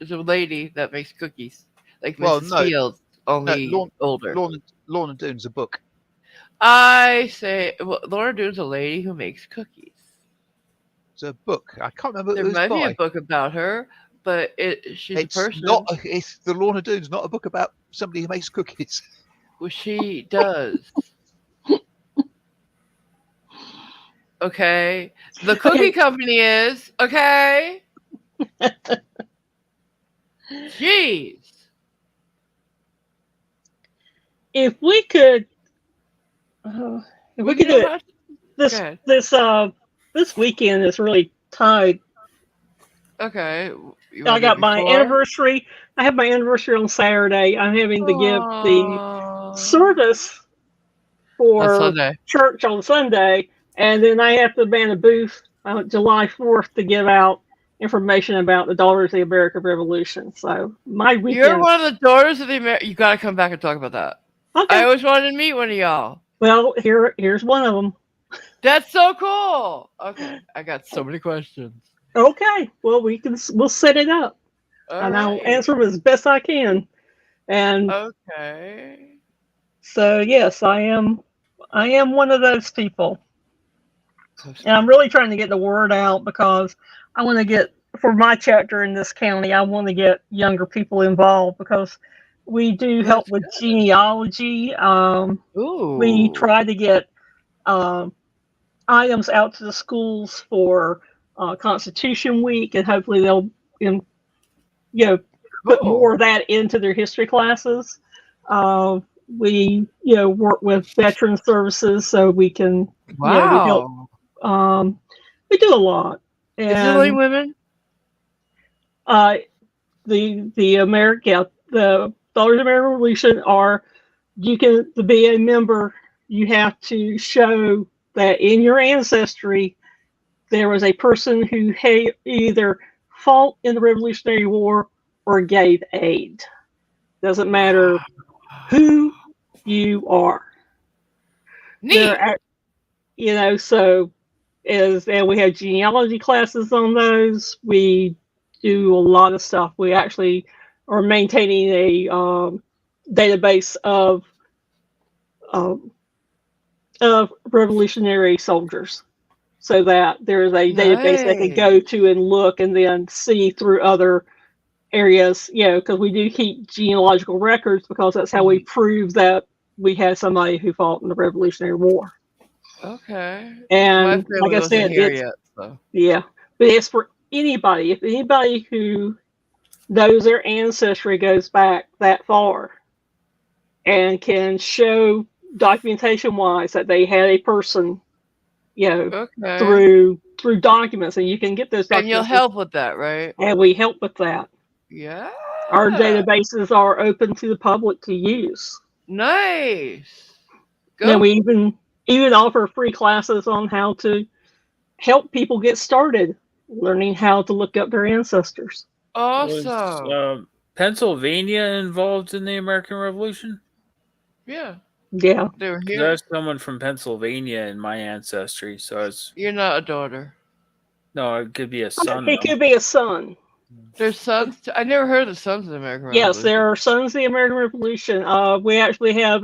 It's a lady that makes cookies, like Well, Mrs. no. Fields, only older. Lorna Doone's a book. I say, well, Laura Doone's a lady who makes cookies. It's a book. I can't remember There who it was might be by. a book about her, but she's It's a person. It's the Lorna Doone's not a book about somebody who makes cookies. Well, she does. Okay. The cookie company is, okay? Jeez. If we could, do it, this weekend is really tied. Okay. I got my anniversary. I have my anniversary on Saturday. I'm having to give the service for church on Sunday, and then I have to man a booth July 4th to give out information about the Daughters of the American Revolution. So my weekend. You're one of the Daughters of the American. You got to come back and talk about that. Okay. I always wanted to meet one of y'all. Well, here's one of them. That's so cool. Okay, I got so many questions. Okay, well we'll set it up, and I'll answer them as best I can. And okay. So yes, I am one of those people, and I'm really trying to get the word out because I want to get, for my chapter in this county, I want to get younger people involved because we do help with genealogy. We try to get items out to the schools for Constitution Week, and hopefully they'll put more of that into their history classes. We work with veteran services so we can we help. We do a lot. And, is it only women? The America, the Daughters of the American Revolution to be a member, you have to show that in your ancestry there was a person who either fought in the Revolutionary War or gave aid. Doesn't matter who you are. Neat. And we have genealogy classes on those. We do a lot of stuff. We actually are maintaining a database of revolutionary soldiers, so that there's a database they can go to and look and then see through other areas, because we do keep genealogical records because that's how we prove that we had somebody who fought in the Revolutionary War. Okay. And like I said, but it's for anybody. If anybody who knows their ancestry goes back that far and can show documentation-wise that they had a person, through documents, and you can get those documents. And you'll help with that, right? And we help with that. Yeah. Our databases are open to the public to use. Nice. And we even offer free classes on how to help people get started learning how to look up their ancestors. Awesome. Was, Pennsylvania involved in the American Revolution? Yeah. Yeah. They were here. There's someone from Pennsylvania in my ancestry, so You're not a daughter. No, it could be a son. It could be a son. There's sons. I never heard of the Sons of the American Revolution. Yes, there are Sons of the American Revolution. We actually have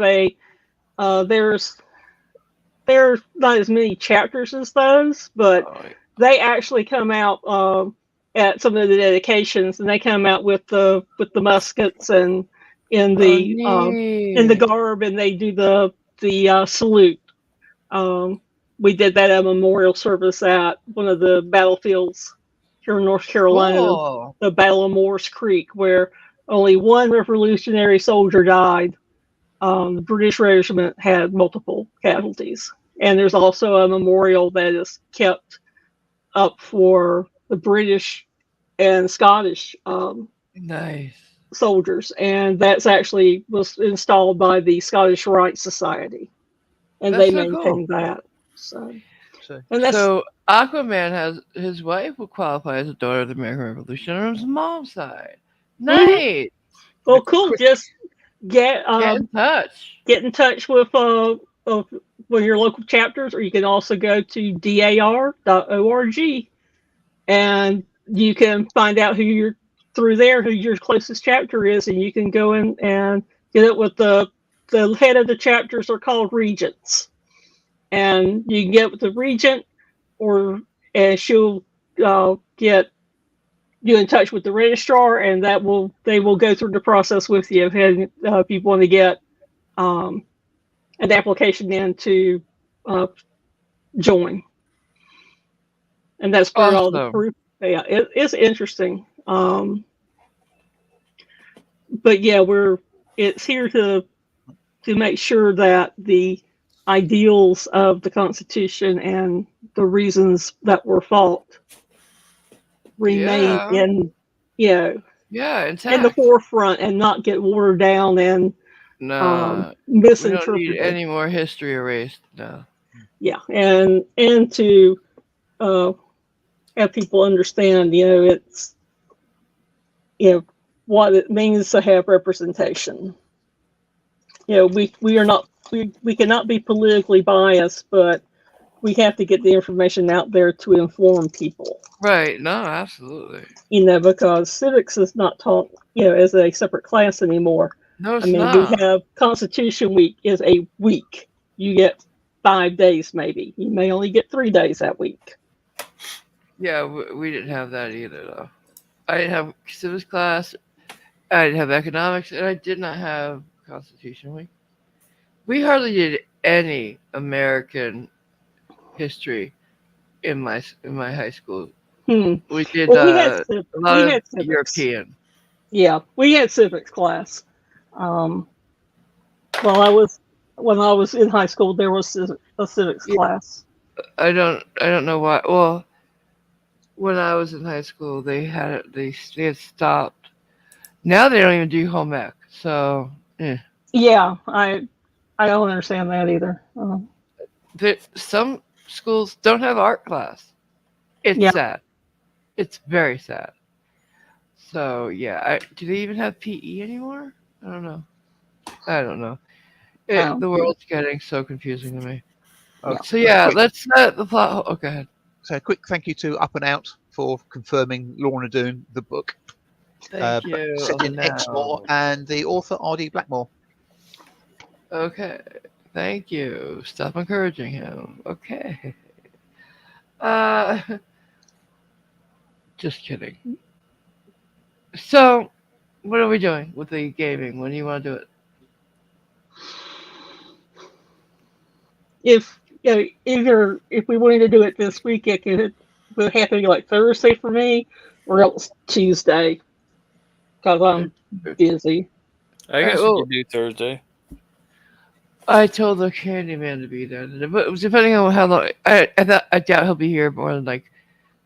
there's not as many chapters as those, but they actually come out at some of the dedications, and they come out with the muskets and in the garb, and they do the salute. We did that at a memorial service at one of the battlefields here in North Carolina, the Battle of Moores Creek, where only one Revolutionary soldier died. The British regiment had multiple casualties. And there's also a memorial that is kept up for the British and Scottish nice soldiers, and that's actually was installed by the Scottish Rite Society, and That's they so maintain cool. that. So, So, and that's So Aquaman has his wife will qualify as a daughter of the American Revolution on his mom's side. Nice. well, cool. Just get Get in touch with your local chapters, or you can also go to dar.org, and you can find out who your closest chapter is, and you can go in and get it with the head of the chapters are called regents, and you can get with the regent, and she'll get you in touch with the registrar, and they will go through the process with you if you want to get an application in to join, and that's for all the proof. Yeah, it's interesting. But yeah, it's here to make sure that the ideals of the Constitution and the reasons that were fought remain in in the forefront and not get watered down and misinterpreted. We don't need any more history erased. No. Yeah, and to have people understand, it's what it means to have representation. We are not we cannot be politically biased, but we have to get the information out there to inform people. Right. No, absolutely. Because civics is not taught, as a separate class anymore. No, it's not. We have Constitution Week is a week. You get 5 days, maybe. You may only get 3 days that week. Yeah, we didn't have that either, though. I didn't have civics class. I didn't have economics, and I did not have Constitution Week. We hardly did any American history in my high school. We did a lot of European. Yeah, we had civics class. When I was in high school, there was a civics class. I don't know why. Well, when I was in high school, they had stopped. Now they don't even do home ec. So yeah, I don't understand that either. Some schools don't have art class. It's sad. It's very sad. So yeah, do they even have PE anymore? I don't know. The world's getting so confusing to me. So yeah, let's set the plot. Oh, go ahead. So a quick thank you to Up and Out for confirming Lorna Doone, the book. Thank you. Set in Exmoor, and the author R.D. Blackmore. Okay. Thank you. Stop encouraging him. Okay. Just kidding. So, what are we doing with the gaming? When do you want to do it? If we wanted to do it this week, it would have to be like Thursday for me, or else Tuesday, because I'm busy. I guess we could do Thursday. I told the Candyman to be there, but depending on how long, I doubt he'll be here more than like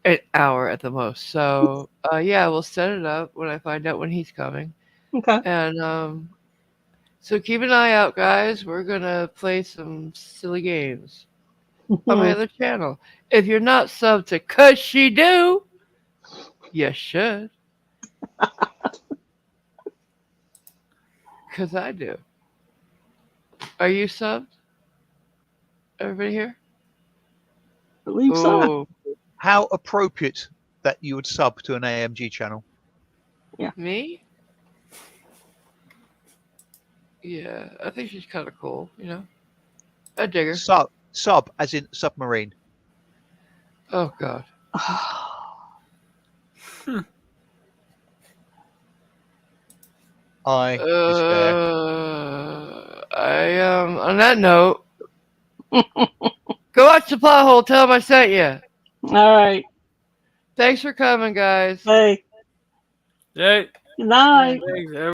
an hour at the most. So yeah, we'll set it up when I find out when he's coming. Okay. And so keep an eye out, guys. We're gonna play some silly games on my other channel. If you're not subbed to Cuz She Do, you should. Cuz I do. Are you subbed? Everybody here? I believe so. How appropriate that you would sub to an AMG channel. Yeah. Me? Yeah, I think she's kind of cool, I dig her. Sub as in submarine. Oh, God. I despair. On that note, go watch the plot hole. Tell them I sent you. All right. Thanks for coming, guys. Hey. Hey. Good night. Thanks,